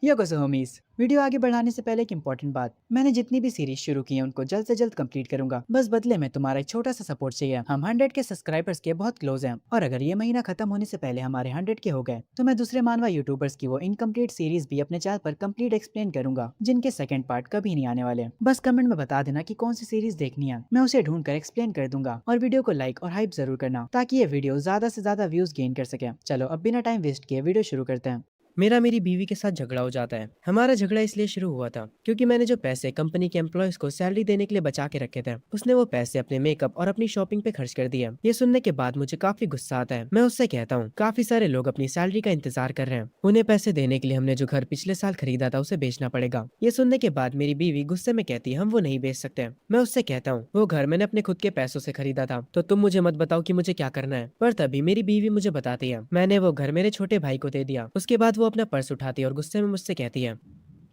यो कसो homies. Video आगे बढ़ाने से पहले एक इंपॉर्टेंट बात, मैंने जितनी भी सीरीज शुरू की है उनको जल्द से जल्द कंप्लीट करूंगा। बस बदले में तुम्हारा एक छोटा सा सपोर्ट चाहिए। हम 100 के सब्सक्राइबर्स के बहुत क्लोज हैं और अगर ये महीना खत्म होने से पहले हमारे 100 के हो गए तो मैं दूसरे मानवा यूट्यूबर्स की वो इनकम्प्लीट सीरीज भी अपने चैनल पर कंप्लीट एक्सप्लेन करूंगा, जिनके सेकंड पार्ट कभी नहीं आने वाले। बस कमेंट में बता देना कि कौन सी सीरीज देखनी है, मैं उसे ढूंढ कर एक्सप्लेन कर दूंगा। और वीडियो को लाइक और हाइप जरूर करना ताकि ये वीडियो ज्यादा से ज्यादा व्यूज गेन कर सके। चलो अब बिना टाइम वेस्ट किए वीडियो शुरू करते हैं। मेरा मेरी बीवी के साथ झगड़ा हो जाता है। हमारा झगड़ा इसलिए शुरू हुआ था क्योंकि मैंने जो पैसे कंपनी के एम्प्लॉयज को सैलरी देने के लिए बचा के रखे थे, उसने वो पैसे अपने मेकअप और अपनी शॉपिंग पे खर्च कर दिया। ये सुनने के बाद मुझे काफी गुस्सा आता है। मैं उससे कहता हूँ काफी सारे लोग अपनी सैलरी का इंतजार कर रहे हैं, उन्हें पैसे देने के लिए हमने जो घर पिछले साल खरीदा था उसे बेचना पड़ेगा। ये सुनने के बाद मेरी बीवी गुस्से में कहती है हम वो नहीं बेच सकते। मैं उससे कहता हूँ वो घर मैंने अपने खुद के पैसों से खरीदा था, तो तुम मुझे मत बताओ कि मुझे क्या करना है। पर तभी मेरी बीवी मुझे बताती है मैंने वो घर मेरे छोटे भाई को दे दिया। उसके बाद वो अपना पर्स उठाती है और गुस्से में मुझसे कहती है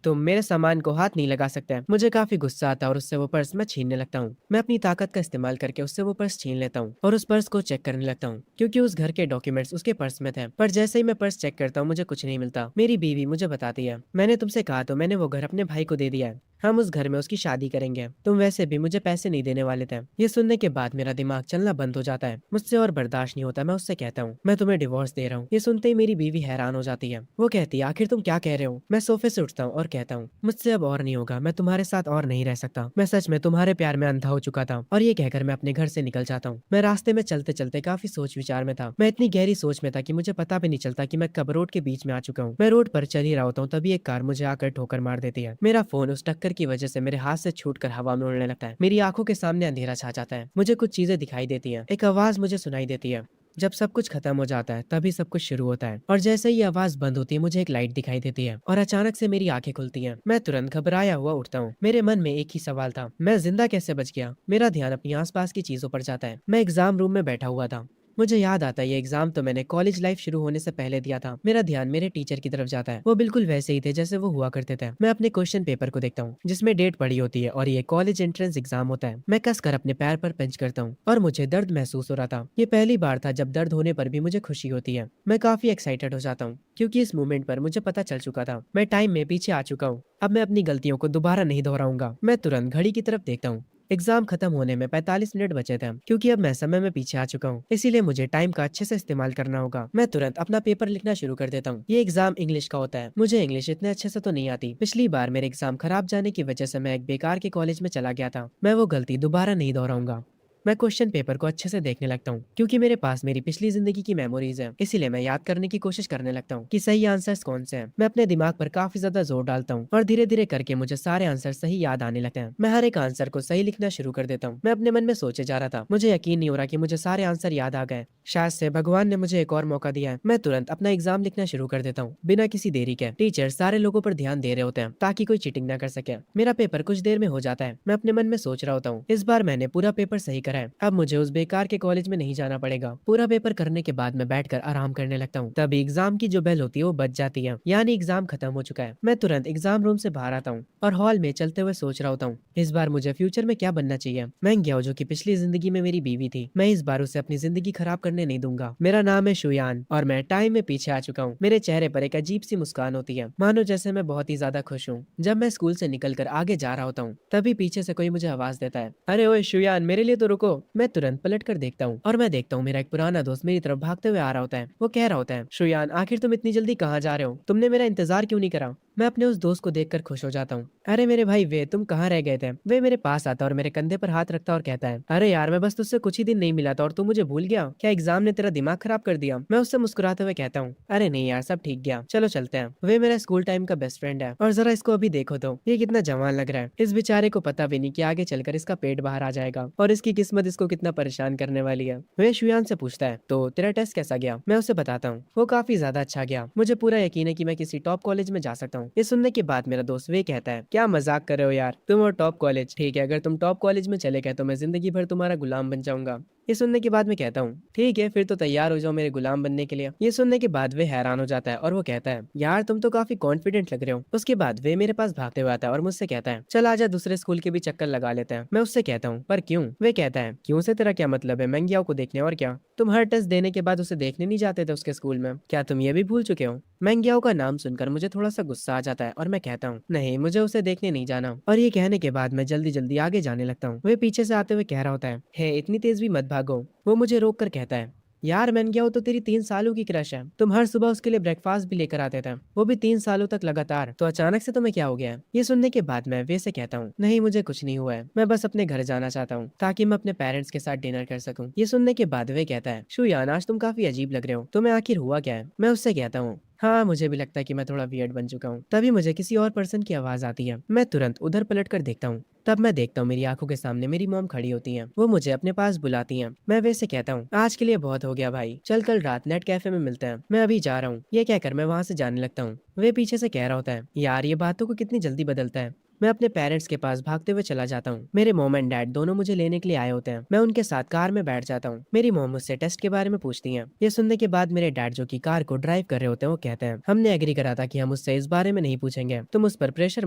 तुम मेरे सामान को हाथ नहीं लगा सकते। मुझे काफी गुस्सा आता है और उससे वो पर्स मैं छीनने लगता हूँ। मैं अपनी ताकत का इस्तेमाल करके उससे वो पर्स छीन लेता हूँ और उस पर्स को चेक करने लगता हूँ क्योंकि उस घर के डॉक्यूमेंट्स उसके पर्स में थे। पर जैसे ही मैं पर्स चेक करता हूँ मुझे कुछ नहीं मिलता। मेरी बीवी मुझे बताती है मैंने तुमसे कहा तो मैंने वो घर अपने भाई को दे दिया है, हम उस घर में उसकी शादी करेंगे, तुम वैसे भी मुझे पैसे नहीं देने वाले थे। ये सुनने के बाद मेरा दिमाग चलना बंद हो जाता है, मुझसे और बर्दाश्त नहीं होता। मैं उससे कहता हूँ मैं तुम्हें डिवोर्स दे रहा हूँ। ये सुनते ही मेरी बीवी हैरान हो जाती है। वो कहती है आखिर तुम क्या कह रहे हो। मैं सोफे से उठता हूँ और कहता हूँ मुझसे अब और नहीं होगा, मैं तुम्हारे साथ और नहीं रह सकता। मैं सच में तुम्हारे प्यार में अंधा हो चुका था। और ये कहकर मैं अपने घर से निकल जाता हूँ। मैं रास्ते में चलते चलते काफी सोच विचार में था। मैं इतनी गहरी सोच में था कि मुझे पता भी नहीं चलता कि मैं कब रोड के बीच में आ चुका हूँ। मैं रोड पर चल ही रहा होता हूँ तभी एक कार मुझे आकर ठोकर मार देती है। मेरा फोन उस टक्कर की वजह से मेरे हाथ से छूटकर हवा में उड़ने लगता है। मेरी आंखों के सामने अंधेरा छा जाता है। मुझे कुछ चीजें दिखाई देती हैं। एक आवाज मुझे सुनाई देती है। जब सब कुछ खत्म हो जाता है तभी सब कुछ शुरू होता है। और जैसे ही आवाज बंद होती है मुझे एक लाइट दिखाई देती है और अचानक से मेरी आंखें खुलती हैं। मैं तुरंत घबराया हुआ उठता हूँ। मेरे मन में एक ही सवाल था, मैं जिंदा कैसे बच गया। मेरा ध्यान अपनी आसपास की चीजों पर जाता है। मैं एग्जाम रूम में बैठा हुआ था। मुझे याद आता है ये एग्जाम तो मैंने कॉलेज लाइफ शुरू होने से पहले दिया था। मेरा ध्यान मेरे टीचर की तरफ जाता है। वो बिल्कुल वैसे ही थे जैसे वो हुआ करते थे। मैं अपने क्वेश्चन पेपर को देखता हूँ जिसमें डेट पड़ी होती है और ये कॉलेज एंट्रेंस एग्जाम होता है। मैं कस कर अपने पैर पर पंच करता हूँ और मुझे दर्द महसूस हो रहा था। ये पहली बार था जब दर्द होने पर भी मुझे खुशी होती है। मैं काफी एक्साइटेड हो जाता हूँ क्योंकि इस मोमेंट पर मुझे पता चल चुका था मैं टाइम में पीछे आ चुका हूँ। अब मैं अपनी गलतियों को दोबारा नहीं दोहराऊंगा। मैं तुरंत घड़ी की तरफ देखता हूँ। एग्जाम खत्म होने में 45 मिनट बचे थे क्योंकि अब मैं समय में पीछे आ चुका हूँ, इसीलिए मुझे टाइम का अच्छे से इस्तेमाल करना होगा। मैं तुरंत अपना पेपर लिखना शुरू कर देता हूँ। ये एग्जाम इंग्लिश का होता है। मुझे इंग्लिश इतने अच्छे से तो नहीं आती। पिछली बार मेरे एग्जाम खराब जाने की वजह से मैं एक बेकार के कॉलेज में चला गया था। मैं वो गलती दोबारा नहीं दोहराऊंगा। मैं क्वेश्चन पेपर को अच्छे से देखने लगता हूँ क्योंकि मेरे पास मेरी पिछली जिंदगी की मेमोरीज है, इसीलिए मैं याद करने की कोशिश करने लगता हूँ कि सही आंसर्स कौन से हैं। मैं अपने दिमाग पर काफी ज्यादा जोर डालता हूँ और धीरे धीरे करके मुझे सारे आंसर सही याद आने लगते हैं। मैं हर एक आंसर को सही लिखना शुरू कर देता हूँ। मैं अपने मन में सोचे जा रहा था, मुझे यकीन नहीं हो रहा कि मुझे सारे आंसर याद आ गए। शायद से भगवान ने मुझे एक और मौका दिया है। मैं तुरंत अपना एग्जाम लिखना शुरू कर देता हूँ बिना किसी देरी के। टीचर सारे लोगों पर ध्यान दे रहे होते हैं ताकि कोई चीटिंग ना कर सके। मेरा पेपर कुछ देर में हो जाता है। मैं अपने मन में सोच रहा होता हूँ इस बार मैंने पूरा पेपर सही करा है, अब मुझे उस बेकार के कॉलेज में नहीं जाना पड़ेगा। पूरा पेपर करने के बाद मैं बैठकर आराम करने लगता हूँ। तभी एग्जाम की जो बेल होती है वो बज जाती है, यानी एग्जाम खत्म हो चुका है। मैं तुरंत एग्जाम रूम से बाहर आता हूँ और हॉल में चलते हुए सोच रहा होता हूँ इस बार मुझे फ्यूचर में क्या बनना चाहिए। मैं गया जो कि पिछली जिंदगी में मेरी बीवी थी, मैं इस बार उसे अपनी जिंदगी खराब करने नहीं दूंगा। मेरा नाम है शुयान और मैं टाइम में पीछे आ चुका हूँ। मेरे चेहरे पर एक अजीब सी मुस्कान होती है, मानो जैसे मैं बहुत ही ज्यादा खुश हूँ। जब मैं स्कूल से निकलकर आगे जा रहा होता हूँ तभी पीछे से कोई मुझे आवाज देता है, अरे ओए शुयान मेरे लिए तो रुको। मैं तुरंत पलट कर देखता हूँ और मैं देखता हूँ मेरा एक पुराना दोस्त मेरी तरफ भागते हुए आ रहा होता है। वो कह रहा होता है शुयान आखिर तुम इतनी जल्दी कहाँ जा रहे हो, तुमने मेरा इंतजार क्यों नहीं करा। मैं अपने उस दोस्त को देखकर खुश हो जाता हूँ। अरे मेरे भाई वे तुम कहाँ रह गए थे। वे मेरे पास आता और मेरे कंधे पर हाथ रखता और कहता है अरे यार मैं बस तुझसे कुछ ही दिन नहीं मिला था और तू मुझे भूल गया क्या, एग्जाम ने तेरा दिमाग खराब कर दिया। मैं उससे मुस्कुराते हुए कहता हूँ अरे नहीं यार सब ठीक गया, चलो चलते हैं। वे मेरा स्कूल टाइम का बेस्ट फ्रेंड है और जरा इसको अभी देखो तो ये कितना जवान लग रहा है। इस बेचारे को पता भी नहीं कि आगे चलकर इसका पेट बाहर आ जाएगा और इसकी किस्मत इसको कितना परेशान करने वाली है। वे शुयान से पूछता है तो तेरा टेस्ट कैसा गया। मैं उसे बताता हूँ। वो काफी ज्यादा अच्छा गया, मुझे पूरा यकीन है कि मैं किसी टॉप कॉलेज में जा सकता हूँ। ये सुनने के बाद मेरा दोस्त वे कहता है क्या मजाक कर रहे हो यार, तुम और टॉप कॉलेज, ठीक है अगर तुम टॉप कॉलेज में चले गए तो मैं जिंदगी भर तुम्हारा गुलाम बन जाऊंगा। ये सुनने के बाद मैं कहता हूँ ठीक है फिर तो तैयार हो जाओ मेरे गुलाम बनने के लिए। ये सुनने के बाद वे हैरान हो जाता है और वो कहता है यार तुम तो काफी कॉन्फिडेंट लग रहे हो। उसके बाद वे मेरे पास भागते हुए आता है और मुझसे कहता है चल आजा दूसरे स्कूल के भी चक्कर लगा लेते हैं। मैं उससे कहता हूँ पर क्यों। वे कहता है क्यों से तेरा क्या मतलब है, मैं गया को देखने और क्या, तुम हर टेस्ट देने के बाद उसे देखने नहीं जाते थे उसके स्कूल में, क्या तुम ये भी भूल चुके हो। मैंग्याओ का नाम सुनकर मुझे थोड़ा सा गुस्सा आ जाता है और मैं कहता हूँ नहीं, मुझे उसे देखने नहीं जाना। और ये कहने के बाद मैं जल्दी जल्दी आगे जाने लगता हूँ। वे पीछे से आते हुए कह रहा होता है, हे इतनी तेज भी मत भागो। वो मुझे रोक कर कहता है, यार मैंग्याओ तो तेरी 3 सालों की क्रश है, तुम हर सुबह उसके लिए ब्रेकफास्ट भी लेकर आते थे, वो भी 3 सालों तक लगातार, तो अचानक से तुम्हें क्या हो गया है? ये सुनने के बाद मैं वे से कहता हूँ, नहीं मुझे कुछ नहीं हुआ है, मैं बस अपने घर जाना चाहता हूँ ताकि मैं अपने पेरेंट्स के साथ डिनर कर सकूँ। ये सुनने के बाद वे कहता है, शुयान आज तुम काफी अजीब लग रहे हो, तुम्हें आखिर हुआ क्या है? मैं उससे कहता हूँ, हाँ मुझे भी लगता है कि मैं थोड़ा वियर्ड बन चुका हूँ। तभी मुझे किसी और पर्सन की आवाज आती है। मैं तुरंत उधर पलट कर देखता हूँ। तब मैं देखता हूँ मेरी आंखों के सामने मेरी मॉम खड़ी होती हैं। वो मुझे अपने पास बुलाती हैं। मैं वैसे कहता हूँ, आज के लिए बहुत हो गया भाई, चल कल रात नेट कैफे में मिलते हैं, मैं अभी जा रहा हूँ। ये कहकर मैं वहां से जाने लगता हूँ। वे पीछे से कह रहा होता है, यार ये बातों को कितनी जल्दी बदलता है। मैं अपने पेरेंट्स के पास भागते हुए चला जाता हूँ। मेरे मॉम एंड डैड दोनों मुझे लेने के लिए आए होते हैं। मैं उनके साथ कार में बैठ जाता हूँ। मेरी मॉम मुझसे टेस्ट के बारे में पूछती हैं। ये सुनने के बाद मेरे डैड जो कि कार को ड्राइव कर रहे होते हैं वो कहते हैं, हमने एग्री करा था कि हम उससे इस बारे में नहीं पूछेंगे, तुम उस पर प्रेशर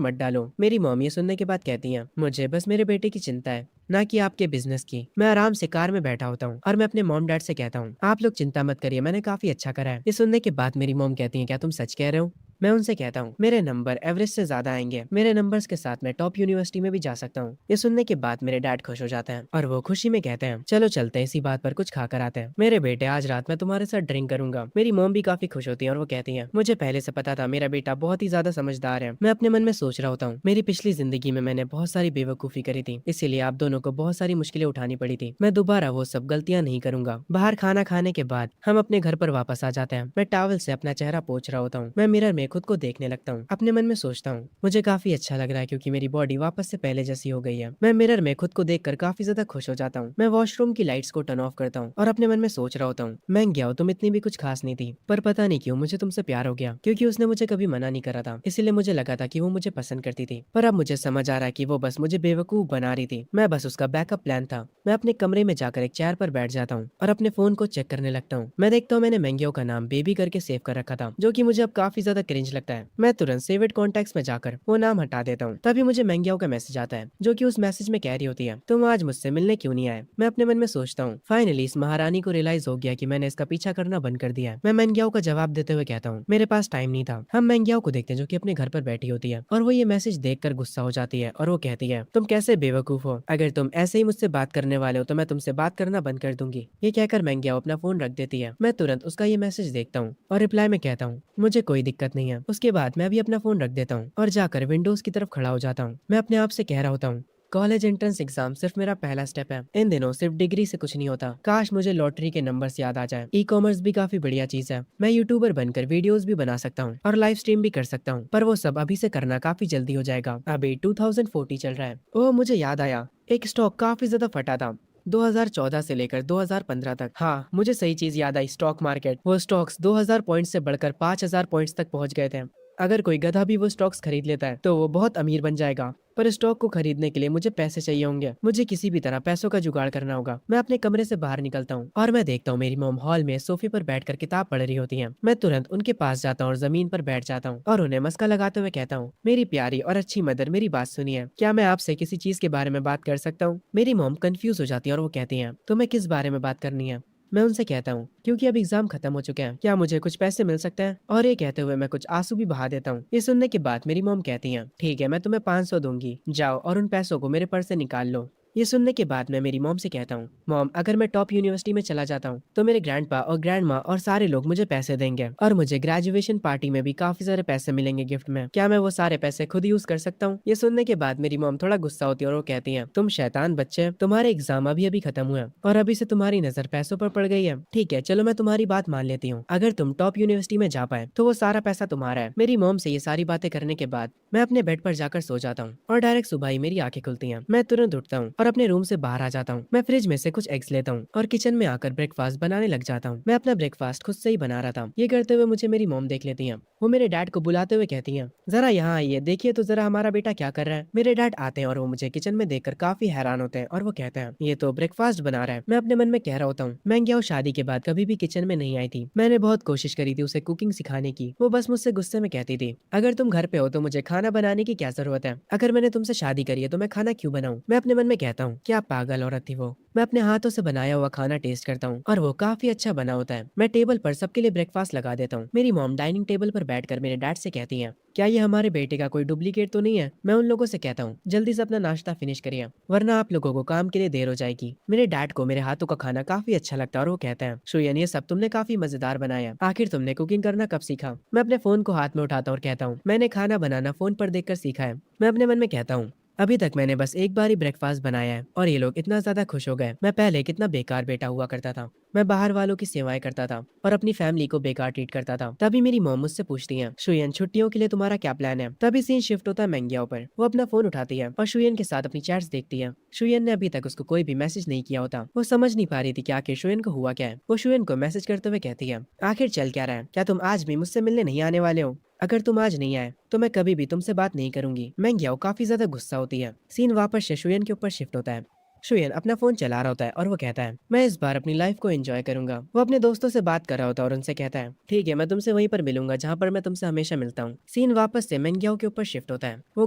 मत डालो। मेरी मॉम ये सुनने के बाद कहती हैं, मुझे बस मेरे बेटे की चिंता है, ना कि आपके बिजनेस की। मैं आराम से कार में बैठा होता हूँ और मैं अपने मॉम डैड से कहता हूँ, आप लोग चिंता मत करिए, मैंने काफी अच्छा करा है। ये सुनने के बाद मेरी मॉम कहती है, क्या तुम सच कह रहे हो? मैं उनसे कहता हूँ, मेरे नंबर एवरेज से ज्यादा आएंगे, मेरे नंबर्स के साथ मैं टॉप यूनिवर्सिटी में भी जा सकता हूँ। ये सुनने के बाद मेरे डैड खुश हो जाते हैं और वो खुशी में कहते हैं, चलो चलते हैं, इसी बात पर कुछ खाकर आते हैं। मेरे बेटे आज रात मैं तुम्हारे साथ ड्रिंक करूंगा। मेरी मॉम भी काफी खुश होती है और वो कहती है, मुझे पहले से पता था मेरा बेटा बहुत ही ज्यादा समझदार है। मैं अपने मन में सोच रहा होता हूँ, मेरी पिछली जिंदगी में मैंने बहुत सारी बेवकूफी करी थी, इसीलिए आप दोनों को बहुत सारी मुश्किलें उठानी पड़ी थी। मैं दोबारा वो सब गलतियां नहीं करूंगा। बाहर खाना खाने के बाद हम अपने घर पर वापस आ जाते हैं। मैं टॉवल से अपना चेहरा पोंछ रहा होता हूँ। मैं मिरर में खुद को देखने लगता हूँ। अपने मन में सोचता हूँ, मुझे काफी अच्छा लग रहा है क्योंकि मेरी बॉडी वापस से पहले जैसी हो गई है। मैं मिरर में खुद को देखकर काफी ज्यादा खुश हो जाता हूँ। मैं वॉशरूम की लाइट्स को टर्न ऑफ करता हूँ और अपने मन में सोच रहा होता हूँ, मैं क्या हो, तुम इतनी भी कुछ खास नहीं थी, पर पता नहीं क्यों मुझे तुमसे प्यार हो गया, क्योंकि उसने मुझे कभी मना नहीं करा था, इसीलिए मुझे लगा था कि वो मुझे पसंद करती थी। पर अब मुझे समझ आ रहा है कि वो बस मुझे बेवकूफ बना रही थी, मैं बस उसका बैकअप प्लान था। मैं अपने कमरे में जाकर एक चेयर पर बैठ जाता हूँ और अपने फोन को चेक करने लगता हूँ। मैं देखता हूँ मैंने मैंगियो का नाम बेबी करके सेव कर रखा था, जो कि मुझे अब काफी ज्यादा क्रिंज लगता है। मैं तुरंत सेव्ड कॉन्टैक्ट्स में जाकर वो नाम हटा देता हूँ। तभी मुझे मैंगियो का मैसेज आता है, जो कि उस मैसेज में कह रही होती है, तुम आज मुझसे मिलने क्यों नहीं आए? मैं अपने मन में सोचता हूँ, फाइनली इस महारानी को रियलाइज हो गया कि मैंने इसका पीछा करना बंद कर दिया है। मैं मैंगियो का जवाब देते हुए कहता हूँ, मेरे पास टाइम नहीं था। हम मैंगियो को देखते हैं जो कि अपने घर पर बैठी होती है और वो ये मैसेज देखकर गुस्सा हो जाती है और वो कहती है, तुम कैसे बेवकूफ हो, अगर तुम ऐसे ही मुझसे बात करने वाले हो तो मैं तुमसे बात करना बंद कर दूंगी। ये कहकर मैंगियो अपना फोन रख देती है। मैं तुरंत उसका ये मैसेज देखता हूँ और रिप्लाई में कहता हूँ, मुझे कोई दिक्कत नहीं है। उसके बाद मैं भी अपना फोन रख देता हूँ और जाकर विंडोज की तरफ खड़ा हो जाता हूँ। मैं अपने आप से कह रहा होता हूँ, कॉलेज एंट्रेंस एग्जाम सिर्फ मेरा पहला स्टेप है। इन दिनों सिर्फ डिग्री से कुछ नहीं होता। काश मुझे लॉटरी के नंबर्स याद आ जाए। ई कॉमर्स भी काफी बढ़िया चीज है। मैं यूट्यूबर बनकर वीडियोस भी बना सकता हूँ और लाइव स्ट्रीम भी कर सकता हूँ, पर वो सब अभी से करना काफी जल्दी हो जाएगा। अभी 2040 चल रहा है। ओह मुझे याद आया, एक स्टॉक काफी ज्यादा फटा था 2014 से लेकर 2015 तक। हाँ मुझे सही चीज याद आई, स्टॉक मार्केट। वो स्टॉक्स 2000 पॉइंट से बढ़कर 5000 पॉइंट्स तक पहुंच गए थे। अगर कोई गधा भी वो स्टॉक्स खरीद लेता है तो वो बहुत अमीर बन जाएगा। पर स्टॉक को खरीदने के लिए मुझे पैसे चाहिए होंगे। मुझे किसी भी तरह पैसों का जुगाड़ करना होगा। मैं अपने कमरे से बाहर निकलता हूँ और मैं देखता हूँ मेरी मॉम हॉल में सोफे पर बैठकर किताब पढ़ रही होती हैं। मैं तुरंत उनके पास जाता हूँ और जमीन पर बैठ जाता हूँ और उन्हें मस्का लगाते हुए कहता हूँ, मेरी प्यारी और अच्छी मदर, मेरी बात सुनिए, क्या मैं आपसे किसी चीज के बारे में बात कर सकता हूँ? मेरी मॉम कंफ्यूज हो जाती है और वो कहती है, तुम्हें किस बारे में बात करनी है? मैं उनसे कहता हूँ, क्योंकि अब एग्जाम खत्म हो चुके हैं, क्या मुझे कुछ पैसे मिल सकते हैं? और ये कहते हुए मैं कुछ आंसू भी बहा देता हूँ। ये सुनने के बाद मेरी मॉम कहती है, ठीक है मैं तुम्हें 500 दूंगी, जाओ और उन पैसों को मेरे पर्स से निकाल लो। ये सुनने के बाद मैं मेरी मॉम से कहता हूँ, मॉम अगर मैं टॉप यूनिवर्सिटी में चला जाता हूँ तो मेरे ग्रैंडपा और ग्रैंड माँ और सारे लोग मुझे पैसे देंगे और मुझे ग्रेजुएशन पार्टी में भी काफी सारे पैसे मिलेंगे गिफ्ट में। क्या मैं वो सारे पैसे खुद यूज कर सकता हूँ? ये सुनने के बाद मेरी मॉम थोड़ा गुस्सा होती है और वो कहती है, तुम शैतान बच्चे, तुम्हारे एग्जाम अभी अभी खत्म हुए और अभी से तुम्हारी नजर पैसों पर पड़ गई है। ठीक है चलो मैं तुम्हारी बात मान लेती हूँ, अगर तुम टॉप यूनिवर्सिटी में जा पाए तो वो सारा पैसा तुम्हारा है। मेरी मॉम से ये सारी बातें करने के बाद मैं अपने बेड पर जाकर सो जाता हूँ और डायरेक्ट सुबह ही मेरी आंखें खुलती हैं। मैं तुरंत उठता हूँ और अपने रूम से बाहर आ जाता हूँ। मैं फ्रिज में से कुछ एग्स लेता हूँ और किचन में आकर ब्रेकफास्ट बनाने लग जाता हूँ। मैं अपना ब्रेकफास्ट खुद से ही बना रहा था। ये करते हुए मुझे मेरी मॉम देख लेती है। वो मेरे डैड को बुलाते हुए कहती है, जरा यहाँ आइए, देखिए तो जरा हमारा बेटा क्या कर रहा है। मेरे डैड आते हैं और वो मुझे किचन में देखकर काफी हैरान होते हैं और वो कहते हैं, ये तो ब्रेकफास्ट बना रहा है। मैं अपने मन में कह रहा होता हूँ, मैं क्या शादी के बाद कभी भी किचन में नहीं आई थी। मैंने बहुत कोशिश करी थी उसे कुकिंग सिखाने की, वो बस मुझसे गुस्से में कहती थी, अगर तुम घर पे हो तो मुझे खाना बनाने की क्या जरूरत है? अगर मैंने तुमसे शादी करी है तो मैं खाना क्यों बनाऊं? मैं अपने मन में कहता कहता हूँ क्या पागल औरत थी वो। मैं अपने हाथों से बनाया हुआ खाना टेस्ट करता हूँ और वो काफी अच्छा बना होता है। मैं टेबल पर सबके लिए ब्रेकफास्ट लगा देता हूँ। मेरी मॉम डाइनिंग टेबल पर बैठकर मेरे डैड से कहती है क्या ये हमारे बेटे का कोई डुप्लीकेट तो नहीं है। मैं उन लोगों से कहता हूँ जल्दी से अपना नाश्ता फिनिश करिए वरना आप लोगों को काम के लिए देर हो जाएगी। मेरे डैड को मेरे हाथों का खाना काफी अच्छा लगता है और वो कहते हैं शुयन ये सब तुमने काफी मजेदार बनाया। आखिर तुमने कुकिंग करना कब सीखा। मैं अपने फोन को हाथ में उठाता हूँ और कहता हूँ मैंने खाना बनाना फोन पर देखकर सीखा है। मैं अपने मन में कहता हूँ अभी तक मैंने बस एक बार ही ब्रेकफास्ट बनाया है और ये लोग इतना ज्यादा खुश हो गए। मैं पहले कितना बेकार बेटा हुआ करता था। मैं बाहर वालों की सेवाएं करता था और अपनी फैमिली को बेकार ट्रीट करता था। तभी मेरी मॉम मुझसे पूछती है शुयन छुट्टियों के लिए तुम्हारा क्या प्लान है। तभी सीन शिफ्ट होता है मैंगियाओ पर। वो अपना फोन उठाती है और शुयन के साथ अपनी चैट्स देखती है। शुयन ने अभी तक उसको कोई भी मैसेज नहीं किया होता। वो समझ नहीं पा रही थी कि आखिर शुयन को हुआ क्या है। वो शुयन को मैसेज करते हुए कहती है आखिर चल क्या रहा है। क्या तुम आज भी मुझसे मिलने नहीं आने वाले हो। अगर तुम आज नहीं आए तो मैं कभी भी तुमसे बात नहीं करूंगी। मैंगियाओ काफी ज्यादा गुस्सा होती है। सीन वापस से शुयन के ऊपर शिफ्ट होता है। शुयन अपना फोन चला रहा होता है और वो कहता है मैं इस बार अपनी लाइफ को एंजॉय करूंगा। वो अपने दोस्तों से बात कर रहा होता है और उनसे कहता है ठीक है मैं तुमसे वहीं पर मिलूंगा जहाँ पर मैं तुमसे हमेशा मिलता हूँ। सीन वापस से मैंगियाओ के ऊपर शिफ्ट होता है। वो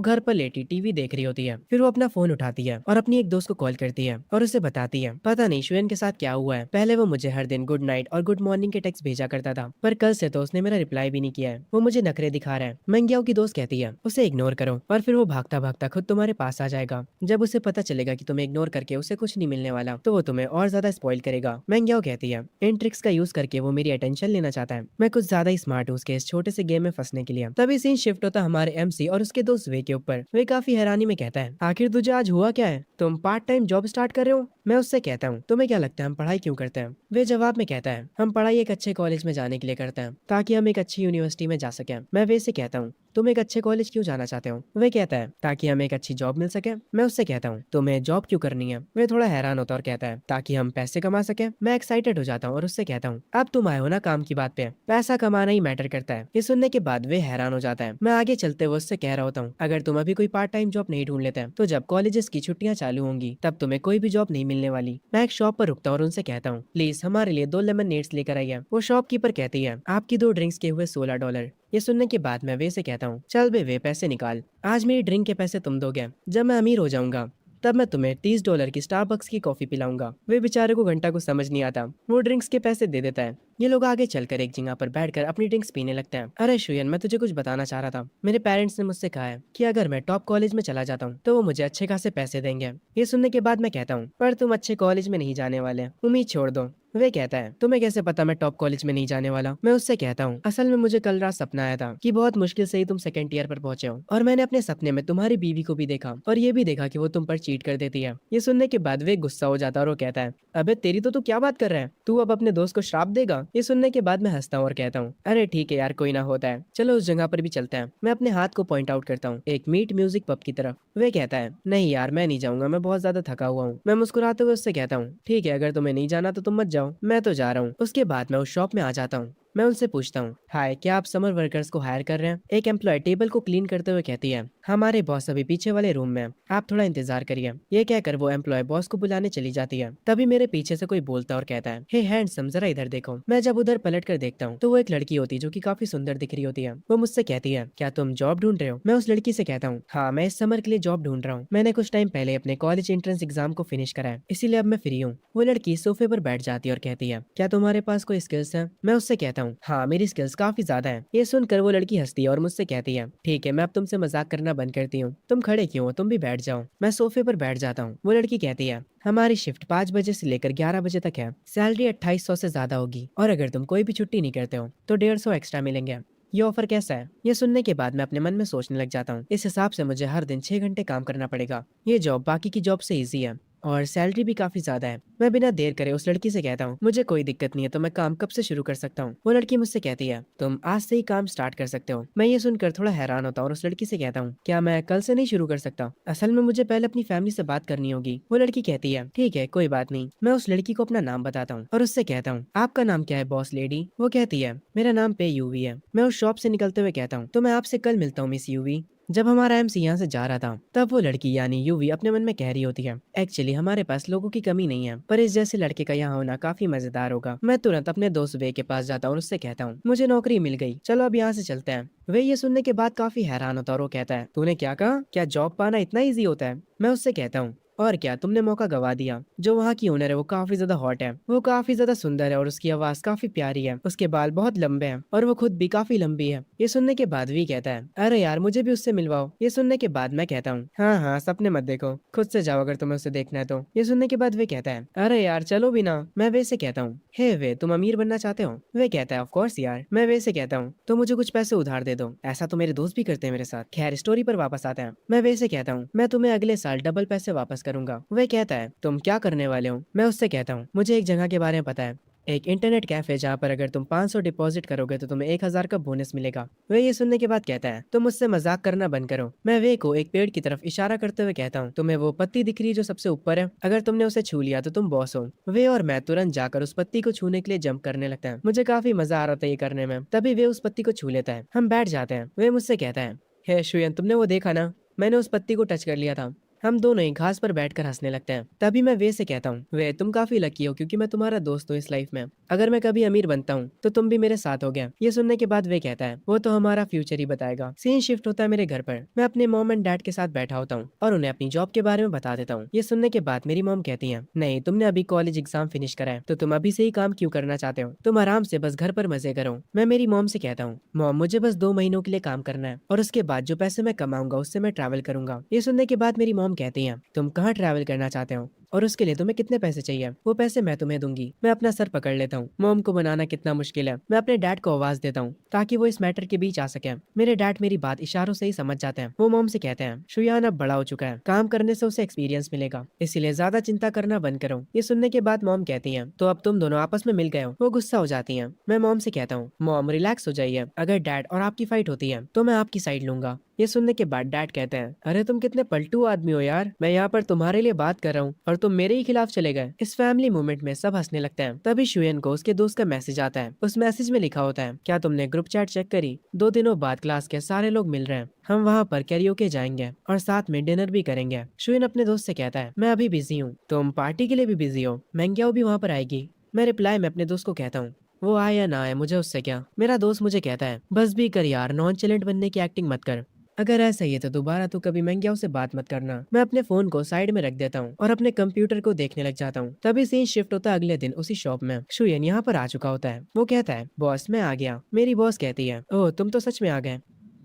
घर पर लेटी टीवी देख रही होती है। फिर वो अपना फोन उठाती है और अपनी एक दोस्त को कॉल करती है और उसे बताती है पता नहीं शुयन के साथ क्या हुआ है। पहले वो मुझे हर दिन गुड नाइट और गुड मॉर्निंग के टेक्स्ट भेजा करता था पर कल से तो उसने मेरा रिप्लाई भी नहीं किया है। वो मुझे नखरे दिखा रहा है। मैंगियाओ की दोस्त कहती है उसे इग्नोर करो और फिर वो भागता भागता खुद तुम्हारे पास आ जाएगा। जब उसे पता चलेगा कि तुम्हें इग्नोर करके उसे कुछ नहीं मिलने वाला तो वो तुम्हें और ज्यादा स्पॉइल करेगा। मैंगियाओ कहती है इन ट्रिक्स का यूज करके वो मेरी अटेंशन लेना चाहता है। मैं कुछ ज्यादा ही स्मार्ट हूँ उसके इस छोटे से गेम में फंसने के लिए। तभी सीन शिफ्ट होता है हमारे एमसी और उसके दोस्त वे के ऊपर। वे काफी हैरानी में कहता है आखिर तुझे आज हुआ क्या है। तुम पार्ट टाइम जॉब स्टार्ट कर रहे हो। मैं उससे कहता हूँ तुम्हें क्या लगता है हम पढ़ाई क्यों करते हैं। वे जवाब में कहता है हम पढ़ाई एक अच्छे कॉलेज में जाने के लिए करते हैं ताकि हम एक अच्छी यूनिवर्सिटी में जा सके। मैं वे से कहता हूँ तुम एक अच्छे कॉलेज क्यों जाना चाहते हो। वे कहता है ताकि हमें एक अच्छी जॉब मिल सके। मैं उससे कहता हूँ तुम्हें जॉब क्यों करनी है। वे थोड़ा हैरान होता है और कहता है ताकि हम पैसे कमा सके। मैं एक्साइटेड हो जाता हूँ और उससे कहता हूँ अब तुम आए हो ना काम की बात पे। पैसा कमाना ही मैटर करता है। ये सुनने के बाद वे हैरान हो जाता है। मैं आगे चलते हुए उससे कह रहा होता हूँ अगर तुम अभी कोई पार्ट टाइम जॉब नहीं ढूंढ लेते तो जब कॉलेजेस की छुट्टियां चालू होंगी तब तुम्हें कोई भी जॉब नहीं मिलने वाली। मैं एक शॉप पर रुकता हूँ और उनसे कहता हूँ प्लीज हमारे लिए 2 लेमनेड्स लेकर आइए। वो शॉपकीपर कहती है आपकी 2 ड्रिंक्स के हुए $16। ये सुनने के बाद मैं वे से कहता हूँ चल बे वे पैसे निकाल। आज मेरी ड्रिंक के पैसे तुम दोगे। जब मैं अमीर हो जाऊंगा तब मैं तुम्हें $30 की स्टारबक्स की कॉफी पिलाऊंगा। वे बेचारे को घंटा को समझ नहीं आता। वो ड्रिंक्स के पैसे दे देता है। ये लोग आगे चलकर एक जगह पर बैठकर अपनी ड्रिंक्स पीने लगते हैं। अरे शुयन मैं तुझे कुछ बताना चाह रहा था। मेरे पेरेंट्स ने मुझसे कहा है कि अगर मैं टॉप कॉलेज में चला जाता हूँ तो वो मुझे अच्छे खासे पैसे देंगे। ये सुनने के बाद मैं कहता हूँ पर तुम अच्छे कॉलेज में नहीं जाने वाले। उम्मीद छोड़ दो। वे कहता है तुम्हें कैसे पता मैं टॉप कॉलेज में नहीं जाने वाला। मैं उससे कहता हूँ असल में मुझे कल रात सपना आया था कि बहुत मुश्किल से ही तुम सेकंड ईयर पर पहुंचे हो और मैंने अपने सपने में तुम्हारी बीवी को भी देखा और ये भी देखा कि वो तुम पर चीट कर देती है। ये सुनने के बाद वे गुस्सा हो जाता है और वो कहता है अबे तेरी तो तू क्या बात कर रहा है। तू अब अपने दोस्त को श्राप देगा। ये सुनने के बाद मैं हंसता हूँ और कहता हूँ अरे ठीक है यार कोई ना होता है चलो उस जगह पर भी चलते हैं। मैं अपने हाथ को पॉइंट आउट करता हूँ एक मीट म्यूजिक पब की तरफ। वे कहता है नहीं यार मैं नहीं जाऊंगा मैं बहुत ज्यादा थका हुआ हूँ। मैं मुस्कुराते हुए उससे कहता हूँ ठीक है अगर तुम्हें नहीं जाना तो तुम मत जाओ मैं तो जा रहा हूँ। उसके बाद मैं उस शॉप में आ जाता हूँ। मैं उनसे पूछता हूँ हाय क्या आप समर वर्कर्स को हायर कर रहे हैं। एक एम्प्लॉय टेबल को क्लीन करते हुए कहती है हमारे बॉस अभी पीछे वाले रूम में आप थोड़ा इंतजार करिए। ये कहकर वो एम्प्लॉय बॉस को बुलाने चली जाती है। तभी मेरे पीछे से कोई बोलता और कहता है हे हैंडसम जरा इधर देखो। मैं जब उधर पलट कर देखता हूँ तो वो एक लड़की होती है जो कि काफी सुंदर दिख रही होती है। वो मुझसे कहती है क्या तुम जॉब ढूंढ रहे हो। मैं उस लड़की से कहता हूँ हाँ मैं इस समर के लिए जॉब ढूंढ रहा हूँ। मैंने कुछ टाइम पहले अपने कॉलेज एंट्रेंस एग्जाम को फिनिश करा है इसीलिए अब मैं फ्री हूँ। वो लड़की सोफे पर बैठ जाती है और कहती है क्या तुम्हारे पास कोई स्किल्स है। मैं उससे कहता हूँ हाँ मेरी स्किल्स काफी ज्यादा है। ये सुनकर वो लड़की हंसती है और मुझसे कहती है ठीक है मैं अब तुमसे मजाक करना बंद करती हूँ। तुम खड़े क्यों हो तुम भी बैठ जाओ। मैं सोफे पर बैठ जाता हूँ। वो लड़की कहती है हमारी शिफ्ट 5 बजे से लेकर 11 बजे तक है। सैलरी 2800 से ज्यादा होगी और अगर तुम कोई भी छुट्टी नहीं करते हो तो 150 एक्स्ट्रा मिलेंगे। ये ऑफर कैसा है। ये सुनने के बाद मैं अपने मन में सोचने लग जाता हूँ इस हिसाब से मुझे हर दिन 6 घंटे काम करना पड़ेगा। ये जॉब बाकी की जॉब से इजी है और सैलरी भी काफी ज्यादा है। मैं बिना देर करे उस लड़की से कहता हूँ मुझे कोई दिक्कत नहीं है तो मैं काम कब से शुरू कर सकता हूँ। वो लड़की मुझसे कहती है तुम आज से ही काम स्टार्ट कर सकते हो। मैं ये सुनकर थोड़ा हैरान होता हूँ और उस लड़की से कहता हूँ क्या मैं कल से नहीं शुरू कर सकता। असल में मुझे पहले अपनी फैमिली से बात करनी होगी। वो लड़की कहती है ठीक है कोई बात नहीं। मैं उस लड़की को अपना नाम बताता हूँ और उससे कहता हूँ आपका नाम क्या है बॉस लेडी। वो कहती है मेरा नाम पे यूवी है। मैं उस शॉप से निकलते हुए कहता हूँ तो मैं आपसे कल मिलता हूँ मिस यूवी। जब हमारा एमसी यहाँ से जा रहा था तब वो लड़की यानी यूवी अपने मन में कह रही होती है एक्चुअली हमारे पास लोगों की कमी नहीं है पर इस जैसे लड़के का यहाँ होना काफी मजेदार होगा। मैं तुरंत अपने दोस्त वे के पास जाता हूँ और उससे कहता हूँ मुझे नौकरी मिल गई चलो अब यहाँ से चलते हैं। वे ये सुनने के बाद काफी हैरान होता है और वो कहता है तूने क्या कहा क्या जॉब पाना इतना ईजी होता है। मैं उससे कहता हूँ और क्या, तुमने मौका गवा दिया। जो वहाँ की ओनर है वो काफी ज्यादा हॉट है, वो काफी ज्यादा सुंदर है और उसकी आवाज काफी प्यारी है, उसके बाल बहुत लंबे हैं और वो खुद भी काफी लंबी है। ये सुनने के बाद वी कहता है, अरे यार मुझे भी उससे मिलवाओ। ये सुनने के बाद मैं कहता हूँ, हाँ हाँ सपने मत देखो, खुद से जाओ अगर तुम्हें उसे देखना है तो। ये सुनने के बाद वे कहता है, अरे यार चलो भी ना। मैं वे से कहता हूँ, हे वे तुम अमीर बनना चाहते हो? वे कहता है, ऑफ कोर्स यार। मैं वे से कहता हूँ, तो मुझे कुछ पैसे उधार दे दो। ऐसा तो मेरे दोस्त भी करते हैं मेरे साथ। खैर स्टोरी पर वापस आते हैं। मैं वे से कहता हूँ, मैं तुम्हें अगले साल डबल पैसे वापस करूंगा। वे कहता है, तुम क्या करने वाले हो? मैं उससे कहता हूँ, मुझे एक जगह के बारे में पता है, एक इंटरनेट कैफे जहाँ पर अगर तुम 500 डिपॉजिट करोगे तो तुम्हें 1000 का बोनस मिलेगा। वे ये सुनने के बाद कहता है, तुम मुझसे मजाक करना बंद करो। मैं वे को एक पेड़ की तरफ इशारा करते हुए कहता हूँ, तुम्हें वो पत्ती दिख रही है जो सबसे ऊपर है? अगर तुमने उसे छू लिया तो तुम बॉस हो। वे और मैं तुरंत जाकर उस पत्ती को छूने के लिए जंप करने लगता है। मुझे काफी मजा आ रहा था ये करने में। तभी वे उस पत्ती को छू लेता है। हम बैठ जाते हैं। वे मुझसे कहता है, हे शुयन तुमने वो देखा ना, मैंने उस पत्ती को टच कर लिया था। हम दोनों ही घास पर बैठकर हंसने लगते हैं। तभी मैं वे से कहता हूँ, वे तुम काफी लकी हो क्योंकि मैं तुम्हारा दोस्त हूँ इस लाइफ में। अगर मैं कभी अमीर बनता हूँ तो तुम भी मेरे साथ हो गया। ये सुनने के बाद वे कहता है, वो तो हमारा फ्यूचर ही बताएगा। सीन शिफ्ट होता है मेरे घर पर। मैं अपने मॉम एंड डैड के साथ बैठा होता हूँ और उन्हें अपनी जॉब के बारे में बता देता हूँ। ये सुनने के बाद मेरी मॉम कहती है, नहीं तुमने अभी कॉलेज एग्जाम फिनिश करा है तो तुम अभी से ही काम क्यों करना चाहते हो? तुम आराम से बस घर पर मजे करो। मैं मेरी मॉम से कहता हूँ, मॉम मुझे बस 2 महीनों के लिए काम करना है और उसके बाद जो पैसे मैं कमाऊंगा उससे मैं ट्रैवल करूंगा। ये सुनने के बाद मेरी मॉम कहती है, तुम कहाँ ट्रैवल करना चाहते हो और उसके लिए तुम्हें कितने पैसे चाहिए? वो पैसे मैं तुम्हें दूंगी। मैं अपना सर पकड़ लेता हूँ। मॉम को मनाना कितना मुश्किल है। मैं अपने डैड को आवाज देता हूँ ताकि वो इस मैटर के बीच आ सके। मेरे डैड मेरी बात इशारों से ही समझ जाते हैं। वो मॉम से कहते हैं, शुयान अब बड़ा हो चुका है, काम करने से उसे एक्सपीरियंस मिलेगा, इसीलिए ज्यादा चिंता करना बंद करो। ये सुनने के बाद मॉम कहती है, तो अब तुम दोनों आपस में मिल गए हो? वो गुस्सा हो जाती है। मैं मॉम से कहता हूँ, मॉम रिलैक्स हो जाइए, अगर डैड और आपकी फाइट होती है तो मैं आपकी साइड लूंगा। ये सुनने के बाद डैड कहते हैं, अरे तुम कितने पलटू आदमी हो यार, मैं यहाँ पर तुम्हारे लिए बात कर रहा हूँ और तुम मेरे ही खिलाफ चले गए। इस फैमिली मूवमेंट में सब हंसने लगते हैं। तभी शुयन को उसके दोस्त का मैसेज आता है। उस मैसेज में लिखा होता है, क्या तुमने ग्रुप चैट चेक करी? 2 दिनों बाद क्लास के सारे लोग मिल रहे हैं, हम वहाँ पर कैरियोके जाएंगे और साथ में डिनर भी करेंगे। शुयन अपने दोस्त से कहता है, मैं अभी बिजी हूँ, तुम पार्टी के लिए भी बिजी हो? मैंग्याओ भी वहाँ पर आएगी? मैं रिप्लाई में अपने दोस्त को कहता हूँ, वो आए या ना आए मुझे उससे क्या। मेरा दोस्त मुझे कहता है, बस भी कर यार, नॉन चैलेंट बनने की एक्टिंग मत कर। अगर ऐसा ही है तो दोबारा तो कभी महंगियाओं से बात मत करना। मैं अपने फोन को साइड में रख देता हूँ और अपने कंप्यूटर को देखने लग जाता हूँ। तभी सीन शिफ्ट होता है अगले दिन उसी शॉप में। शुयन यहाँ पर आ चुका होता है। वो कहता है, बॉस मैं आ गया। मेरी बॉस कहती है, ओह तुम तो सच में आ गए।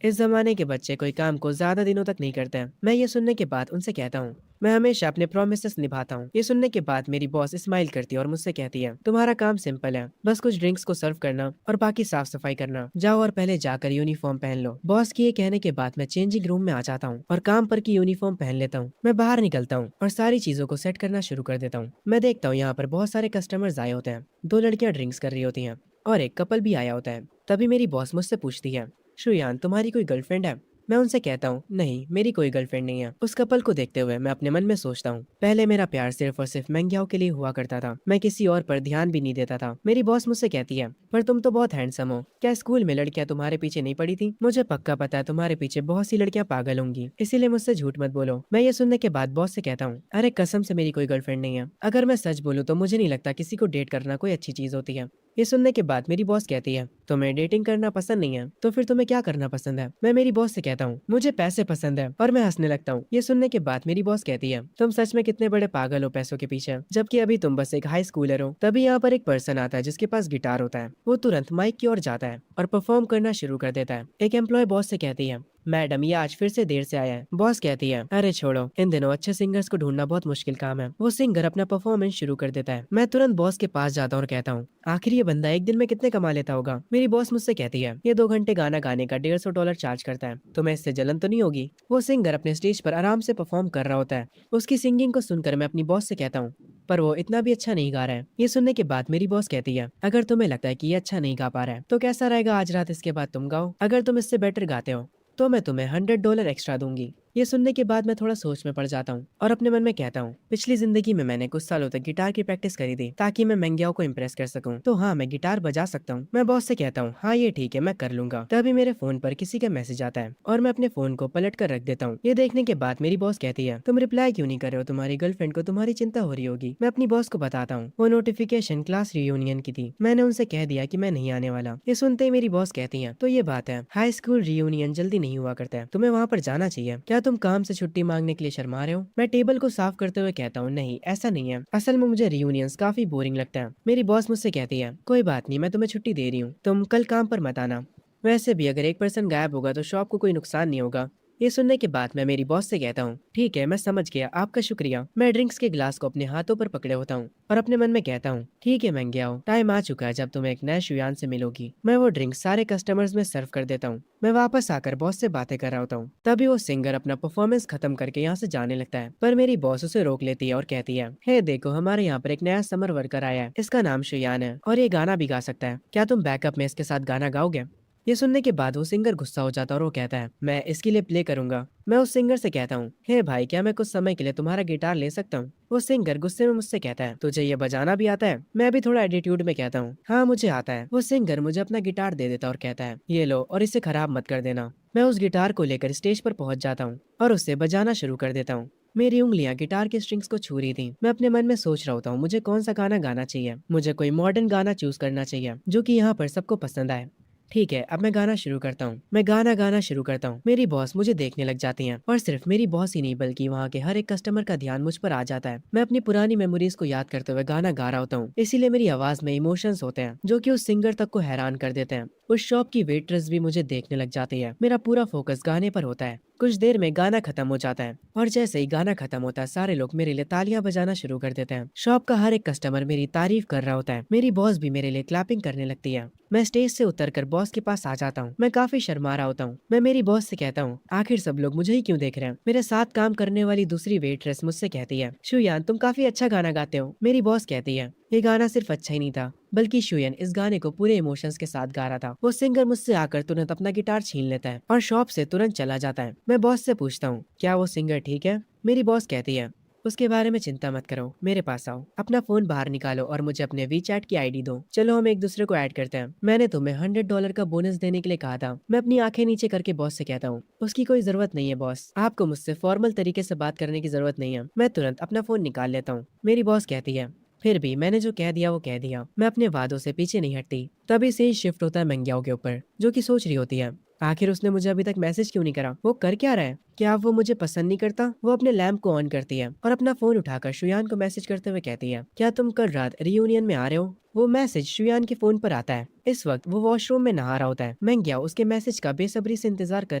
इस जमाने के बच्चे कोई काम को ज्यादा दिनों तक नहीं करते हैं। मैं ये सुनने के बाद उनसे कहता हूँ, मैं हमेशा अपने प्रोमिसेस निभाता हूँ। ये सुनने के बाद मेरी बॉस स्माइल करती है और मुझसे कहती है, तुम्हारा काम सिंपल है, बस कुछ ड्रिंक्स को सर्व करना और बाकी साफ सफाई करना। जाओ और पहले जाकर यूनिफॉर्म पहन लो। बॉस की ये कहने के बाद मैं चेंजिंग रूम में आ जाता हूँ और काम पर की यूनिफॉर्म पहन लेता हूँ। मैं बाहर निकलता हूँ और सारी चीजों को सेट करना शुरू कर देता हूँ। मैं देखता हूँ यहाँ पर बहुत सारे कस्टमर्स आए होते हैं। 2 लड़कियां ड्रिंक्स कर रही होती हैं और एक कपल भी आया होता है। तभी मेरी बॉस मुझसे पूछती है, शुयान तुम्हारी कोई गर्लफ्रेंड है? मैं उनसे कहता हूँ, नहीं मेरी कोई गर्लफ्रेंड नहीं है। उस कपल को देखते हुए मैं अपने मन में सोचता हूँ, पहले मेरा प्यार सिर्फ और सिर्फ मैंग्याओ के लिए हुआ करता था, मैं किसी और पर ध्यान भी नहीं देता था। मेरी बॉस मुझसे कहती है, पर तुम तो बहुत हैंडसम हो, क्या स्कूल में लड़कियां तुम्हारे पीछे नहीं पड़ी थी? मुझे पक्का पता है तुम्हारे पीछे बहुत सी लड़कियां पागल होंगी, इसीलिए मुझसे झूठ मत बोलो। मैं ये सुनने के बाद बॉस से कहता हूँ, अरे कसम से मेरी कोई गर्लफ्रेंड नहीं है। अगर मैं सच बोलूँ तो मुझे नहीं लगता किसी को डेट करना कोई अच्छी चीज होती है। ये सुनने के बाद मेरी बॉस कहती है, तुम्हें डेटिंग करना पसंद नहीं है तो फिर तुम्हें क्या करना पसंद है? मैं मेरी बॉस से कहता हूँ, मुझे पैसे पसंद है, और मैं हंसने लगता हूँ। ये सुनने के बाद मेरी बॉस कहती है, तुम सच में कितने बड़े पागल हो पैसों के पीछे, जबकि अभी तुम बस एक हाई स्कूलर हो। तभी यहाँ पर एक पर्सन आता है जिसके पास गिटार होता है। वो तुरंत माइक की ओर जाता है और परफॉर्म करना शुरू कर देता है। एक एम्प्लॉय बॉस से कहती है, मैडम ये आज फिर से देर से आया है। बॉस कहती है, अरे छोड़ो, इन दिनों अच्छे सिंगर्स को ढूंढना बहुत मुश्किल काम है। वो सिंगर अपना परफॉर्मेंस शुरू कर देता है। मैं तुरंत बॉस के पास जाता हूँ और कहता हूँ, आखिर ये बंदा एक दिन में कितने कमा लेता होगा? मेरी बॉस मुझसे कहती है, ये 2 घंटे गाना गाने का $150 चार्ज करता है। तुम्हें इससे जलन तो नहीं होगी? वो सिंगर अपने स्टेज पर आराम से परफॉर्म कर रहा होता है। उसकी सिंगिंग को सुनकर मैं अपनी बॉस से कहता हूँ, पर वो इतना भी अच्छा नहीं गा रहा है। ये सुनने के बाद मेरी बॉस कहती है, अगर तुम्हें लगता है कि ये अच्छा नहीं गा पा रहा है तो कैसा रहेगा आज रात इसके बाद तुम गाओ, अगर तुम इससे बेटर गाते हो तो मैं तुम्हें $100 एक्स्ट्रा दूंगी। ये सुनने के बाद मैं थोड़ा सोच में पड़ जाता हूँ और अपने मन में कहता हूँ, पिछली जिंदगी में मैंने कुछ सालों तक गिटार की प्रैक्टिस करी थी ताकि मैं मैंग्याओ को इम्प्रेस कर सकूं। तो हाँ मैं गिटार बजा सकता हूँ। मैं बॉस से कहता हूँ, हाँ ये ठीक है मैं कर लूंगा। तभी मेरे फोन पर किसी का मैसेज आता है और मैं अपने फोन को पलट कर रख देता हूँ। ये देखने के बाद मेरी बॉस कहती है, तुम रिप्लाई क्यों नहीं कर रहे हो? तुम्हारी गर्लफ्रेंड को तुम्हारी चिंता हो रही होगी। मैं अपनी बॉस को बताता हूँ, वो नोटिफिकेशन क्लास रियूनियन की थी, मैंने उनसे कह दिया कि मैं नहीं आने वाला। ये सुनते ही मेरी बॉस कहती है, तो ये बात है, हाई स्कूल रियूनियन जल्दी नहीं हुआ करता है, तुम्हें वहाँ पर जाना चाहिए। क्या तुम काम से छुट्टी मांगने के लिए शर्मा रहे हो? मैं टेबल को साफ करते हुए कहता हूँ, नहीं ऐसा नहीं है, असल में मुझे रियूनियंस काफी बोरिंग लगता है। मेरी बॉस मुझसे कहती है, कोई बात नहीं, मैं तुम्हें छुट्टी दे रही हूँ, तुम कल काम पर मत आना। वैसे भी अगर एक पर्सन गायब होगा तो शॉप को कोई नुकसान नहीं होगा। ये सुनने के बाद मैं मेरी बॉस से कहता हूँ, ठीक है मैं समझ गया, आपका शुक्रिया। मैं ड्रिंक्स के गिलास को अपने हाथों पर पकड़े होता हूँ और अपने मन में कहता हूँ, ठीक है मैं गया हूँ, टाइम आ चुका है जब तुम एक नए शुयान से मिलोगी। मैं वो ड्रिंक सारे कस्टमर्स में सर्व कर देता हूँ। मैं वापस आकर बॉस से बातें कर रहा होता हूँ, तभी वो सिंगर अपना परफॉर्मेंस खत्म करके यहाँ से जाने लगता है, पर मेरी बॉस उसे रोक लेती है और कहती है, हे देखो हमारे यहाँ पर एक नया समर वर्कर आया है, इसका नाम शुयान है और ये गाना भी गा सकता है, क्या तुम बैकअप में इसके साथ गाना गाओगे? ये सुनने के बाद वो सिंगर गुस्सा हो जाता है और वो कहता है, मैं इसके लिए प्ले करूंगा। मैं उस सिंगर से कहता हूँ, हे भाई क्या मैं कुछ समय के लिए तुम्हारा गिटार ले सकता हूँ? वो सिंगर गुस्से में मुझसे कहता है, तुझे ये बजाना भी आता है? मैं भी थोड़ा एटीट्यूड में कहता हूँ, हाँ मुझे आता है। वो सिंगर मुझे अपना गिटार दे देता और कहता है, ये लो और इसे खराब मत कर देना। मैं उस गिटार को लेकर स्टेज पर पहुंच जाता हूँ और उससे बजाना शुरू कर देता हूँ। मेरी उंगलियां गिटार के स्ट्रिंग्स को छू रही थी। मैं अपने मन में सोच रहा होता हूँ मुझे कौन सा गाना गाना चाहिए। मुझे कोई मॉडर्न गाना चूज करना चाहिए जो कि यहाँ पर सबको पसंद आए। ठीक है अब मैं गाना शुरू करता हूँ। मैं गाना गाना शुरू करता हूँ। मेरी बॉस मुझे देखने लग जाती हैं और सिर्फ मेरी बॉस ही नहीं बल्कि वहाँ के हर एक कस्टमर का ध्यान मुझ पर आ जाता है। मैं अपनी पुरानी मेमोरीज को याद करते हुए गाना गा रहा होता हूँ, इसीलिए मेरी आवाज में इमोशंस होते हैं जो कि उस सिंगर तक को हैरान कर देते हैं। उस शॉप की वेट्रेस भी मुझे देखने लग जाती है। मेरा पूरा फोकस गाने पर होता है। कुछ देर में गाना खत्म हो जाता है और जैसे ही गाना खत्म होता है सारे लोग मेरे लिए तालियां बजाना शुरू कर देते हैं। शॉप का हर एक कस्टमर मेरी तारीफ कर रहा होता है। मेरी बॉस भी मेरे लिए क्लैपिंग करने लगती है। मैं स्टेज से उतरकर बॉस के पास आ जाता हूँ। मैं काफी शर्मा रहा होता हूँ। मैं मेरी बॉस से कहता हूँ, आखिर सब लोग मुझे ही क्यों देख रहे हैं? मेरे साथ काम करने वाली दूसरी वेट्रेस मुझसे कहती है, शुयान तुम काफी अच्छा गाना गाते हो। मेरी बॉस कहती है, ये गाना सिर्फ अच्छा ही नहीं था बल्कि शुयन इस गाने को पूरे इमोशंस के साथ गा रहा था। वो सिंगर मुझसे आकर तुरंत अपना गिटार छीन लेता है और शॉप से तुरंत चला जाता है। मैं बॉस से पूछता हूँ, क्या वो सिंगर ठीक है? मेरी बॉस कहती है, उसके बारे में चिंता मत करो, मेरे पास आओ, अपना फोन बाहर निकालो और मुझे अपने वीचैट की आईडी दो, चलो हम एक दूसरे को ऐड करते हैं। मैंने तुम्हें $100 का बोनस देने के लिए कहा था। मैं अपनी आंखें नीचे करके बॉस से कहता हूँ, उसकी कोई जरूरत नहीं है बॉस, आपको मुझसे फॉर्मल तरीके से बात करने की जरूरत नहीं है। मैं तुरंत अपना फोन निकाल लेता हूँ। मेरी बॉस कहती है, फिर भी मैंने जो कह दिया वो कह दिया, मैं अपने वादों से पीछे नहीं हटती। तभी से ही शिफ्ट होता है मंग्याओ के ऊपर, जो कि सोच रही होती है, आखिर उसने मुझे अभी तक मैसेज क्यों नहीं करा? वो कर क्या रहा है? क्या वो मुझे पसंद नहीं करता? वो अपने लैंप को ऑन करती है और अपना फोन उठाकर शुयान को मैसेज करते हुए कहती है, क्या तुम कल रात रियूनियन में आ रहे हो? वो मैसेज शुयान के फोन पर आता है। इस वक्त वो वॉशरूम में नहा रहा होता है। मेंग्याओ उसके मैसेज का बेसब्री से इंतजार कर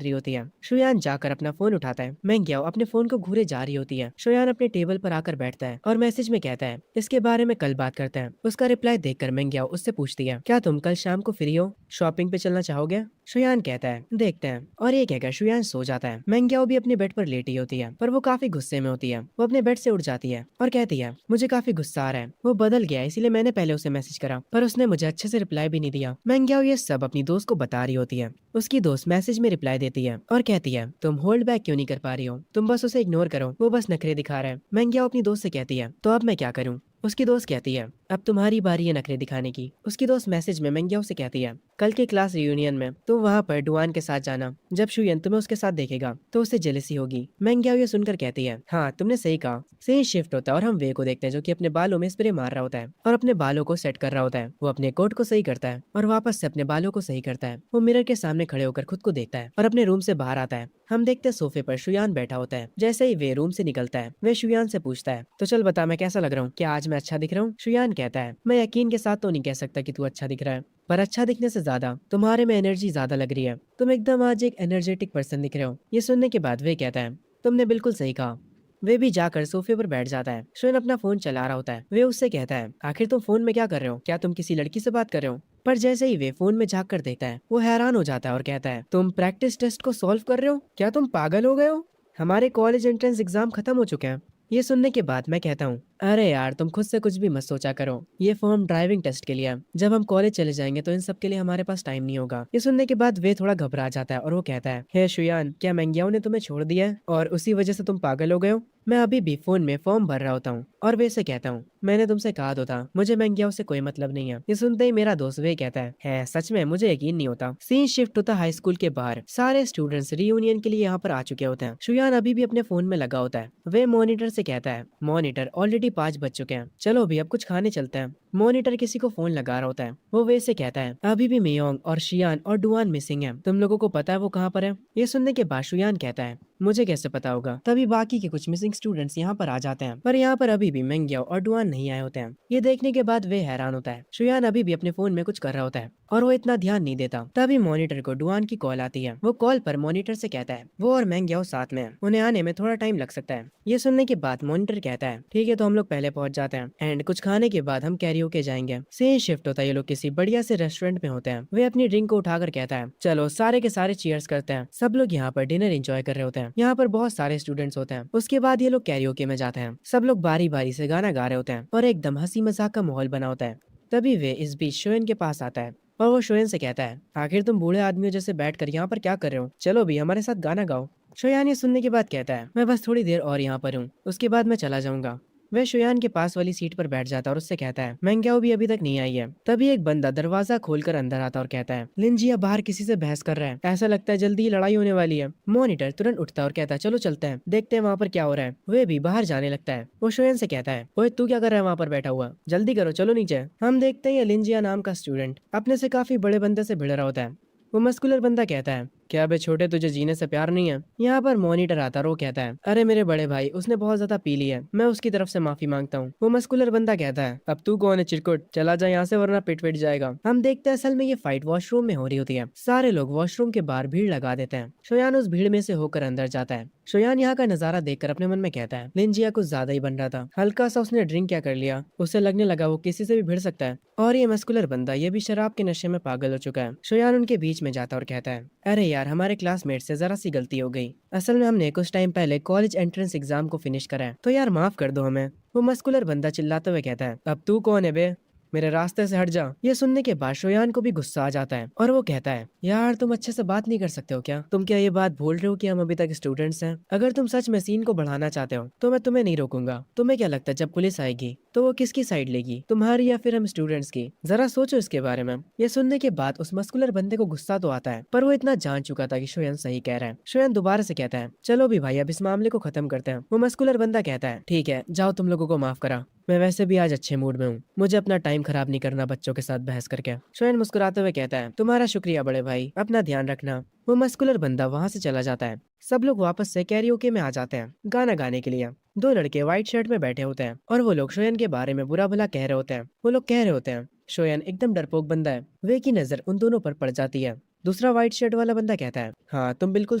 रही होती है। शुयान जाकर अपना फोन उठाता है। मेंग्याओ अपने फोन को घूरे जा रही होती है। शुयान अपने टेबल पर आकर बैठता है और मैसेज में कहता है, इसके बारे में कल बात करते हैं। उसका रिप्लाई देखकर मेंग्याओ उससे पूछती है, क्या तुम कल शाम को फ्री हो? शॉपिंग पे चलना चाहोगे? शुयान कहता है, देखते हैं, और ये कहकर शुयान सो जाता है। मेंग्याओ भी अपने बेड पर लेटी होती है, पर वो काफी गुस्से में होती है। वो अपने बेड से उठ जाती है और कहती है, मुझे काफी गुस्सा आ रहा है, वो बदल गया है, इसीलिए मैंने पहले उसे मैसेज करा पर उसने मुझे अच्छे से रिप्लाई भी नहीं दिया। मेंग्याओ ये सब अपनी दोस्त को बता रही होती है। उसकी दोस्त मैसेज में रिप्लाई देती है और कहती है, तुम होल्ड बैक क्यों नहीं कर पा रही हो? तुम बस उसे इग्नोर करो, वो बस नखरे दिखा रहा है। मेंग्याओ अपनी दोस्त से कहती है, तो अब मैं क्या करूँ? उसकी दोस्त कहती है, अब तुम्हारी बारी है नखरे दिखाने की। उसकी दोस्त मैसेज में मेंग्याओ से कहती है, कल के क्लास रियूनियन में तुम वहाँ पर डुआन के साथ जाना। जब शुयन तुम्हें उसके साथ देखेगा तो उसे जेलसी होगी। मेंग्याओ ये सुनकर कहती है, हाँ तुमने सही कहा। सीन शिफ्ट होता है और हम वे को देखते हैं जो कि अपने बालों में स्प्रे मार रहा होता है और अपने बालों को सेट कर रहा होता है। वो अपने कोट को सही करता है और वापस से अपने बालों को सही करता है। वो मिरर के सामने खड़े होकर खुद को देखता है और अपने रूम से बाहर आता है। हम देखते हैं सोफे पर शुयान बैठा होता है। जैसे ही वे रूम से निकलता है वे शुयान से पूछता है, तो चल बता मैं कैसा लग रहा हूँ, क्या आज मैं अच्छा दिख रहा हूँ? शुयान कहता है, मैं यकीन के साथ तो नहीं कह सकता कि तू अच्छा दिख रहा है, पर अच्छा दिखने से ज्यादा तुम्हारे में एनर्जी ज्यादा लग रही है। तुम एकदम आज एक एनर्जेटिक पर्सन दिख रहे हो। ये सुनने के बाद वे कहता है, तुमने बिल्कुल सही कहा। वे भी जाकर सोफे पर बैठ जाता है। शुयन अपना फोन चला रहा होता है। वे उससे कहता है, आखिर तुम फोन में क्या कर रहे हो? क्या तुम किसी लड़की से बात कर रहे हो? पर जैसे ही वे फोन में झांक कर देखता है वो हैरान हो जाता है और कहता है, तुम प्रैक्टिस टेस्ट को सॉल्व कर रहे हो? क्या तुम पागल हो गए हो? हमारे कॉलेज एंट्रेंस एग्जाम खत्म हो चुके हैं। ये सुनने के बाद मैं कहता हूँ, अरे यार तुम खुद से कुछ भी मत सोचा करो, ये फॉर्म ड्राइविंग टेस्ट के लिए है। जब हम कॉलेज चले जाएंगे तो इन सब के लिए हमारे पास टाइम नहीं होगा। ये सुनने के बाद वे थोड़ा घबरा जाता है और वो कहता है, हे शुयान, क्या मेंग्याओ ने तुम्हें छोड़ दिया है और उसी वजह से तुम पागल हो गए हो? मैं अभी भी फोन में फॉर्म भर रहा होता हूँ और वे से कहता हूँ, मैंने तुमसे कहा तो था, मुझे मेंग्याओ से कोई मतलब नहीं है। ये सुनते ही मेरा दोस्त वे कहता है सच में? मुझे यकीन नहीं होता। सीन शिफ्ट होता हाई स्कूल के बाहर। सारे स्टूडेंट्स रियूनियन के लिए यहाँ पर आ चुके होते हैं। शुयान अभी भी अपने फोन में लगा होता है। वे मॉनिटर से कहता है, मॉनिटर ऑलरेडी 5 बज चुके हैं, चलो भी अब कुछ खाने चलते हैं। मॉनिटर किसी को फोन लगा रहा होता है। वो वे से कहता है, अभी भी मियोंग और शियान और डुआन मिसिंग है, तुम लोगों को पता है वो कहाँ पर है? ये सुनने के बाद शुयान कहता है, मुझे कैसे पता होगा? तभी बाकी के कुछ मिसिंग स्टूडेंट्स यहाँ पर आ जाते हैं, पर यहाँ पर अभी भी मेंग्याओ और डुआन नहीं आए होते हैं। ये देखने के बाद वे हैरान होता है। शुयान अभी भी अपने फोन में कुछ कर रहा होता है और वो इतना ध्यान नहीं देता। तभी मॉनिटर को डुआन की कॉल आती है। वो कॉल पर मॉनिटर से कहता है वो और मेंग्याओ साथ में है, उन्हें आने में थोड़ा टाइम लग सकता है। ये सुनने के बाद मॉनिटर कहता है, ठीक है तो हम लोग पहले पहुंच जाते हैं एंड कुछ खाने के बाद हम कैरियोके जाएंगे। सेम शिफ्ट होता है, ये लोग किसी बढ़िया से रेस्टोरेंट में होते हैं। वे अपनी ड्रिंक को उठाकर कहता है, चलो सारे के सारे चीयर्स करते हैं। सब लोग यहाँ पर डिनर एंजॉय कर रहे होते हैं। यहाँ पर बहुत सारे स्टूडेंट्स होते हैं। उसके बाद ये लोग कैरियोके में जाते हैं। सब लोग बारी बारी से गाना गा रहे होते हैं और एकदम हंसी मजाक का माहौल बना होता है। तभी वे इस बीच शोएन के पास आता है और वो शोएन से कहता है, आखिर तुम बूढ़े आदमियों जैसे बैठकर यहाँ पर क्या कर रहे हो? चलो भी हमारे साथ गाना गाओ। शोयान ये सुनने के बाद कहता है, मैं बस थोड़ी देर और यहाँ पर हूँ, उसके बाद मैं चला जाऊंगा। वह शोयान के पास वाली सीट पर बैठ जाता है और उससे कहता है, मेंग्याओ भी अभी तक नहीं आई है। तभी एक बंदा दरवाजा खोलकर अंदर आता और कहता है, लिंजिया बाहर किसी से बहस कर रहा है, ऐसा लगता है जल्दी ही लड़ाई होने वाली है। मॉनिटर तुरंत उठता है और कहता है, चलो चलते हैं, देखते हैं वहाँ पर क्या हो रहा है। वे भी बाहर जाने लगता है। वो शोयन से कहता है, ओए तू क्या कर रहा है वहाँ पर बैठा हुआ? जल्दी करो, चलो नीचे। हम देखते हैं लिंजिया नाम का स्टूडेंट अपने से काफी बड़े बंदे से भिड़ रहा होता है। वो मस्कुलर बंदा कहता है, क्या बे छोटे तुझे जीने से प्यार नहीं है? यहाँ पर मॉनिटर आता है और वो कहता है, अरे मेरे बड़े भाई उसने बहुत ज्यादा पी ली है, मैं उसकी तरफ से माफी मांगता हूँ। वो मस्कुलर बंदा कहता है, अब तू कौन है चिरकुट, चला जा यहाँ से वरना पिट पिट जाएगा। हम देखते हैं असल में ये फाइट वॉशरूम में हो रही होती है। सारे लोग वॉशरूम के बाहर भीड़ लगा देते हैं। शोयान उस भीड़ में से होकर अंदर जाता है। शोयान यहाँ का नजारा देखकर अपने मन में कहता है, लिंजिया कुछ ज्यादा ही बन रहा था, हल्का सा उसने ड्रिंक क्या कर लिया, उसे लगने लगा वो किसी से भी भिड़ सकता है। और ये मस्कुलर बंदा ये भी शराब के नशे में पागल हो चुका है। शोयान उनके बीच में जाता और कहता है, अरे यार हमारे क्लासमेट से जरा सी गलती हो गई, असल में हमने कुछ टाइम पहले कॉलेज एंट्रेंस एग्जाम को फिनिश करा है, तो यार माफ कर दो हमें। वो मस्कुलर बंदा चिल्लाते हुए कहता है, अब तू कौन है बे, मेरे रास्ते से हट जा। ये सुनने के बाद शोयान को भी गुस्सा आ जाता है और वो कहता है, यार तुम अच्छे से बात नहीं कर सकते हो क्या? तुम क्या ये बात भूल रहे हो कि हम अभी तक स्टूडेंट्स हैं? अगर तुम सच में सीन को बढ़ाना चाहते हो तो मैं तुम्हें नहीं रोकूंगा। तुम्हें क्या लगता है जब पुलिस आएगी तो वो किसकी साइड लेगी, तुम्हारी या फिर हम स्टूडेंट्स की? जरा सोचो इसके बारे में। ये सुनने के बाद उस मस्कुलर बंदे को गुस्सा तो आता है, पर वो इतना जान चुका था कि शोयन सही कह रहा है। शोयन दोबारा से कहता है, चलो भी भाई अब इस मामले को खत्म करते हैं। वो मस्कुलर बंदा कहता है, ठीक है जाओ, तुम लोगों को माफ करा, मैं वैसे भी आज अच्छे मूड में हूँ, मुझे अपना टाइम खराब नहीं करना बच्चों के साथ बहस करके। शोयन मुस्कुराते हुए कहता है, तुम्हारा शुक्रिया बड़े भाई, अपना ध्यान रखना। वो मस्कुलर बंदा वहाँ से चला जाता है। सब लोग वापस से कैरियोके में आ जाते हैं गाना गाने के लिए। दो लड़के व्हाइट शर्ट में बैठे होते हैं और वो लोग शोयन के बारे में बुरा भला कह रहे होते हैं। वो लोग कह रहे होते हैं, शोयन एकदम डरपोक बंदा है। वे की नजर उन दोनों पर पड़ जाती है। दूसरा व्हाइट शर्ट वाला बंदा कहता है, हाँ तुम बिल्कुल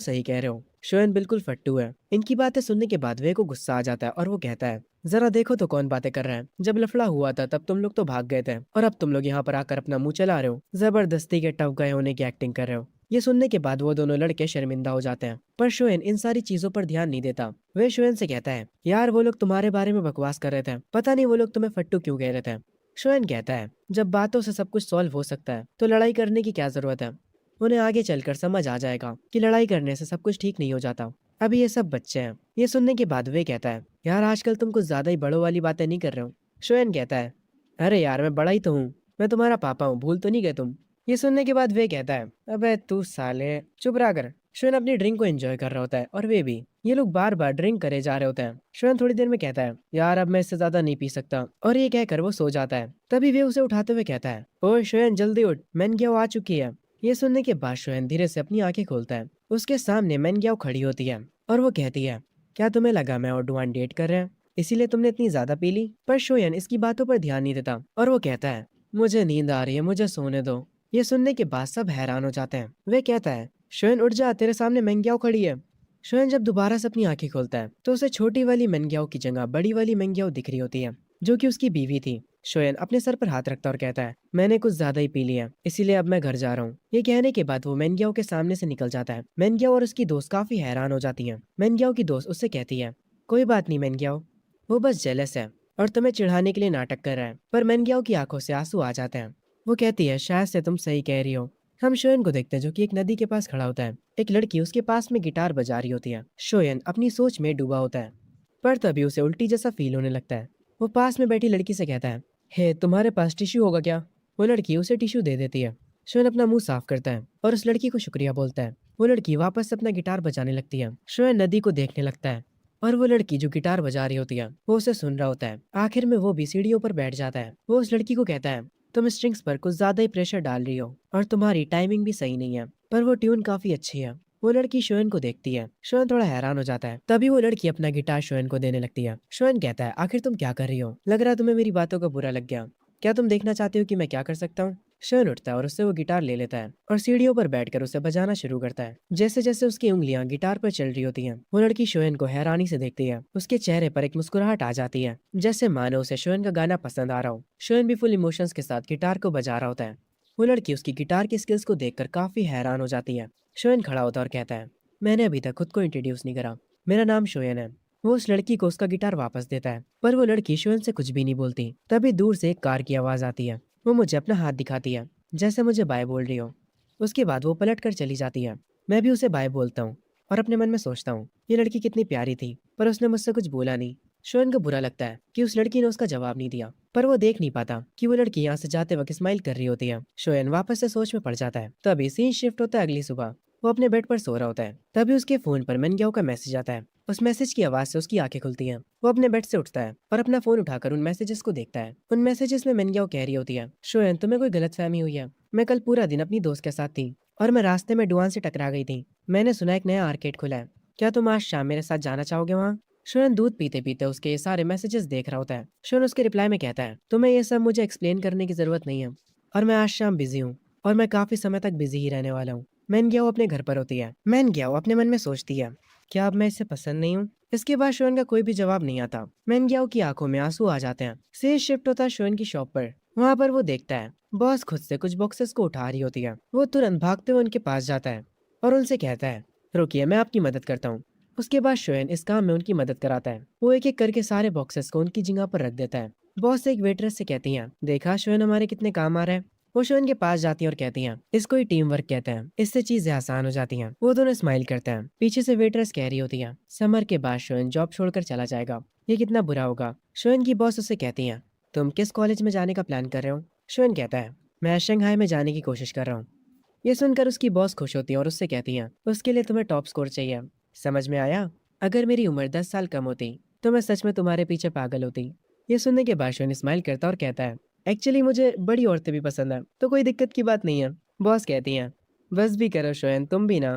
सही कह रहे हो, शोयन बिल्कुल फट्टू है। इनकी बातें सुनने के बाद वे को गुस्सा आ जाता है और वो कहता है, जरा देखो तो कौन बातें कर रहा है, जब लफड़ा हुआ था तब तुम लोग तो भाग गए थे और अब तुम लोग यहाँ पर आकर अपना मुंह चला रहे हो, जबरदस्ती के टफ गए होने की एक्टिंग कर रहे हो। ये सुनने के बाद वो दोनों लड़के शर्मिंदा हो जाते हैं, पर शोएन इन सारी चीजों पर ध्यान नहीं देता। वे शोएन से कहता है, यार वो लोग तुम्हारे बारे में बकवास कर रहे थे, पता नहीं वो लोग तुम्हें फट्टू क्यों कह रहे थे। शोएन कहता है, जब बातों से सब कुछ सॉल्व हो सकता है तो लड़ाई करने की क्या जरूरत है? उन्हें आगे चलकर समझ आ जाएगा कि लड़ाई करने से सब कुछ ठीक नहीं हो जाता। अभी ये सब बच्चे हैं। ये सुनने के बाद वे कहता है, यार आजकल तुम कुछ ज्यादा ही बड़ों वाली बातें नहीं कर रहे हो। शोएन कहता है, अरे यार मैं बड़ा ही तो हूँ, मैं तुम्हारा पापा हूँ, भूल तो नहीं गए तुम? ये सुनने के बाद वे कहता है, अबे तू साले चुप रहा कर। शोएन अपनी ड्रिंक को एंजॉय कर रहा होता है और वे भी। ये लोग बार बार ड्रिंक करे जा रहे होते हैं। शोएन थोड़ी देर में कहता है, यार अब मैं इससे ज्यादा नहीं पी सकता, और ये कहकर वो सो जाता है। तभी वे उसे उठाते हुए कहता है, ओए शोएन जल्दी उठ, मैनग्याओ आ चुकी है। ये सुनने के बाद शोएन धीरे से अपनी आंखें खोलता है। उसके सामने मैनग्याओ खड़ी होती है और वो कहती है, क्या तुम्हें लगा मैं और डुआन डेट कर रहे हैं इसीलिए तुमने इतनी ज्यादा पी ली? पर शोएन इसकी बातों पर ध्यान नहीं देता और वो कहता है, मुझे नींद आ रही है, मुझे सोने दो। ये सुनने के बाद सब हैरान हो जाते हैं। वे कहता है, शोएन उठ जा, तेरे सामने मेंग्याओ खड़ी है। शोएन जब दोबारा से अपनी आंखें खोलता है तो उसे छोटी वाली मेंग्याओ की जगह बड़ी वाली मेंग्याओ दिख रही होती है, जो कि उसकी बीवी थी। शोएन अपने सर पर हाथ रखता और कहता है, मैंने कुछ ज्यादा ही पी लिया है, इसीलिए अब मैं घर जा रहा हूँ। ये कहने के बाद वो मेंग्याओ के सामने से निकल जाता है। मेंग्याओ और उसकी दोस्त काफी हैरान हो जाती है। मेंग्याओ की दोस्त उससे कहती है, कोई बात नहीं मेंग्याओ, वो बस जेलस है और तुम्हें चिढ़ाने के लिए नाटक कर रहा है। पर मेंग्याओ की आंखों से आंसू आ जाते हैं। वो कहती है, शायद से तुम सही कह रही हो। हम शोएन को देखते हैं जो कि एक नदी के पास खड़ा होता है। एक लड़की उसके पास में गिटार बजा रही होती है। शोएन अपनी सोच में डूबा होता है, पर तभी उसे उल्टी जैसा फील होने लगता है। वो पास में बैठी लड़की से कहता है, हे तुम्हारे पास टिश्यू होगा क्या? वो लड़की उसे टिश्यू दे देती है। शोएन अपना मुंह साफ करता है और उस लड़की को शुक्रिया बोलता है। वो लड़की वापस से अपना गिटार बजाने लगती है। शोएन नदी को देखने लगता है और वो लड़की जो गिटार बजा रही होती है वो उसे सुन रहा होता है। आखिर में वो भी सीढ़ियों पर बैठ जाता है। वो उस लड़की को कहता है, तुम स्ट्रिंग्स पर कुछ ज्यादा ही प्रेशर डाल रही हो और तुम्हारी टाइमिंग भी सही नहीं है, पर वो ट्यून काफी अच्छी है। वो लड़की शोएन को देखती है। शोएन थोड़ा हैरान हो जाता है। तभी वो लड़की अपना गिटार शोएन को देने लगती है। शोएन कहता है, आखिर तुम क्या कर रही हो? लग रहा है तुम्हें मेरी बातों का बुरा लग गया। क्या तुम देखना चाहती हो कि मैं क्या कर सकता हूँ? शोएन उठता है और उससे वो गिटार ले लेता है और सीढ़ियों पर बैठकर उसे बजाना शुरू करता है। जैसे जैसे उसकी उंगलियां गिटार पर चल रही होती हैं, वो लड़की शोएन को हैरानी से देखती है। उसके चेहरे पर एक मुस्कुराहट आ जाती है, जैसे मानो उसे शोएन का गाना पसंद आ रहा हो। शोएन भी फुल इमोशंस के साथ गिटार को बजा रहा होता है। वो लड़की उसकी गिटार की स्किल्स को देखकर काफी हैरान हो जाती है। शोएन खड़ा होता है और कहता है, मैंने अभी तक खुद को इंट्रोड्यूस नहीं करा, मेरा नाम शोएन है। वो उस लड़की को उसका गिटार वापस देता है, पर वो लड़की शोएन से कुछ भी नहीं बोलती। तभी दूर से एक कार की आवाज आती है। वो मुझे अपना हाथ दिखाती है, जैसे मुझे बाय बोल रही हो। उसके बाद वो पलट कर चली जाती है। मैं भी उसे बाय बोलता हूँ और अपने मन में सोचता हूँ, ये लड़की कितनी प्यारी थी, पर उसने मुझसे कुछ बोला नहीं। शोएन को बुरा लगता है कि उस लड़की ने उसका जवाब नहीं दिया, पर वो देख नहीं पाता कि वो लड़की यहाँ से जाते वक्त स्माइल कर रही होती है। शोएन वापस से सोच में पड़ जाता है। तभी सीन शिफ्ट होता है अगली सुबह। वो अपने बेड पर सो रहा होता है। तभी उसके फोन पर मेनग्याओ का मैसेज आता है। उस मैसेज की आवाज से उसकी आंखें खुलती हैं। वो अपने बेड से उठता है और अपना फोन उठाकर उन मैसेजेस को देखता है। उन मैसेजेस में मेनग्याओ कह रही होती है, शोएन तुम्हें कोई गलतफहमी हुई है। मैं कल पूरा दिन अपनी दोस्त के साथ थी और मैं रास्ते में डुआन से टकरा गई थी। मैंने सुना एक नया आर्केड खुला है, क्या तुम आज शाम मेरे साथ जाना चाहोगे वहाँ? शोएन दूध पीते पीते उसके ये सारे मैसेजेस देख रहा होता है। शोएन उसके रिप्लाई में कहता है, तुम्हें ये सब मुझे एक्सप्लेन करने की जरूरत नहीं है, और मैं आज शाम बिजी हूँ और मैं काफी समय तक बिजी ही रहने वाला हूँ। मैन ग्याओ अपने घर पर होती है। मैन ग्याओ अपने मन में सोचती है, क्या अब मैं इससे पसंद नहीं हूँ? इसके बाद शोएन का कोई भी जवाब नहीं आता। मैन ग्याओ की आंखों में आंसू आ जाते हैं। से शिफ्ट होता है शोएन की शॉप पर। वहाँ पर वो देखता है बॉस खुद से कुछ बॉक्सेस को उठा रही होती है। वो तुरंत भागते हुए उनके पास जाता है और उनसे कहता है, रुकिए मैं आपकी मदद करता हूँ। उसके बाद शोएन इस काम में उनकी मदद कराता है। वो एक एक करके सारे बॉक्सेस को उनकी जगह पर रख देता है। बॉस एक वेटरेस से कहती हैं, देखा शोएन हमारे कितने काम आ रहा है। वो शोएन के पास जाती हैं और कहती हैं, इसको ही टीम वर्क कहते हैं, इससे चीजें आसान हो जाती हैं। वो दोनों स्माइल करते हैं। पीछे से वेटरेस कह रही होती है, समर के बाद शोएन जॉब छोड़कर चला जाएगा, ये कितना बुरा होगा। शोएन की बॉस उससे कहती हैं, तुम किस कॉलेज में जाने का प्लान कर रहे हो? शोएन कहता है, मैं शंघाई में जाने की कोशिश कर रहा हूँ। ये सुनकर उसकी बॉस खुश होती है और उससे कहती हैं, उसके लिए तुम्हें टॉप स्कोर चाहिए। समझ में आया? अगर मेरी उम्र 10 साल कम होती तो मैं सच में तुम्हारे पीछे पागल होती। ये सुनने के बाद शोएन स्माइल करता और कहता है, एक्चुअली मुझे बड़ी औरतें भी पसंद है, तो कोई दिक्कत की बात नहीं है। बॉस कहती हैं, बस भी करो शोएन, तुम भी ना।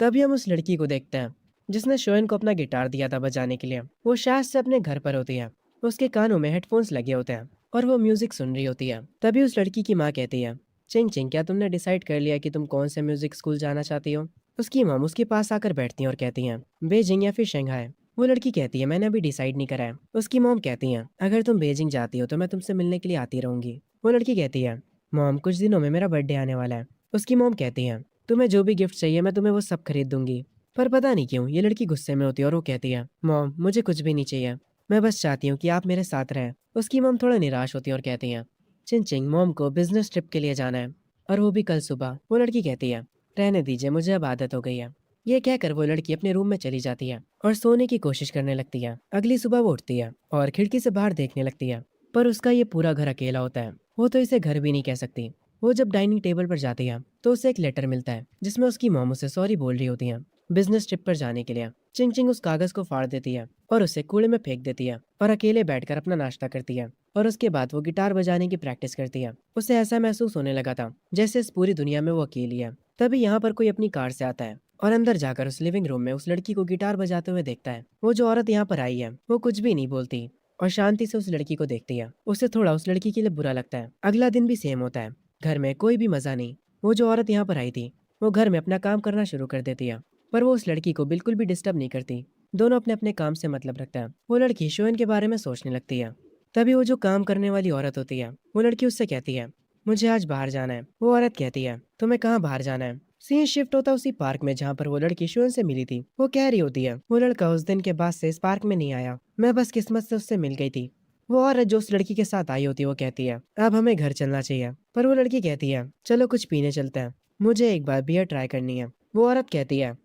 तभी हम उस लड़की को देखते हैं जिसने शोएन को अपना गिटार दिया था बजाने के लिए। वो शायद से अपने घर पर होती है। उसके कानों में हेडफोन्स लगे होते हैं और वो म्यूजिक सुन रही होती है। तभी उस लड़की की माँ कहती है, चिंग चिंग क्या तुमने डिसाइड कर लिया कि तुम कौन से म्यूजिक स्कूल जाना चाहती हो? उसकी माँ उसके पास आकर बैठती हैं और कहती हैं, बेजिंग या फिर शंघाई? वो लड़की कहती है, मैंने अभी डिसाइड नहीं करा है। उसकी मॉम कहती हैं, अगर तुम बेजिंग जाती हो तो मैं तुमसे मिलने के लिए आती रहूंगी। वो लड़की कहती है, मॉम कुछ दिनों में मेरा बर्थडे आने वाला है। उसकी मॉम कहती है, तुम्हें जो भी गिफ्ट चाहिए मैं तुम्हें वो सब खरीद दूंगी। पर पता नहीं क्यों ये लड़की गुस्से में होती है और वो कहती है, मॉम मुझे कुछ भी नहीं चाहिए, मैं बस चाहती हूँ कि आप मेरे साथ रहें। उसकी मॉम थोड़ा निराश होती है और कहती हैं, चिंचिंग मॉम को बिजनेस ट्रिप के लिए जाना है, और वो भी कल सुबह। वो लड़की कहती है, रहने दीजिए मुझे अब आदत हो गई है। ये कहकर वो लड़की अपने रूम में चली जाती है और सोने की कोशिश करने लगती है। अगली सुबह वो उठती है और खिड़की से बाहर देखने लगती है, पर उसका ये पूरा घर अकेला होता है। वो तो इसे घर भी नहीं कह सकती। वो जब डाइनिंग टेबल पर जाती है तो उसे एक लेटर मिलता है जिसमें उसकी मॉम उसे सॉरी बोल रही होती है बिजनेस ट्रिप पर जाने के लिए। चिंग चिंग उस कागज को फाड़ देती है और उसे कूड़े में फेंक देती है और अकेले बैठकर अपना नाश्ता करती है। और उसके बाद वो गिटार बजाने की प्रैक्टिस करती है। उसे ऐसा महसूस होने लगा था जैसे इस पूरी दुनिया में वो अकेली है। तभी यहाँ पर कोई अपनी कार से आता है और अंदर जाकर उस लिविंग रूम में उस लड़की को गिटार बजाते हुए देखता है। वो जो औरत यहाँ पर आई है वो कुछ भी नहीं बोलती और शांति से उस लड़की को देखती है। उसे थोड़ा उस लड़की के लिए बुरा लगता है। अगला दिन भी सेम होता है। घर में कोई भी मजा नहीं। वो जो औरत यहाँ पर आई थी वो घर में अपना काम करना शुरू कर देती है, पर वो उस लड़की को बिल्कुल भी डिस्टर्ब नहीं करती। दोनों अपने अपने काम से मतलब रखता है। वो लड़की शोएन के बारे में सोचने लगती है। तभी वो जो काम करने वाली औरत होती है वो लड़की उससे कहती है, मुझे आज बाहर जाना है। वो औरत कहती है, तुम्हें कहाँ बाहर जाना है? सीन शिफ्ट होता उसी पार्क में जहाँ पर वो लड़की शोएन से मिली थी। वो कह रही होती है, वो लड़का उस दिन के बाद से इस पार्क में नहीं आया, मैं बस किस्मत से उससे मिल गई थी। वो औरत जो उस लड़की के साथ आई होती है वो कहती है, अब हमें घर चलना चाहिए। पर वो लड़की कहती है, चलो कुछ पीने चलते हैं, मुझे एक बार बियर ट्राई करनी है। वो औरत कहती है,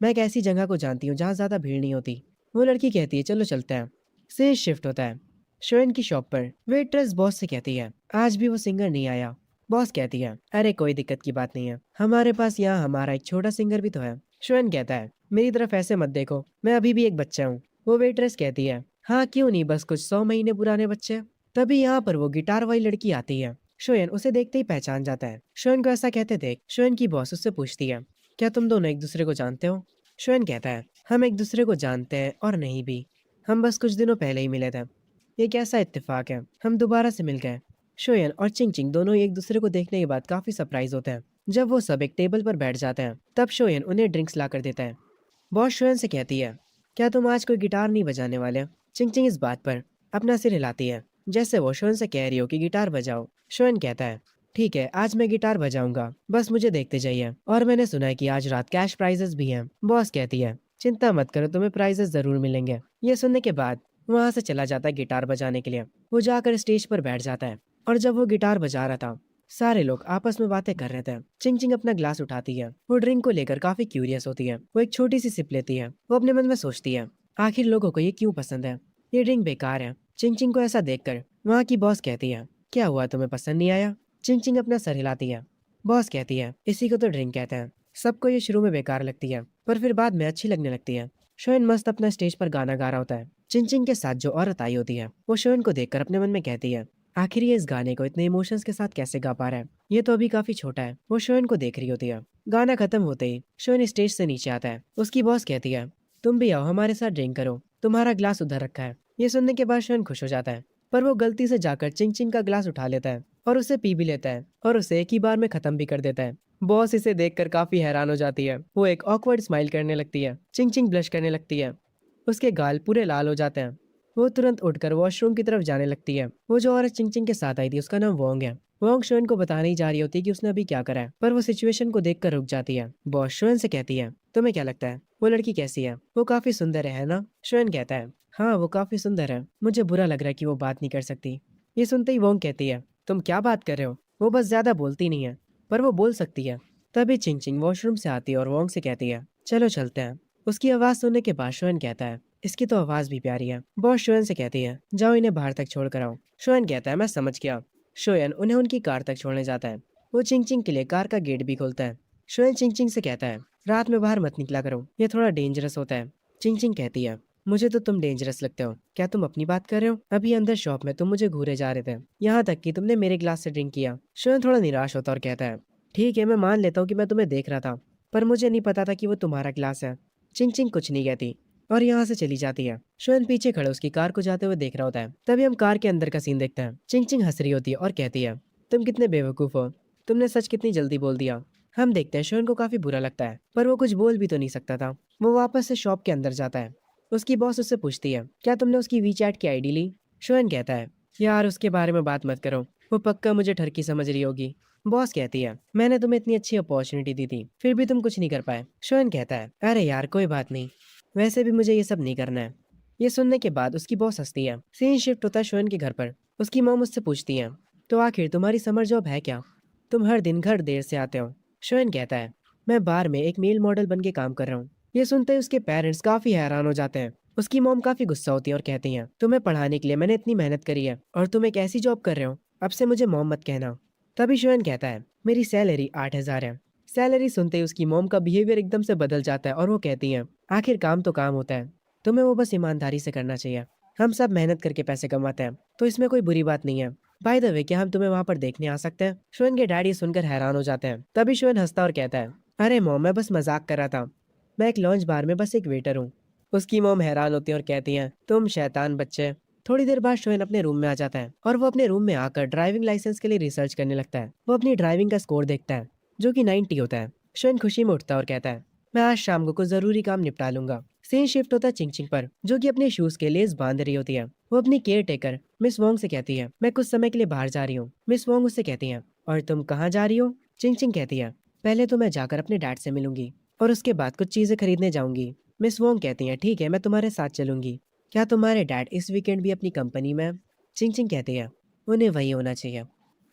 मैं एक ऐसी जगह को जानती हूँ जहाँ ज्यादा भीड़ नहीं होती। वो लड़की कहती है, चलो चलते हैं। सीन शिफ्ट होता है शोएन की शॉप पर। वेट्रेस बॉस से कहती है, आज भी वो सिंगर नहीं आया। बॉस कहती है, अरे कोई दिक्कत की बात नहीं है, हमारे पास यहाँ हमारा एक छोटा सिंगर भी तो है। शोएन कहता है, मेरी तरफ ऐसे मत देखो, मैं अभी भी एक बच्चा हूँ। वो वेट्रेस कहती है, हाँ क्यों नहीं, बस कुछ 100 महीने पुराने बच्चे। तभी यहाँ पर वो गिटार वाली लड़की आती है। शोयन उसे देखते ही पहचान जाता है। शोयन को ऐसा कहते देख शोयन की बॉस उससे पूछती है, क्या तुम दोनों एक दूसरे को जानते हो? शोयन कहता है, हम एक दूसरे को जानते हैं और नहीं भी, हम बस कुछ दिनों पहले ही मिले थे। ये कैसा इत्तेफाक है, हम दोबारा से मिल गए। शोयन और चिंग चिंग दोनों ही एक दूसरे को देखने के बाद काफी सरप्राइज होते हैं। जब वो सब एक टेबल पर बैठ जाते हैं तब शोयन उन्हें ड्रिंक्स ला कर देता है। बॉस शोयन से कहती है, क्या तुम आज कोई गिटार नहीं बजाने वाले? चिंग चिंग इस बात पर अपना सिर हिलाती है, जैसे वो शोयन से कह रही हो कि गिटार बजाओ। शोयन कहता है, ठीक है आज मैं गिटार बजाऊंगा, बस मुझे देखते जाइए, और मैंने सुना है कि आज रात कैश प्राइजेस भी हैं। बॉस कहती है, चिंता मत करो, तुम्हें प्राइजेस जरूर मिलेंगे। ये सुनने के बाद वहां से चला जाता है गिटार बजाने के लिए। वो जाकर स्टेज पर बैठ जाता है, और जब वो गिटार बजा रहा था सारे लोग आपस में बातें कर रहे थे। चिंग चिंग अपना ग्लास उठाती है, वो ड्रिंक को लेकर काफी क्यूरियस होती है। वो एक छोटी सी सिप लेती है। वो अपने मन में सोचती है, आखिर लोगों को ये क्यों पसंद है, ये ड्रिंक बेकार है। चिंग चिंग को ऐसा देखकर वहाँ की बॉस कहती है, क्या हुआ, तुम्हें पसंद नहीं आया? चिंग चिंग अपना सर हिलाती है। बॉस कहती है, इसी को तो ड्रिंक कहते हैं, सबको ये शुरू में बेकार लगती है पर फिर बाद में अच्छी लगने लगती है। शोयन मस्त अपना स्टेज पर गाना गा रहा होता है। चिंग चिंग के साथ जो औरत आई होती है वो शोयन को देखकर अपने मन में कहती है, आखिर ये इस गाने को इतने इमोशंस के साथ कैसे गा पा रहा है, ये तो अभी काफी छोटा है। वो शोयन को देख रही होती है। गाना खत्म होते ही शोयन स्टेज से नीचे आता है। उसकी बॉस कहती है, तुम भी आओ हमारे साथ ड्रिंक करो, तुम्हारा ग्लास उधर रखा है। ये सुनने के बाद शोयन खुश हो जाता है, पर वो गलती से जाकर चिंग चिंग का ग्लास उठा लेता है और उसे पी भी लेता है और उसे एक ही बार में खत्म भी कर देता है। बॉस इसे देखकर काफी हैरान हो जाती है। वो एक ऑकवर्ड स्माइल करने लगती है। चिंग चिंग ब्लश करने लगती है, उसके गाल पूरे लाल हो जाते हैं। वो तुरंत उठकर वॉशरूम की तरफ जाने लगती है। वो जो औरत चिंग चिंग के साथ आई थी उसका नाम वोंग है। वोंग शोन को बताने ही जा रही होती है कि उसने अभी क्या करा है, पर वो सिचुएशन को देखकर रुक जाती है। बॉस शोन से कहती है, तुम्हें क्या लगता है वो लड़की कैसी है? वो काफी सुंदर है ना? शोन कहता है, हाँ वो काफी सुंदर है, मुझे बुरा लग रहा है कि वो बात नहीं कर सकती। ये सुनते ही वोंग कहती है, तुम क्या बात कर रहे हो, वो बस ज्यादा बोलती नहीं है, पर वो बोल सकती है। तभी चिंग चिंग वॉशरूम से आती है और वोंग से कहती है, चलो चलते हैं। उसकी आवाज सुनने के बाद शोन कहता है, इसकी तो आवाज भी प्यारी है। बॉस शोयन से कहती है, जाओ इन्हें बाहर तक छोड़ कर आओ। शोयन कहता है, मैं समझ गया। शोयन उन्हें उनकी कार तक छोड़ने जाता है। वो चिंग चिंग के लिए कार का गेट भी खोलता है। शोयन चिंग चिंग से कहता है, रात में बाहर मत निकला करो, ये थोड़ा डेंजरस होता है। चिंग चिंग कहती है, मुझे तो तुम डेंजरस लगते हो, क्या तुम अपनी बात कर रहे हो? अभी अंदर शॉप में तुम मुझे घूरे जा रहे थे, यहाँ तक कि तुमने मेरे ग्लास से ड्रिंक किया। शोयन थोड़ा निराश होता और कहता है, ठीक है मैं मान लेता हूँ कि मैं तुम्हें देख रहा था, पर मुझे नहीं पता था कि वो तुम्हारा ग्लास है। चिंग चिंग कुछ नहीं कहती और यहाँ से चली जाती है। शोयन पीछे खड़े उसकी कार को जाते हुए देख रहा होता है। तभी हम कार के अंदर का सीन देखते हैं। चिंग चिंग हंस रही होती है और कहती है, तुम कितने बेवकूफ हो, तुमने सच कितनी जल्दी बोल दिया। हम देखते हैं शोयन को काफी बुरा लगता है, पर वो कुछ बोल भी तो नहीं सकता था। वो वापस से शॉप के अंदर जाता है। उसकी बॉस उससे पूछती है, क्या तुमने उसकी वीचैट की आईडी ली? शोयन कहता है, यार उसके बारे में बात मत करो, वो पक्का मुझे ठरकी समझ रही होगी। बॉस कहती है, मैंने तुम्हें इतनी अच्छी अपॉर्चुनिटी दी थी, फिर भी तुम कुछ नहीं कर पाए। शोयन कहता है, अरे यार कोई बात नहीं, वैसे भी मुझे ये सब नहीं करना है। ये सुनने के बाद उसकी बॉस हंसती है। सीन शिफ्ट होता है शोयन के घर पर। उसकी मॉम उससे पूछती है, तो आखिर तुम्हारी समर जॉब है क्या, तुम हर दिन घर देर से आते हो? शोयन कहता है, मैं बार में एक मेल मॉडल बन के काम कर रहा हूँ। ये सुनते ही उसके पेरेंट्स काफी हैरान हो जाते हैं। उसकी मॉम काफी गुस्सा होती है और कहती हैं, तुम्हें पढ़ाने के लिए मैंने इतनी मेहनत करी है और तुम एक ऐसी जॉब कर रहे हो, अब से मुझे मॉम मत कहना। तभी शोयन कहता है, मेरी सैलरी 8,000 है। सैलरी सुनते ही उसकी मॉम का बिहेवियर एकदम से बदल जाता है और वो कहती हैं, आखिर काम तो काम होता है, तुम्हें वो बस ईमानदारी से करना चाहिए। हम सब मेहनत करके पैसे कमाते हैं, तो इसमें कोई बुरी बात नहीं है। बाय द वे, क्या हम तुम्हें वहां पर देखने आ सकते हैं? शोयन के डैडी सुनकर हैरान हो जाते हैं। तभी शोयन हंसता और कहता है, अरे मॉम मैं बस मजाक कर रहा था, मैं एक लॉन्च बार में बस एक वेटर हूँ। उसकी मॉम हैरान होती है और कहती हैं, तुम शैतान बच्चे। थोड़ी देर बाद शोयन अपने रूम में आ जाता है और वो अपने रूम में आकर ड्राइविंग लाइसेंस के लिए रिसर्च करने लगता है। वो अपनी ड्राइविंग का स्कोर देखता है जो कि 90 होता है। शोयन खुशी में उठता है और कहता है, मैं आज शाम को कुछ जरूरी काम निपटा लूंगा। सीन शिफ्ट होता है चिंग चिंग पर, जो कि अपने शूज के लेस बांध रही होती है। वो अपनी केयर टेकर मिस वोंग से कहती है, मैं कुछ समय के लिए बाहर जा रही हूँ। मिस वोंग उससे कहती है, और तुम कहाँ जा रही हो? चिंग चिंग कहती है, पहले तो मैं जाकर अपने डैड से मिलूंगी और उसके बाद कुछ चीजें खरीदने जाऊंगी। मिस वोंग कहती है, ठीक है मैं तुम्हारे साथ चलूंगी। क्या तुम्हारे डैड इस वीकेंड भी अपनी कंपनी में? चिंग चिंग कहती है, उन्हें वही होना चाहिए,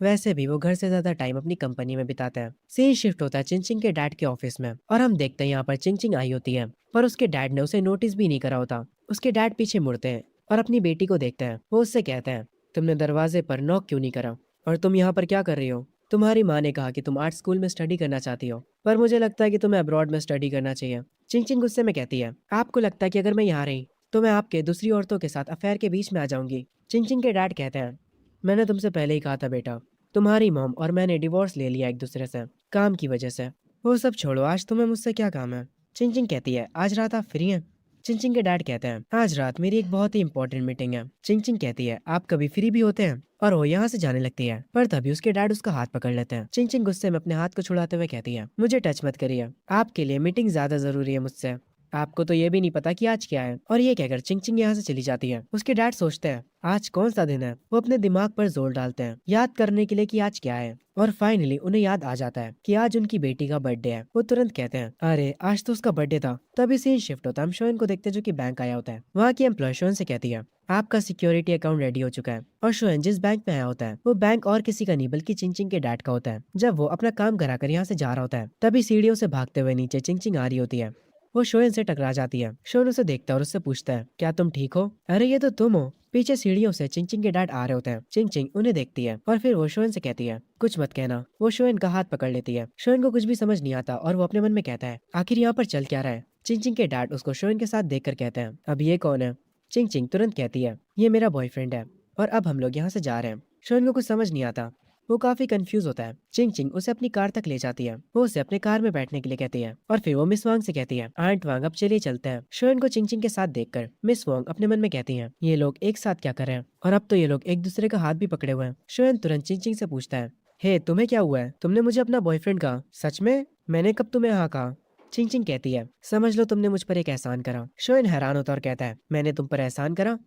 वैसे भी वो घर से ज्यादा टाइम अपनी कंपनी में बिताता है। सीन शिफ्ट होता है चिंग चिंग के डैड के ऑफिस में और हम देखते हैं यहाँ पर चिंग चिंग आई होती है, पर उसके डैड ने उसे नोटिस भी नहीं करा होता। उसके डैड पीछे मुड़ते हैं और अपनी बेटी को देखते हैं। वो उससे कहते हैं, तुमने दरवाजे पर नॉक क्यों नहीं करा, और तुम यहाँ पर क्या कर रही हो? तुम्हारी माँ ने कहा कि तुम आर्ट स्कूल में स्टडी करना चाहती हो, पर मुझे लगता है कि तुम्हें अब्रॉड में स्टडी करना चाहिए। चिंग चिंग गुस्से में कहती है, आपको लगता है कि अगर मैं यहाँ रही तो मैं आपके दूसरी औरतों के साथ अफेयर के बीच में आ जाऊंगी। चिंग चिंग के डैड कहते हैं, मैंने तुमसे पहले ही कहा था बेटा, तुम्हारी मॉम और मैंने डिवोर्स ले लिया एक दूसरे से, काम की वजह से। वो सब छोड़ो, आज तुम्हें मुझसे क्या काम है? चिंग चिंग कहती है, आज रात आप फ्री हैं? चिंग चिंग के डैड कहते हैं, आज रात मेरी एक बहुत ही इंपॉर्टेंट मीटिंग है। चिंग चिंग कहती है, आप कभी फ्री भी होते हैं? और वो यहाँ से जाने लगती है, पर तभी उसके डैड उसका हाथ पकड़ लेते हैं। चिंग चिंग गुस्से में अपने हाथ को छुड़ाते हुए कहती है, मुझे टच मत करिए, आपके लिए मीटिंग ज्यादा जरूरी है मुझसे। आपको तो ये भी नहीं पता कि आज क्या है। और ये कहकर चिंग चिंग यहाँ से चली जाती है। उसके डैड सोचते हैं, आज कौन सा दिन है? वो अपने दिमाग पर जोर डालते हैं याद करने के लिए कि आज क्या है, और फाइनली उन्हें याद आ जाता है कि आज उनकी बेटी का बर्थडे है। वो तुरंत कहते हैं, अरे आज तो उसका बर्थडे था। तभी सीन शिफ्ट होता है, हम शोएन को देखते हैं जो कि बैंक आया होता है। वहाँ की एम्प्लॉय शोएन से कहती है, आपका सिक्योरिटी अकाउंट रेडी हो चुका है। और शोएन जिस बैंक में आया होता है वो बैंक और किसी का नहीं बल्कि चिंग चिंग के डैड का होता है। जब वो अपना काम कराकर यहाँ से जा रहा होता है तभी सीढ़ियों से भागते हुए नीचे चिंग चिंग आ रही होती है। वो शोएन से टकरा जाती है। शोएन उसे देखता है और उससे पूछता है, क्या तुम ठीक हो? अरे ये तो तुम हो। पीछे सीढ़ियों से चिंग चिंग के डैड आ रहे होते हैं। चिंग चिंग उन्हें देखती है और फिर वो शोएन से कहती है, कुछ मत कहना। वो शोएन का हाथ पकड़ लेती है। शोएन को कुछ भी समझ नहीं आता और वो अपने मन में कहता है, आखिर यहाँ पर चल क्या रहा है? चिंग चिंग के डैड उसको शोएन के साथ देखकर कहते हैं, अब ये कौन है? चिंग चिंग तुरंत कहती है, ये मेरा बॉयफ्रेंड है और अब हम लोग यहाँ से जा रहे हैं। शोएन को कुछ समझ नहीं आता, वो काफी कंफ्यूज होता है। चिंग चिंग उसे अपनी कार तक ले जाती है। वो उसे अपने कार में बैठने के लिए कहती है और फिर वो मिस वांग से कहती है, आंट वांग अब चलिए चलते हैं। शोएन को चिंग चिंग के साथ देखकर मिस वांग अपने मन में कहती है, ये लोग एक साथ क्या कर रहे हैं? और अब तो ये लोग एक दूसरे का हाथ भी पकड़े हुए हैं। शोएन तुरंत चिंग चिंग से पूछता है, हे तुम्हें क्या हुआ है? तुमने मुझे अपना बॉयफ्रेंड कहा? सच में? मैंने कब तुम्हें हाँ कहा? चिंग चिंग कहती है, समझ लो तुमने मुझ पर एक एहसान करा। शोएन हैरान होता और कहता है, मैंने तुम पर एहसान करा?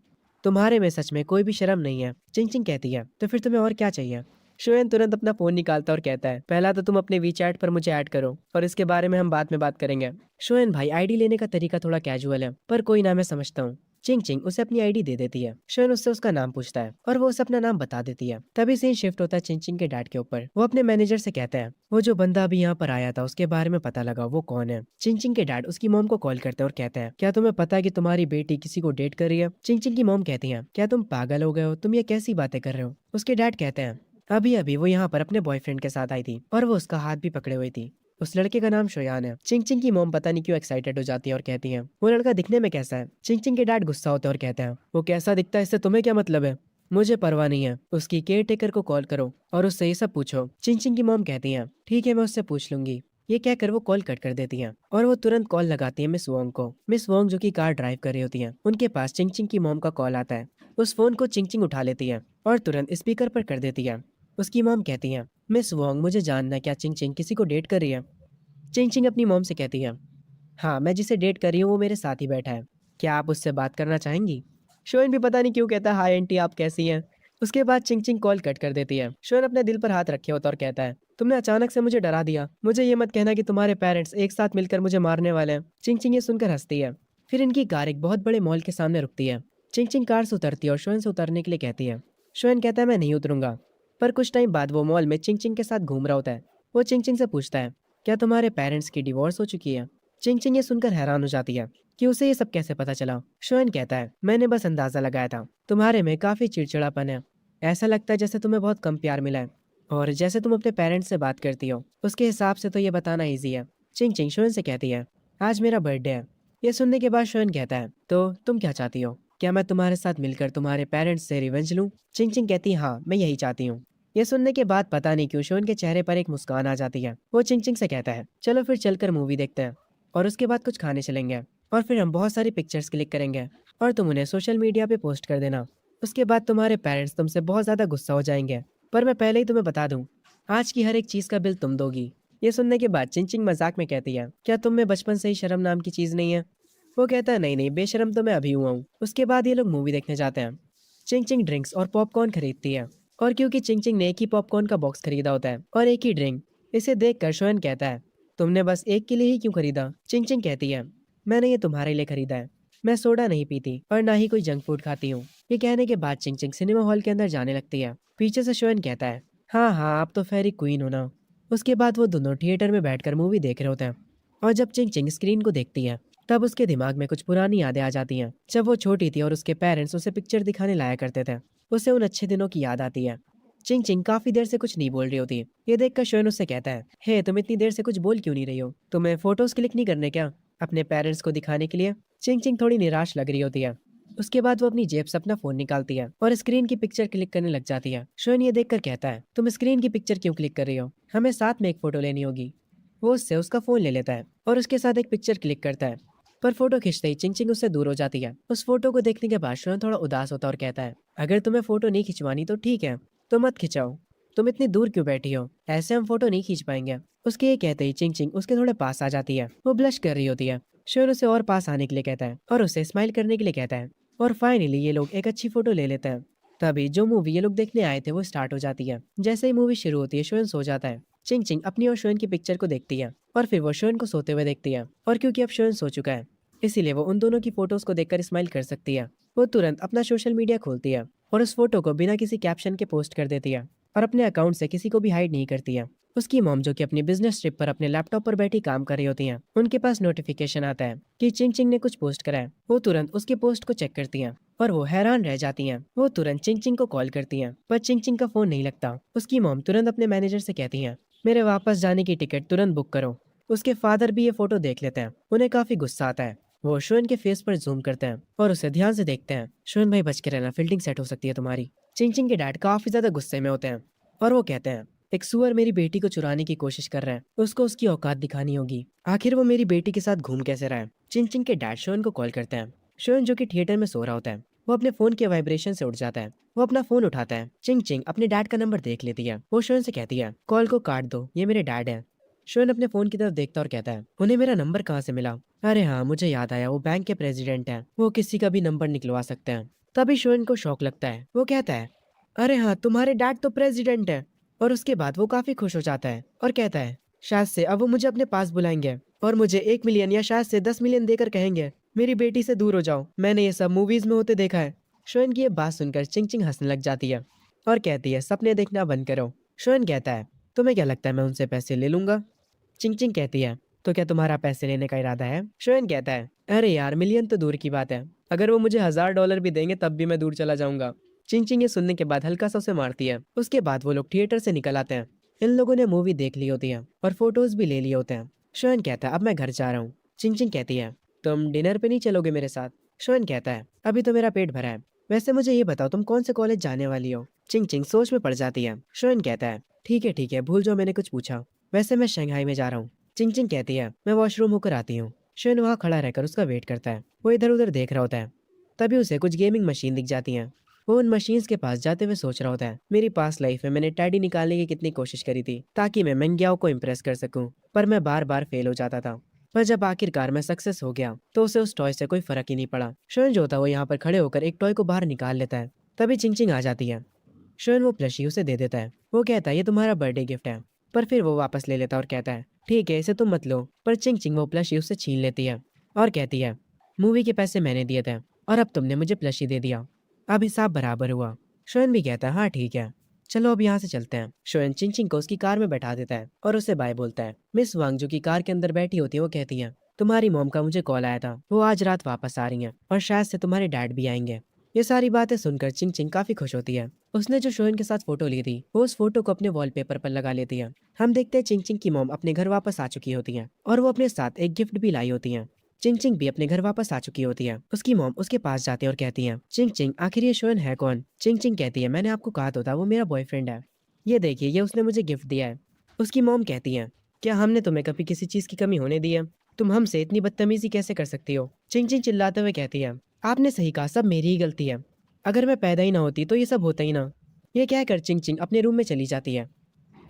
तुम्हारे में सच में कोई भी शर्म नहीं है। चिंग चिंग कहती है, तो फिर तुम्हें और क्या चाहिए? शोएन तुरंत अपना फोन निकालता और कहता है, पहला तो तुम अपने वीचैट पर मुझे ऐड करो और इसके बारे में हम बाद में बात करेंगे। शोएन भाई आईडी लेने का तरीका थोड़ा कैजुअल है, पर कोई ना, मैं समझता हूँ। चिंग चिंग उसे अपनी आईडी दे देती है। शोएन उससे उसका नाम पूछता है और वो उसे अपना नाम बता देती है। तभी सीन शिफ्ट होता है चिंग चिंग के डैड के ऊपर। वो अपने मैनेजर से कहता है, वो जो बंदा अभी यहाँ पर आया था उसके बारे में पता लगा, वो कौन है? चिंग चिंग के डैड उसकी मॉम को कॉल करते हैं और कहते हैं, क्या तुम्हें पता है कि तुम्हारी बेटी किसी को डेट कर रही है? चिंग चिंग की मॉम कहती है, क्या तुम पागल हो गए हो? तुम ये कैसी बातें कर रहे हो? उसके डैड कहते हैं, अभी अभी वो यहाँ पर अपने बॉयफ्रेंड के साथ आई थी और वो उसका हाथ भी पकड़े हुई थी। उस लड़के का नाम शोयान है। चिंग चिंग की मॉम पता नहीं क्यों एक्साइटेड हो जाती है और कहती है, वो लड़का दिखने में कैसा है? चिंग चिंग के डैड गुस्सा होते हैं और कहते हैं, वो कैसा दिखता है इससे तुम्हें क्या मतलब है? मुझे परवाह नहीं है, उसकी केयर टेकर को कॉल करो और उससे ये सब पूछो। चिंग चिंग की मॉम कहती है, ठीक है मैं उससे पूछ लूंगी। ये कहकर वो कॉल कट कर देती है और वो तुरंत कॉल लगाती है मिस वोंग को। मिस वोंग जो कि कार ड्राइव कर रही होती है, उनके पास चिंग चिंग की मॉम का कॉल आता है। उस फोन को चिंग चिंग उठा लेती है और तुरंत स्पीकर पर कर देती है। उसकी मॉम कहती है, मिस वोंग मुझे जानना है क्या चिंग चिंग किसी को डेट कर रही है? चिंग चिंग अपनी मॉम से कहती है, हाँ मैं जिसे डेट कर रही हूँ वो मेरे साथ ही बैठा है, क्या आप उससे बात करना चाहेंगी? शोएन भी पता नहीं क्यों कहता है, हाय आंटी आप कैसी हैं? उसके बाद चिंग चिंग कॉल कट कर देती है। शोएन अपने दिल पर हाथ रखे होता और कहता है, तुमने अचानक से मुझे डरा दिया। मुझे ये मत कहना कि तुम्हारे पेरेंट्स एक साथ मिलकर मुझे मारने वाले हैं। चिंग चिंग ये सुनकर हंसती है। फिर इनकी कार एक बहुत बड़े मॉल के सामने रुकती है। चिंग चिंग कार से उतरती है और शोएन से उतरने के लिए कहती है। शोएन कहता है, मैं नहीं उतरूंगा। पर कुछ टाइम बाद वो मॉल में चिंग चिंग के साथ घूम रहा होता है। वो चिंग चिंग से पूछता है, क्या तुम्हारे पेरेंट्स की डिवोर्स हो चुकी है? चिंग चिंग ये सुनकर हैरान हो जाती है कि उसे ये सब कैसे पता चला। शोएन कहता है, मैंने बस अंदाजा लगाया था, तुम्हारे में काफी चिड़चिड़ापन है। ऐसा लगता है जैसे तुम्हें बहुत कम प्यार मिला है और जैसे तुम अपने पेरेंट्स से बात करती हो उसके हिसाब से तो ये बताना ईजी है। चिंग चिंग शोएन से कहती है, आज मेरा बर्थडे है। ये सुनने के बाद शोएन कहता है, तो तुम क्या चाहती हो? क्या मैं तुम्हारे साथ मिलकर तुम्हारे पेरेंट्स से रिवेंज लूं? चिंग चिंग कहती है, हाँ मैं यही चाहती हूँ। ये सुनने के बाद पता नहीं क्यों शोएन के चेहरे पर एक मुस्कान आ जाती है। वो चिंग चिंग से कहता है, चलो फिर चलकर मूवी देखते हैं और उसके बाद कुछ खाने चलेंगे और फिर हम बहुत सारी पिक्चर्स क्लिक करेंगे और तुम उन्हें सोशल मीडिया पे पोस्ट कर देना। उसके बाद तुम्हारे पेरेंट्स तुमसे बहुत ज़्यादा गुस्सा हो जाएंगे, पर मैं पहले ही तुम्हें बता दूं, आज की हर एक चीज़ का बिल तुम दोगी। ये सुनने के बाद चिंग चिंग मजाक में कहती है, क्या तुम में बचपन से ही शर्म नाम की चीज़ नहीं है? वो कहता है, नहीं नहीं बेशर्म तो मैं अभी हुआ हूँ। उसके बाद ये लोग मूवी देखने जाते हैं। चिंग चिंग ड्रिंक्स और पॉपकॉर्न खरीदती है और क्योंकि चिंग चिंग ने एक ही पॉपकॉर्न का बॉक्स खरीदा होता है और एक ही ड्रिंक, इसे देख कर शोएन कहता है, तुमने बस एक के लिए ही क्यों खरीदा? चिंग चिंग कहती है, मैंने ये तुम्हारे लिए खरीदा है। मैं सोडा नहीं पीती और ना ही कोई जंक फूड खाती हूँ। ये कहने के बाद चिंग चिंग सिनेमा हॉल के अंदर जाने लगती है। पीछे से शोएन कहता है, हाँ हाँ आप तो फेरी क्वीन हो ना। उसके बाद वो दोनों थिएटर में बैठकर मूवी देख रहे होते हैं और जब चिंग चिंग स्क्रीन को देखती है तब उसके दिमाग में कुछ पुरानी यादें आ जाती हैं। जब वो छोटी थी और उसके पेरेंट्स उसे पिक्चर दिखाने लाया करते थे, उसे उन अच्छे दिनों की याद आती है। चिंग चिंग काफी देर से कुछ नहीं बोल रही होती। ये देखकर शोएन उससे कहता है, हे तुम इतनी देर से कुछ बोल क्यों नहीं रही हो? तुम्हें फोटोज क्लिक नहीं करने क्या अपने पेरेंट्स को दिखाने के लिए? चिंग चिंग थोड़ी निराश लग रही होती है। उसके बाद वो अपनी जेब से अपना फोन निकालती है और स्क्रीन की पिक्चर क्लिक करने लग जाती है। शोन ये देखकर कहता है, तुम स्क्रीन की पिक्चर क्यों क्लिक कर रही हो, हमें साथ में एक फोटो लेनी होगी। वो उससे उसका फोन ले लेता है और उसके साथ एक पिक्चर क्लिक करता है, पर फोटो खींचते ही चिंग चिंग उससे दूर हो जाती है। उस फोटो को देखने के बाद शोन थोड़ा उदास होता है और कहता है, अगर तुम्हें फोटो नहीं खिंचवानी तो ठीक है, तो मत खिंचाओ। तुम इतनी दूर क्यों बैठी हो, ऐसे हम फोटो नहीं खींच पाएंगे। उसके ये कहते ही चिंग चिंग उसके थोड़े पास आ जाती है। वो ब्लश कर रही होती है। शोन उसे और पास आने के लिए कहता है और उसे स्माइल करने के लिए कहता है, और फाइनली ये लोग एक अच्छी फोटो ले लेते हैं। तभी जो मूवी ये लोग देखने आए थे वो स्टार्ट हो जाती है। जैसे ही मूवी शुरू होती है शोन सो जाता है। चिंग चिंग अपनी और शोन की पिक्चर को देखती है और फिर वो शोन को सोते हुए देखती है, और क्योंकि अब शोन सो चुका है इसीलिए वो उन दोनों की फोटोज को देखकर स्माइल कर सकती है। वो तुरंत अपना सोशल मीडिया खोलती है और उस फोटो को बिना किसी कैप्शन के पोस्ट कर देती है और अपने अकाउंट से किसी को भी हाइड नहीं करती है। उसकी मॉम जो कि अपनी बिजनेस ट्रिप पर अपने लैपटॉप पर बैठी काम कर रही होती हैं, उनके पास नोटिफिकेशन आता है कि चिंग चिंग ने कुछ पोस्ट करा है। वो तुरंत उसके पोस्ट को चेक करती हैं और वो हैरान रह जाती हैं। वो तुरंत चिंग चिंग को कॉल करती हैं, पर चिंग चिंग का फोन नहीं लगता। उसकी मॉम तुरंत अपने मैनेजर से कहती हैं, मेरे वापस जाने की टिकट तुरंत बुक करो। उसके फादर भी ये फोटो देख लेते हैं। उन्हें काफी गुस्सा आता है। वो शोन के फेस पर जूम करते हैं और उसे ध्यान से देखते हैं। शोन भाई बच के रहना, फील्डिंग सेट हो सकती है तुम्हारी। चिंग चिंग के डैड काफी ज्यादा गुस्से में होते हैं और वो कहते हैं, एक सुअर मेरी बेटी को चुराने की कोशिश कर रहा है, उसको उसकी औकात दिखानी होगी। आखिर वो मेरी बेटी के साथ घूम कैसे रहा है। चिंग चिंग के डैड शोन को कॉल करते हैं। शोन जो कि थिएटर में सो रहा होता है, वो अपने फोन के वाइब्रेशन से उठ जाता है। वो अपना फोन उठाता है। चिंग चिंग अपने डैड का नंबर देख लेती है। वो शोन से कहती है, कॉल को काट दो, ये मेरे डैड है। शोन अपने फोन की तरफ देखता और कहता है, उन्हें मेरा नंबर कहाँ से मिला। अरे हाँ, मुझे याद आया, वो बैंक के प्रेसिडेंट हैं, वो किसी का भी नंबर निकलवा सकते हैं। तभी शोन को शौक लगता है। वो कहता है, अरे हाँ, तुम्हारे डैड तो प्रेसिडेंट है। और उसके बाद वो काफी खुश हो जाता है और कहता है, शायद से अब वो मुझे अपने पास बुलाएंगे और मुझे 1 मिलियन या शायद से 10 मिलियन देकर कहेंगे, मेरी बेटी से दूर हो जाओ, मैंने ये सब मूवीज में होते देखा है। शोन की ये बात सुनकर चिंग चिंग हंसने लग जाती है और कहती है, सपने देखना बंद करो। शोन कहता है, तुम्हें क्या लगता है मैं उनसे पैसे ले लूंगा। चिंग चिंग कहती है, तो क्या तुम्हारा पैसे लेने का इरादा है। शोन कहता है, अरे यार, मिलियन तो दूर की बात है, अगर वो मुझे $1000 भी देंगे तब भी मैं दूर चला जाऊंगा। चिंग चिंग ये सुनने के बाद हल्का सा उसे मारती है। उसके बाद वो लोग थिएटर से निकल आते हैं। इन लोगों ने मूवी देख ली होती है और फोटोज भी ले लिए होते हैं। शोन कहता है, अब मैं घर जा रहा हूँ। चिंग चिंग कहती है, तुम डिनर पे नहीं चलोगे मेरे साथ। शोन कहता है, अभी तो मेरा पेट भरा है, वैसे मुझे ये बताओ तुम कौन से कॉलेज जाने वाली हो। चिंग चिंग सोच में पड़ जाती है। शोन कहता है, ठीक है, भूल जाओ मैंने कुछ पूछा, वैसे मैं शंघाई में जा रहा हूँ। चिंग चिंग कहती है, मैं वॉशरूम होकर आती हूँ। शोन वहाँ खड़ा रहकर उसका वेट करता है। वो इधर उधर देख रहा होता है। तभी उसे कुछ गेमिंग मशीन दिख जाती हैं। वो उन मशीन्स के पास जाते हुए सोच रहा होता है, मेरी पास लाइफ में मैंने टैडी निकालने की कितनी कोशिश करी थी ताकि मैं मेंग्याओ को इम्प्रेस कर सकूं, पर मैं बार बार फेल हो जाता था। पर जब आखिरकार मैं सक्सेस हो गया तो उसे उस टॉय से कोई फर्क ही नहीं पड़ा। शोन जो था वो यहाँ पर खड़े होकर एक टॉय को बाहर निकाल लेता है। तभी चिंग चिंग आ जाती है। शोन वो प्लशी उसे दे देता है। वो कहता है, ये तुम्हारा बर्थडे गिफ्ट है, पर फिर वो वापस ले लेता और कहता है, ठीक है, इसे तुम मत लो। पर चिंग चिंग वो प्लशी उससे छीन लेती है और कहती है, मूवी के पैसे मैंने दिए थे और अब तुमने मुझे प्लशी दे दिया, अब हिसाब बराबर हुआ। शोएन भी कहता है, हाँ ठीक है, चलो अब यहाँ से चलते हैं। शोएन चिंग चिंग को उसकी कार में बैठा देता है और उसे बाय बोलता है। मिस वांग जो कि कार के अंदर बैठी होती है वो कहती है, तुम्हारी मॉम का मुझे कॉल आया था, वो आज रात वापस आ रही हैं और शायद से तुम्हारे डैड भी आएंगे। ये सारी बातें सुनकर चिंग चिंग काफी खुश होती है। उसने जो शोएन के साथ फोटो ली थी वो उस फोटो को अपने वॉलपेपर पर लगा लेती है। हम देखते हैं चिंग चिंग की मॉम अपने घर वापस आ चुकी होती है और वो अपने साथ एक गिफ्ट भी लाई होती है। चिंग चिंग भी अपने घर वापस आ चुकी होती है। उसकी मॉम उसके पास जाती है और कहती है, चिंग चिंग आखिर ये शोएन है कौन। चिंग चिंग कहती है, मैंने आपको कहा तो था वो मेरा बॉयफ्रेंड है, ये देखिए ये उसने मुझे गिफ्ट दिया है। उसकी मॉम कहती है, क्या हमने तुम्हें कभी किसी चीज की कमी होने दी है, तुम हमसे इतनी बदतमीजी कैसे कर सकती हो। चिंग चिंग चिल्लाते हुए कहती है, आपने सही कहा, सब मेरी ही गलती है, अगर मैं पैदा ही ना होती तो ये सब होता ही ना। ये कहकर चिंग चिंग अपने रूम में चली जाती है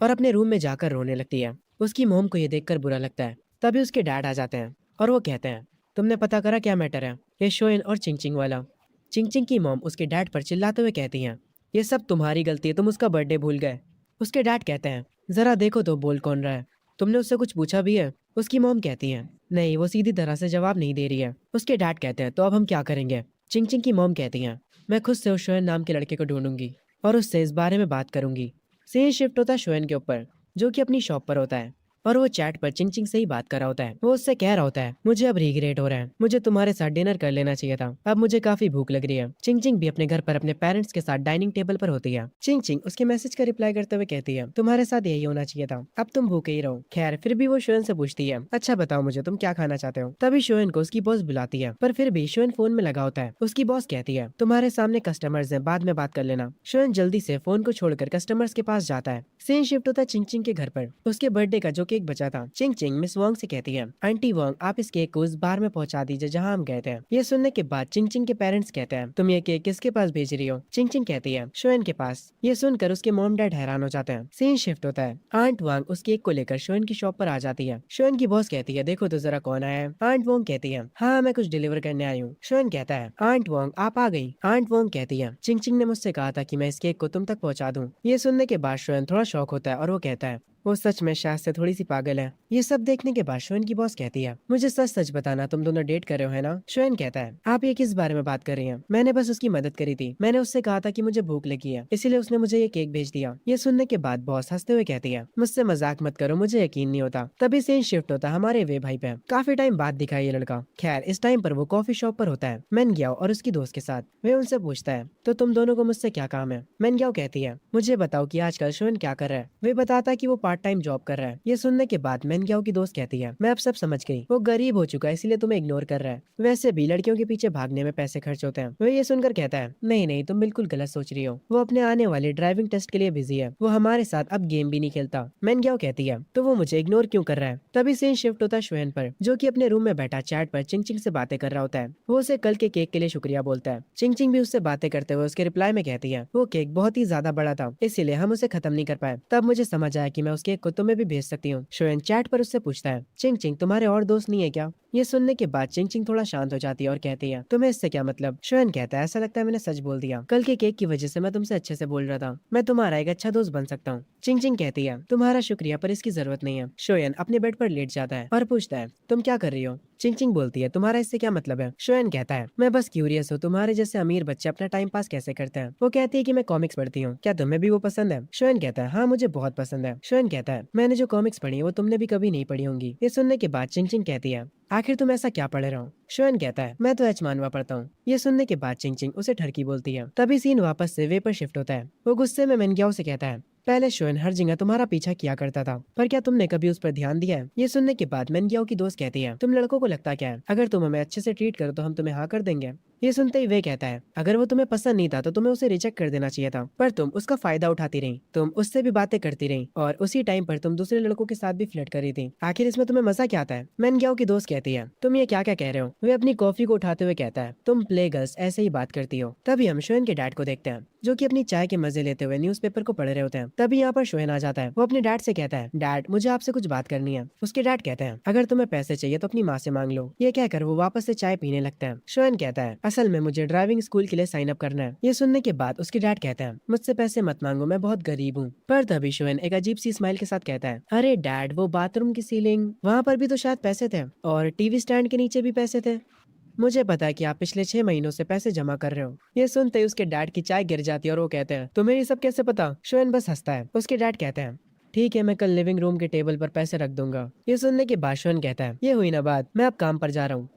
और अपने रूम में जाकर रोने लगती है। उसकी मॉम को ये देखकर बुरा लगता है। तभी उसके डैड आ जाते हैं और वो कहते हैं, तुमने पता करा क्या मैटर है, ये शोएन और चिंग चिंग वाला। चिंग चिंग की मॉम उसके डैड पर चिल्लाते हुए कहती हैं, ये सब तुम्हारी गलती है, तुम उसका बर्थडे भूल गए। उसके डैड कहते हैं, जरा देखो तो बोल कौन रहा है, तुमने उससे कुछ पूछा भी है। उसकी मॉम कहती है, नहीं, वो सीधी तरह से जवाब नहीं दे रही है। उसके डैड कहते हैं, तो अब हम क्या करेंगे। चिंग चिंग की मॉम कहती हैं, मैं खुद से उस शोएन नाम के लड़के को ढूंढूंगी और उससे इस बारे में बात करूंगी। सीन शिफ्ट होता है शोएन के ऊपर जो कि अपनी शॉप पर होता है। और वो चैट पर चिंग चिंग से ही बात कर रहा होता है। वो उससे कह रहा होता है, मुझे अब रिग्रेट हो रहा है, मुझे तुम्हारे साथ डिनर कर लेना चाहिए था, अब मुझे काफी भूख लग रही है। चिंग चिंग भी अपने घर पर अपने पेरेंट्स के साथ डाइनिंग टेबल पर होती है। चिंग चिंग उसके मैसेज का रिप्लाई करते हुए कहती है, तुम्हारे साथ यही होना चाहिए था, अब तुम भूखे ही रहो। खैर फिर भी वो शोएन से पूछती है, अच्छा बताओ मुझे तुम क्या खाना चाहते हो। तभी शोएन को उसकी बॉस बुलाती है, पर फिर भी शोएन फोन में लगा होता है। उसकी बॉस कहती है, तुम्हारे सामने कस्टमर्स हैं, बाद में बात कर लेना। शोएन जल्दी से फोन को छोड़कर कस्टमर्स के पास जाता है। सीन शिफ्ट होता है चिंग चिंग के घर पर। उसके बर्थडे का जो केक बचा था, चिंग चिंग मिस वोंग से कहती है, आंटी वोंग आप इस केक को उस बार में पहुंचा दीजिए जहां हम गए थे। ये सुनने के बाद चिंग चिंग के पेरेंट्स कहते हैं, तुम ये केक किसके पास भेज रही हो। चिंग चिंग कहती है, शोएन के पास। ये सुनकर उसके मॉम डैड हैरान हो जाते हैं। सीन शिफ्ट होता है, आंट वांग उस केक को लेकर शोएन की शॉप पर आ जाती है। शोएन की बॉस कहती है, देखो तो जरा कौन आया है। आंट वोंग कहती है, हाँ मैं कुछ डिलीवर करने आई हूँ। शोएन कहता है, आंट वोंग आप आ गई। आंट वोंग कहती है, चिंग चिंग ने मुझसे कहा था कि मैं इस केक को तुम तक पहुंचा दूं। ये सुनने के बाद शोएन थोड़ा शॉक होता है और वो कहता है, वो सच में शायद से थोड़ी सी पागल है। ये सब देखने के बाद शोएन की बॉस कहती है, मुझे सच सच बताना तुम दोनों डेट कर रहे हो है ना। शोएन कहता है, आप ये किस बारे में बात कर रही हैं, मैंने बस उसकी मदद करी थी। मैंने उससे कहा था कि मुझे भूख लगी है, इसीलिए उसने मुझे ये केक भेज दिया। ये सुनने के बाद बॉस हंसते हुए कहती है, मुझसे मजाक मत करो, मुझे यकीन नहीं होता। तभी सीन शिफ्ट होता है हमारे वे भाई पे। काफी टाइम बाद दिखा ये लड़का। खैर इस टाइम पर वो कॉफी शॉप पर होता है मैन ग्याओ और उसकी दोस्त के साथ। वे उनसे पूछता है, तो तुम दोनों को मुझसे क्या काम है। मैन ग्याओ कहती है, मुझे बताओ कि आजकल शोएन क्या कर रहा है। वे बताता है कि वो पार्ट टाइम जॉब कर रहा है। ये सुनने के बाद मैन ग्याओ की दोस्त कहती है, मैं अब सब समझ गई, वो गरीब हो चुका है इसलिए तुम्हें इग्नोर कर रहा है। वैसे भी लड़कियों के पीछे भागने में पैसे खर्च होते हैं। वे ये सुनकर कहता है, नहीं नहीं तुम बिल्कुल गलत सोच रही हो, वो अपने आने वाले ड्राइविंग टेस्ट के लिए बिजी है, वो हमारे साथ अब गेम भी नहीं खेलता। मैन ग्याओ कहती है, तो वो मुझे इग्नोर क्यों कर रहा है। तभी सीन शिफ्ट होता है शोएन पर, जो कि अपने रूम में बैठा चैट पर चिंग चिंग से बातें कर रहा होता है। वो उसे कल के केक के लिए शुक्रिया बोलता है। चिंग चिंग भी उससे बातें करते हुए उसके रिप्लाई में कहती है, वो केक बहुत ही ज्यादा बड़ा था इसीलिए हम उसे खत्म नहीं कर पाए। तब मुझे समझ आया कि मैं उस केक को तुम्हें भी भेज सकती हूँ। शोएन चैट पर उससे पूछता है, चिंग चिंग तुम्हारे और दोस्त नहीं है क्या। ये सुनने के बाद चिंग चिंग थोड़ा शांत हो जाती है और कहती है, तुम्हें इससे क्या मतलब। शोएन कहता है, ऐसा लगता है मैंने सच बोल दिया, कल के केक की वजह से मैं तुमसे अच्छे से बोल रहा था, मैं तुम्हारा एक अच्छा दोस्त बन सकता हूँ। चिंग चिंग कहती है, तुम्हारा शुक्रिया पर इसकी जरूरत नहीं है। शोएन अपने बेड पर लेट जाता है और पूछता है, तुम क्या कर रही हो। चिंग चिंग बोलती है, तुम्हारा इससे क्या मतलब है। शोएन कहता है, मैं बस क्यूरियस हूँ तुम्हारे जैसे अमीर बच्चे अपना टाइम पास कैसे करते हैं। वो कहती है कि मैं कॉमिक्स पढ़ती हूँ, क्या तुम्हें भी वो पसंद है। शोएन कहता है, हाँ मुझे बहुत पसंद है। शोएन कहता है, मैंने जो कॉमिक्स पढ़ी है वो तुमने भी कभी नहीं पढ़ी होंगी। ये सुनने के बाद चिंग चिंग कहती है, आखिर तुम ऐसा क्या पढ़ रहे हो। शोएन कहता है, मैं तो एच मानवा पढ़ता हूँ। ये सुनने के बाद चिंग चिंग उसे ठरकी बोलती है। तभी सीन वापस से वे पर शिफ्ट होता है। वो गुस्से में मेनग्याओ से कहता है, पहले शोएन हर जगह तुम्हारा पीछा किया करता था, पर क्या तुमने कभी उस पर ध्यान दिया है। ये सुनने के बाद मेनग्याओ की दोस्त कहती है, तुम लड़कों को लगता क्या है, अगर तुम हमें अच्छे से ट्रीट करो तो हम तुम्हें हाँ कर देंगे। ये सुनते ही वे कहता है, अगर वो तुम्हें पसंद नहीं था तो तुम्हें उसे रिजेक्ट कर देना चाहिए था, पर तुम उसका फायदा उठाती रही, तुम उससे भी बातें करती रही और उसी टाइम पर तुम दूसरे लड़कों के साथ भी फ्लर्ट कर रही थी। आखिर इसमें तुम्हें मजा क्या आता है। मेनग्याओ की दोस्त कहती है, तुम ये क्या क्या कह रहे हो। वे अपनी कॉफी को उठाते हुए कहता है, तुम प्ले गर्ल्स ऐसे ही बात करती हो। तभी हम शोएन के डैड को देखते हैं, जो कि अपनी चाय के मजे लेते हुए न्यूज़पेपर को पढ़ रहे होते हैं। तभी यहाँ पर शोएन आ जाता है। वो अपने डैड से कहता है, डैड मुझे आपसे कुछ बात करनी है। उसके डैड कहते हैं, अगर तुम्हें पैसे चाहिए तो अपनी माँ से मांग लो। ये कहकर वो वापस से चाय पीने लगता है। शोएन कहता है, असल में मुझे ड्राइविंग स्कूल के लिए साइन अप करना है। ये सुनने के बाद उसके डैड कहते हैं, मुझसे पैसे मत मांगो, मैं बहुत गरीब हूँ। पर तभी शोएन एक अजीब सी स्माइल के साथ कहता है, अरे डैड वो बाथरूम की सीलिंग वहाँ पर भी तो शायद पैसे थे और टीवी स्टैंड के नीचे भी पैसे थे। मुझे पता है कि आप पिछले 6 महीनों से पैसे जमा कर रहे हो। ये सुनते ही उसके डैड की चाय गिर जाती है और वो कहते हैं, तुम्हें ये सब कैसे पता। शोएन बस हंसता है। उसके डैड कहते हैं, ठीक है मैं कल लिविंग रूम के टेबल पर पैसे रख दूंगा। ये सुनने के बाद शोएन कहता है, ये हुई ना बात, मैं अब काम पर जा रहा हूँ।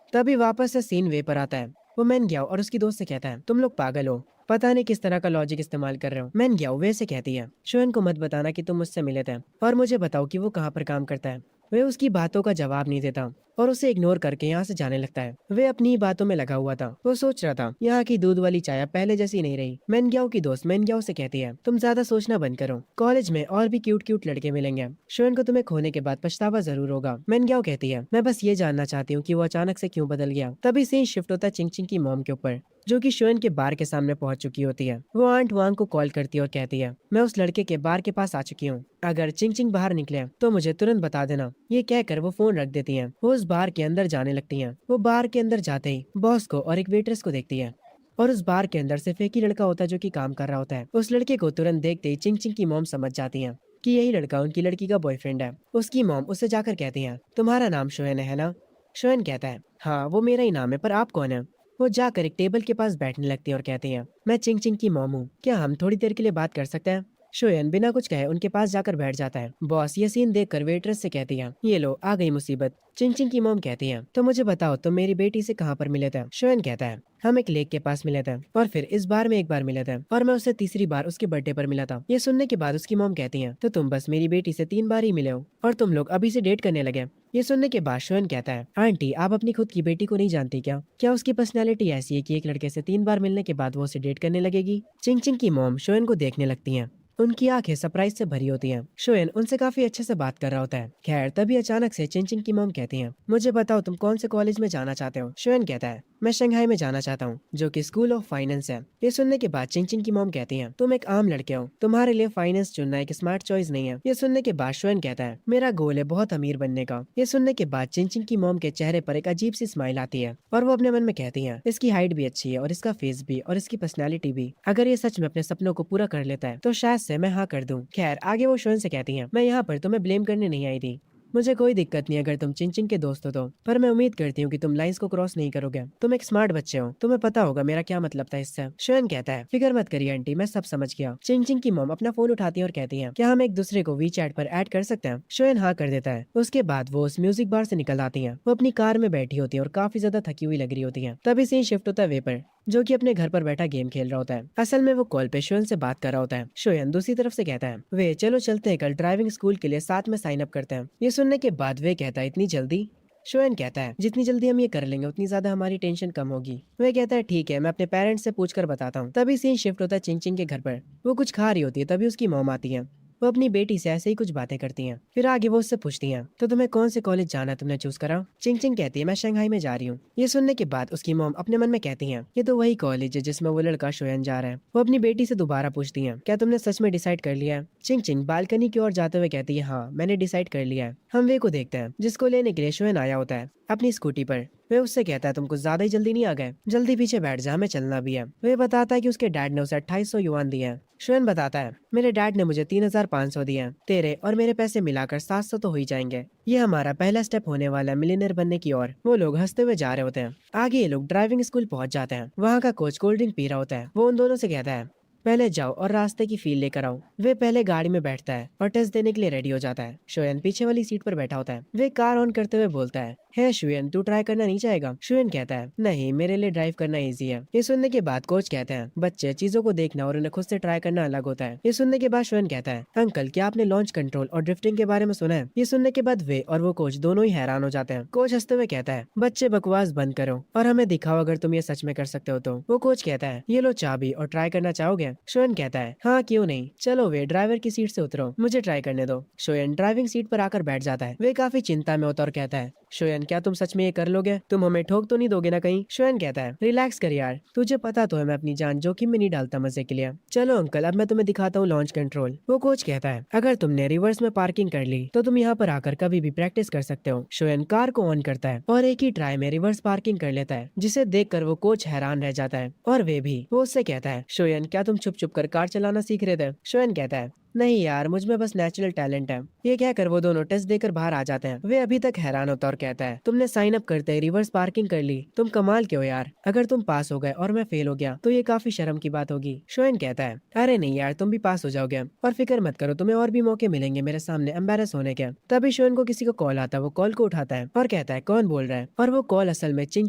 तभी वापस से सीन वे पर आता है। वो मैन ग्याओ और उसकी दोस्त से कहता है, तुम लोग पागल हो, पता नहीं किस तरह का लॉजिक इस्तेमाल कर रहे हो। मैन ग्याओ वे से कहती है, शोएन को मत बताना कि तुम मुझसे मिले थे और मुझे बताओ कि वो कहाँ पर काम करता है। वे उसकी बातों का जवाब नहीं देता और उसे इग्नोर करके यहाँ से जाने लगता है। वे अपनी ही बातों में लगा हुआ था। वो सोच रहा था यहाँ की दूध वाली चाय पहले जैसी नहीं रही। मेनग्याओ की दोस्त मेनग्याओ से कहती है, तुम ज्यादा सोचना बंद करो, कॉलेज में और भी क्यूट क्यूट लड़के मिलेंगे, शोएन को तुम्हें खोने के बाद पछतावा जरूर होगा। मेनग्याओ कहती है, मैं बस ये जानना चाहती हूँ कि वो अचानक से क्यों बदल गया। तभी सीन शिफ्ट होता है चिंग चिंग की मॉम के ऊपर, जो कि शोएन के बार के सामने पहुंच चुकी होती है। वो आंट वांग को कॉल करती है और कहती है, मैं उस लड़के के बार के पास आ चुकी हूँ, अगर चिंग चिंग बाहर निकले तो मुझे तुरंत बता देना। ये कहकर वो फोन रख देती हैं। वो उस बार के अंदर जाने लगती हैं। वो बार के अंदर जाते ही बॉस को और एक वेट्रेस को देखती है और उस बार के अंदर सिर्फ एक ही लड़का होता है जो कि काम कर रहा होता है। उस लड़के को तुरंत देखते ही चिंग चिंग की मॉम समझ जाती है कि यही लड़का उनकी लड़की का बॉयफ्रेंड है। उसकी मॉम उससे जाकर कहती है, तुम्हारा नाम शोएन है ना। शोएन कहता है, हाँ वो मेरा ही नाम है, पर आप कौन है। वो जाकर एक टेबल के पास बैठने लगती है और कहती है, मैं चिंग चिंग की मॉम हूँ, क्या हम थोड़ी देर के लिए बात कर सकते हैं। शोयन बिना कुछ कहे उनके पास जाकर बैठ जाता है। बॉस ये सीन देखकर वेट्रेस से कहती है, ये लो आ गई मुसीबत। चिंग चिंग की मॉम कहती है, तो मुझे बताओ तुम मेरी बेटी से कहाँ पर मिले थे? शोयन कहता है, हम एक लेक के पास मिले थे और फिर इस बार में एक बार मिले थे और मैं उससे तीसरी बार उसके बर्थडे पर मिला था। ये सुनने के बाद उसकी मॉम कहती है, तो तुम बस मेरी बेटी से 3 बार ही मिले हो और तुम लोग अभी से डेट करने लगे? ये सुनने के बाद शोयन कहता है, आंटी आप अपनी खुद की बेटी को नहीं जानती क्या उसकी पर्सनैलिटी ऐसी है कि एक लड़के से 3 बार मिलने के बाद वो उसे डेट करने लगेगी? चिंग चिंग की मॉम शोयन को देखने लगती है। उनकी आंखें सरप्राइज से भरी होती हैं। शोयन उनसे काफी अच्छे से बात कर रहा होता है। खैर तभी अचानक से चिंग चिंग की मॉम कहती हैं, मुझे बताओ तुम कौन से कॉलेज में जाना चाहते हो? शोयन कहता है, मैं शंघाई में जाना चाहता हूँ, जो कि स्कूल ऑफ फाइनेंस है। ये सुनने के बाद चिंग चिंग की मॉम कहती हैं, तुम एक आम लड़के हो, तुम्हारे लिए फाइनेंस चुनना एक स्मार्ट चॉइस नहीं है। ये सुनने के बाद शोयन कहता है, मेरा गोल है बहुत अमीर बनने का। ये सुनने के बाद चिंग चिंग की मॉम के चेहरे पर एक अजीब सी स्माइल आती है और वो अपने मन में कहती है, इसकी हाइट भी अच्छी है और इसका फेस भी और इसकी पर्सनैलिटी भी। अगर ये सच में अपने सपनों को पूरा कर लेता है तो शायद से मैं हाँ कर दूं। खैर आगे वो शोयन से कहती हैं, मैं यहाँ पर तुम्हें ब्लेम करने नहीं आई थी। मुझे कोई दिक्कत नहीं अगर तुम चिंग चिंग के दोस्त हो तो, पर मैं उम्मीद करती हूँ कि तुम लाइंस को क्रॉस नहीं करोगे। तुम एक स्मार्ट बच्चे हो, तुम्हें पता होगा मेरा क्या मतलब था इससे। शोयन कहता है, फिक्र मत करिए आंटी, मैं सब समझ गया। चिंग चिंग की मॉम अपना फोन उठाती है और कहती है, क्या हम एक दूसरे को वी चैट पर ऐड कर सकते हैं? शोयन हाँ कर देता है। उसके बाद वो उस म्यूजिक बार से निकल आती है। वो अपनी कार में बैठी होती है और काफी ज्यादा थकी हुई लग रही होती है। तभी सीन शिफ्ट होता है वे पर, जो कि अपने घर पर बैठा गेम खेल रहा होता है। असल में वो कॉल पे शोयन से बात कर रहा होता है। शोयन दूसरी तरफ से कहता है, वे चलो चलते हैं, कल ड्राइविंग स्कूल के लिए साथ में साइन अप करते हैं। ये सुनने के बाद वे कहता है, इतनी जल्दी? शोयन कहता है, जितनी जल्दी हम ये कर लेंगे उतनी ज्यादा हमारी टेंशन कम होगी। वे कहता है, ठीक है मैं अपने पेरेंट्स से पूछकर बताता हूँ। तभी सीन शिफ्ट होता है चिंग चिंग के घर पर। वो कुछ खा रही होती है, तभी उसकी मॉम आती है। वो अपनी बेटी से ऐसे ही कुछ बातें करती हैं। फिर आगे वो उससे पूछती हैं, तो तुम्हें कौन से कॉलेज जाना है, तुमने चूज करा? चिंग चिंग कहती है, मैं शंघाई में जा रही हूँ। ये सुनने के बाद उसकी मॉम अपने मन में कहती हैं, ये तो वही कॉलेज है जिसमें वो लड़का शोयन जा रहा है। वो अपनी बेटी से दोबारा पूछती हैं, क्या तुमने सच में डिसाइड कर लिया है? चिंग चिंग बालकनी की ओर जाते हुए कहती है, हाँ मैंने डिसाइड कर लिया है। हम वे को देखते हैं जिसको लेने के लिए शोयन आया होता है अपनी स्कूटी पर। वे उससे कहता है, तुम कुछ ज्यादा ही जल्दी नहीं आ गए? जल्दी पीछे बैठ जा, हमें चलना भी है। वे बताता है कि उसके डैड ने उसे 2800 युआन दिए हैं। शोयन बताता है, मेरे डैड ने मुझे 3500 दिए हैं। तेरे और मेरे पैसे मिलाकर 700 तो हो ही जाएंगे। ये हमारा पहला स्टेप होने वाला है मिलियनर बनने की ओर। वो लोग हंसते हुए जा रहे होते हैं। आगे ये लोग ड्राइविंग स्कूल पहुंच जाते हैं। वहाँ का कोच कोल्ड ड्रिंक पी रहा होता है। वो उन दोनों से कहता है, पहले जाओ और रास्ते की फील लेकर आओ। वे पहले गाड़ी में बैठता है और टेस्ट देने के लिए रेडी हो जाता है। शोयन पीछे वाली सीट पर बैठा होता है। वे कार ऑन करते हुए बोलता है, हे शुयन तू ट्राई करना नहीं चाहेगा? शुयन कहता है, नहीं मेरे लिए ड्राइव करना इजी है। ये सुनने के बाद कोच कहते हैं, बच्चे चीजों को देखना और उन्हें खुद से ट्राई करना अलग होता है। ये सुनने के बाद शुयन कहता है, अंकल क्या आपने लॉन्च कंट्रोल और ड्रिफ्टिंग के बारे में सुना है? ये सुनने के बाद वे और वो कोच दोनों ही हैरान हो जाते हैं। कोच हंसते हुए कहता है, बच्चे बकवास बंद करो और हमें दिखाओ अगर तुम ये सच में कर सकते हो तो। वो कोच कहता है, ये लो चाबी और ट्राई करना चाहोगे? शुयन कहता है, हाँ क्यों नहीं, चलो वे ड्राइवर की सीट से उतरो, मुझे ट्राई करने दो। शुयन ड्राइविंग सीट पर आकर बैठ जाता है। वे काफी चिंता में होता और कहता है, शोयन क्या तुम सच में ये कर लोगे? तुम हमें ठोक तो नहीं दोगे ना कहीं? शोयन कहता है, रिलैक्स कर यार, तुझे पता तो है मैं अपनी जान जोखिम में नहीं डालता मजे के लिए। चलो अंकल अब मैं तुम्हें दिखाता हूँ लॉन्च कंट्रोल। वो कोच कहता है, अगर तुमने रिवर्स में पार्किंग कर ली तो तुम यहाँ पर आकर कभी भी प्रैक्टिस कर सकते हो। शोयन कार को ऑन करता है और एक ही ट्राई में रिवर्स पार्किंग कर लेता है, जिसे देखकर वो कोच हैरान रह जाता है और वे भी। वो उससे कहता है, शोयन क्या तुम छुप छुप कर कार चलाना सीख रहे थे? शोयन कहता है, नहीं यार मुझ में बस नेचुरल टैलेंट है। ये कहकर वो दोनों टेस्ट देकर बाहर आ जाते हैं। वे अभी तक हैरान होता और कहता है, तुमने साइन अप करते ही रिवर्स पार्किंग कर ली, तुम कमाल के हो यार। अगर तुम पास हो गए और मैं फेल हो गया तो ये काफी शर्म की बात होगी। शोयन कहता है, अरे नहीं यार तुम भी पास हो जाओगे और फिक्र मत करो, तुम्हें और भी मौके मिलेंगे मेरे सामने एम्बेरस होने के। तभी शोयन को किसी को कॉल आता है। वो कॉल को उठाता है और कहता है, कौन बोल रहा है? और वो कॉल असल में चिंग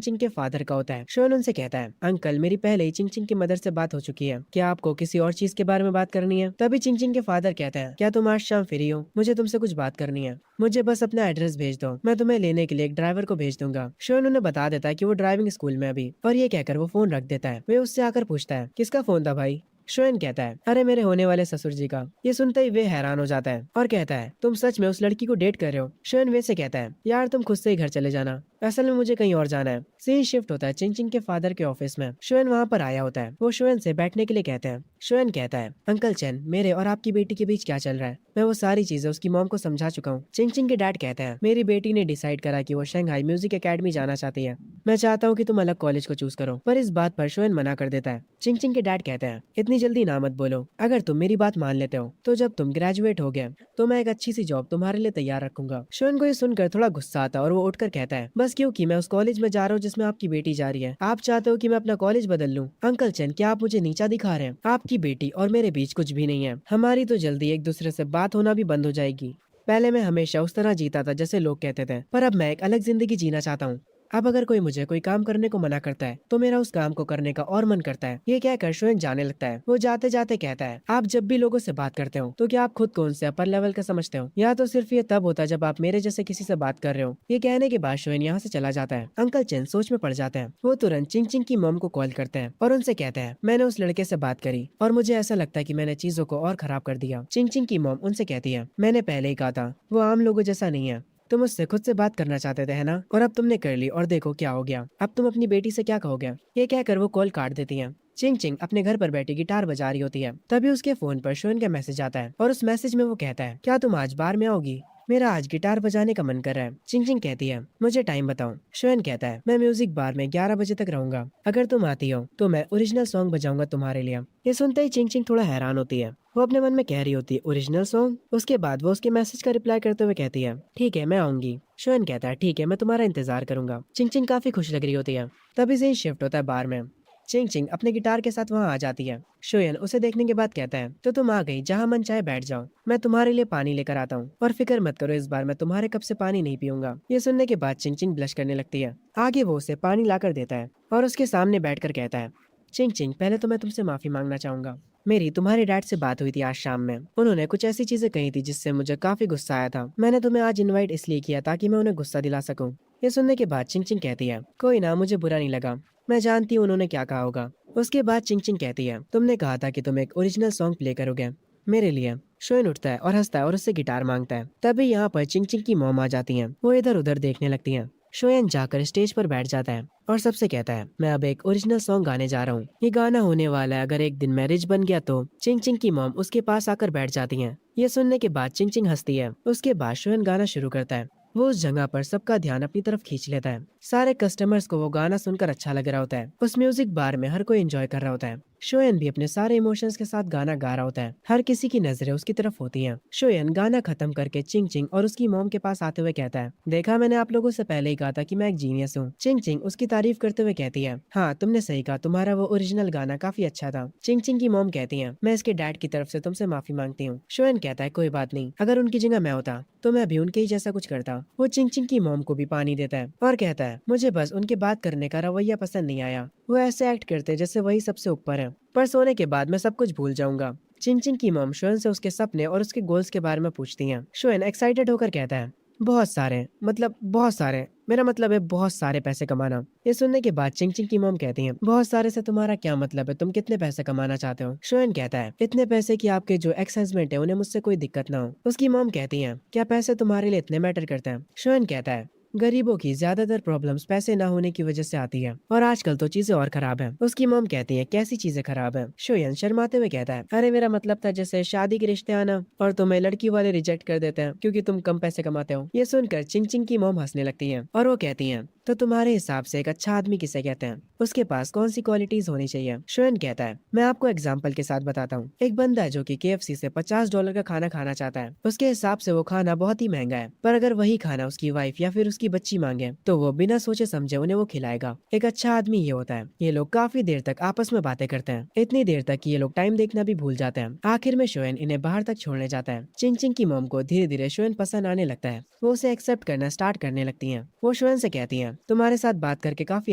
चिंग के फादर का होता है। शोयन उनसे कहता है, अंकल मेरी पहले ही चिंग चिंग की मदर से बात हो चुकी है, क्या आपको किसी और चीज के बारे में बात करनी है? तभी चिंग चिंग के फादर कहते हैं, क्या तुम आज शाम फ्री हो? मुझे तुमसे कुछ बात करनी है, मुझे बस अपना एड्रेस भेज दो, मैं तुम्हें लेने के लिए एक ड्राइवर को भेज दूंगा। शोयन उन्हें बता देता है कि वो ड्राइविंग स्कूल में अभी, और ये कहकर वो फोन रख देता है। वे उससे आकर पूछता है, किसका फोन था भाई? शोयन कहता है, अरे मेरे होने वाले ससुर जी का। ये सुनते ही वे हैरान हो जाता है और कहता है, तुम सच में उस लड़की को डेट कर रहे हो? शोयन वे से कहता है, यार तुम खुद से ही घर चले जाना, असल में मुझे कहीं और जाना है। सीन शिफ्ट होता है चिंग चिंग के फादर के ऑफिस में। शोयन वहाँ पर आया होता है। वो शोयन से बैठने के लिए कहते हैं। शोयन कहता है, अंकल चैन मेरे और आपकी बेटी के बीच क्या चल रहा है? मैं वो सारी चीजें उसकी मॉम को समझा चुका हूँ। चिंग चिंग के डैड कहते हैं, मेरी बेटी ने डिसाइड करा कि वो शंघाई म्यूजिक एकेडमी जाना चाहती है, मैं चाहता हूँ कि तुम अलग कॉलेज को चूज करो। पर इस बात पर शोयन मना कर देता है। चिंग चिंग के डैड कहते हैं, इतनी जल्दी ना मत बोलो, अगर तुम मेरी बात मान लेते हो तो जब तुम ग्रेजुएट हो गए तो मैं एक अच्छी सी जॉब तुम्हारे लिए तैयार रखूंगा। शोयन को ये सुनकर थोड़ा गुस्सा आता है और वो उठकर कहता है, बस बस क्योंकि मैं उस कॉलेज में जा रहा हूँ जिसमें आपकी बेटी जा रही है, आप चाहते हो कि मैं अपना कॉलेज बदल लूं? अंकल चेन, क्या आप मुझे नीचा दिखा रहे हैं? आपकी बेटी और मेरे बीच कुछ भी नहीं है। हमारी तो जल्दी एक दूसरे से बात होना भी बंद हो जाएगी। पहले मैं हमेशा उस तरह जीता था जैसे लोग कहते थे, पर अब मैं एक अलग जिंदगी जीना चाहता हूँ। अब अगर कोई मुझे कोई काम करने को मना करता है तो मेरा उस काम को करने का और मन करता है। ये कहकर शोएन जाने लगता है। वो जाते जाते कहता है, आप जब भी लोगों से बात करते हो तो क्या आप खुद को उनसे अपर लेवल का समझते हो, या तो सिर्फ ये तब होता है जब आप मेरे जैसे किसी से बात कर रहे हो। ये कहने के बाद शोएन यहाँ से चला जाता है। अंकल चेन सोच में पड़ जाते हैं। वो तुरंत चिंग चिंग की मॉम को कॉल करते हैं और उनसे कहते हैं, मैंने उस लड़के से बात करी और मुझे ऐसा लगता है कि मैंने चीजों को और खराब कर दिया। चिंग चिंग की मॉम उनसे कहती है, मैंने पहले ही कहा था वो आम लोगों जैसा नहीं है। तुम उससे खुद से बात करना चाहते थे, है ना? और अब तुमने कर ली और देखो क्या हो गया। अब तुम अपनी बेटी से क्या कहोगे? ये कहकर वो कॉल काट देती हैं। चिंग चिंग अपने घर पर बैठी गिटार बजा रही होती है। तभी उसके फोन पर शोन का मैसेज आता है और उस मैसेज में वो कहता है, क्या तुम आज बार में आओगी? मेरा आज गिटार बजाने का मन कर रहा है। चिंग चिंग कहती है, मुझे टाइम बताओ। शोएन कहता है, मैं म्यूजिक बार में 11 बजे तक रहूंगा। अगर तुम आती हो तो मैं ओरिजिनल सॉन्ग बजाऊंगा तुम्हारे लिए। ये सुनते ही चिंग चिंग थोड़ा हैरान होती है। वो अपने मन में कह रही होती है, ओरिजिनल सॉन्ग? उसके बाद वो उसके मैसेज का रिप्लाई करते हुए कहती है, ठीक है मैं आऊंगी। शोएन कहता है, ठीक है मैं तुम्हारा इंतजार करूंगा। चिंग चिंग काफी खुश लग रही होती है। तभी से ही शिफ्ट होता है बार में। चिंग चिंग अपने गिटार के साथ वहां आ जाती है। शोयन उसे देखने के बाद कहता है, तो तुम आ गई, जहां मन चाहे बैठ जाओ। मैं तुम्हारे लिए पानी लेकर आता हूँ और फिक्र मत करो, इस बार मैं तुम्हारे कप से पानी नहीं पीऊंगा। ये सुनने के बाद चिंग चिंग ब्लश करने लगती है। आगे वो उसे पानी लाकर देता है और उसके सामने बैठकर कहता है, चिंग चिंग पहले तो मैं तुमसे माफी मांगना चाहूंगा। मेरी तुम्हारे डैड से बात हुई थी आज शाम में। उन्होंने कुछ ऐसी चीजें कही थी जिससे मुझे काफी गुस्सा आया था। मैंने तुम्हें आज इनवाइट इसलिए किया ताकि मैं उन्हें गुस्सा दिला सकूं। ये सुनने के बाद चिंग चिंग कहती है, कोई ना, मुझे बुरा नहीं लगा। मैं जानती हूँ उन्होंने क्या कहा होगा। उसके बाद चिंग चिंग कहती है, तुमने कहा था कि तुम एक ओरिजिनल सॉन्ग प्ले करोगे मेरे लिए। शोएन उठता है और हंसता है और उससे गिटार मांगता है। तभी यहाँ पर चिंग चिंग की मॉम आ जाती हैं। वो इधर उधर देखने लगती हैं। शोएन जाकर स्टेज पर बैठ जाता है और सबसे कहता है, मैं अब एक ओरिजिनल सॉन्ग गाने जा रहा हूँ। ये गाना होने वाला है अगर एक दिन मैं रिच बन गया तो। चिंग चिंग की मॉम उसके पास आकर बैठ जाती हैं। ये सुनने के बाद चिंग चिंग हंसती है। उसके बाद शोएन गाना शुरू करता है। वो उस जगह पर सबका ध्यान अपनी तरफ खींच लेता है। सारे कस्टमर्स को वो गाना सुनकर अच्छा लग रहा होता है। उस म्यूजिक बार में हर कोई एंजॉय कर रहा होता है। शोएन भी अपने सारे इमोशंस के साथ गाना गा रहा होता है। हर किसी की नजरें उसकी तरफ होती हैं। शोएन गाना खत्म करके चिंग चिंग और उसकी मॉम के पास आते हुए कहता है, देखा, मैंने आप लोगों से पहले ही कहा था कि मैं एक जीनियस हूँ। चिंग चिंग उसकी तारीफ करते हुए कहती है, हाँ तुमने सही कहा, तुम्हारा वो ओरिजिनल गाना काफी अच्छा था। चिंग चिंग की मॉम कहती है, मैं इसके डैड की तरफ से तुमसे माफी मांगती हूँ। शोएन कहता है, कोई बात नहीं, अगर उनकी जगह मैं होता तो मैं भी उनके ही जैसा कुछ करता। वो चिंग चिंग की मॉम को भी पानी देता है और कहता है, मुझे बस उनके बात करने का रवैया पसंद नहीं आया। वो ऐसे एक्ट करते जैसे वही सबसे ऊपर है, पर सोने के बाद मैं सब कुछ भूल जाऊंगा। चिंग चिंग की मॉम शोएन से उसके सपने और उसके गोल्स के बारे में पूछती हैं। शोएन एक्साइटेड होकर कहता है, बहुत सारे, मतलब बहुत सारे, मेरा मतलब है बहुत सारे पैसे कमाना। ये सुनने के बाद चिंग चिंग की मॉम कहती हैं, बहुत सारे से तुम्हारा क्या मतलब है, तुम कितने पैसे कमाना चाहते हो? शोएन कहता है, इतने पैसे कि आपके जो एक्स हस्बैंड है उन्हें मुझसे कोई दिक्कत ना हो। उसकी मॉम कहती है, क्या पैसे तुम्हारे लिए इतने मैटर करते हैं? शोएन कहता है, गरीबों की ज्यादातर प्रॉब्लम्स पैसे ना होने की वजह से आती है और आजकल तो चीजें और खराब हैं। उसकी मॉम कहती है, कैसी चीजें खराब हैं? शोयन शर्माते हुए कहता है, अरे मेरा मतलब था जैसे शादी के रिश्ते आना और तुम्हें लड़की वाले रिजेक्ट कर देते हैं क्योंकि तुम कम पैसे कमाते हो। ये सुनकर चिंग चिंग की मॉम हंसने लगती है और वो कहती है, तो तुम्हारे हिसाब से एक अच्छा आदमी किसे कहते हैं? उसके पास कौन सी क्वालिटीज होनी चाहिए? शोएन कहता है, मैं आपको एग्जाम्पल के साथ बताता हूँ। एक बंदा है जो कि KFC से $50 का खाना खाना चाहता है। उसके हिसाब से वो खाना बहुत ही महंगा है, पर अगर वही खाना उसकी वाइफ या फिर उसकी बच्ची मांगे तो वो बिना सोचे समझे उन्हें वो खिलाएगा। एक अच्छा आदमी ये होता है। ये लोग काफी देर तक आपस में बातें करते हैं, इतनी देर तक कि ये लोग टाइम देखना भी भूल जाते हैं। आखिर में शोएन इन्हें बाहर तक छोड़ने जाता है। चिंग चिंग की मॉम को धीरे धीरे शोएन पसंद आने लगता है। वो उसे एक्सेप्ट करना स्टार्ट करने लगती है। वो शोएन से कहती है, तुम्हारे साथ बात करके काफी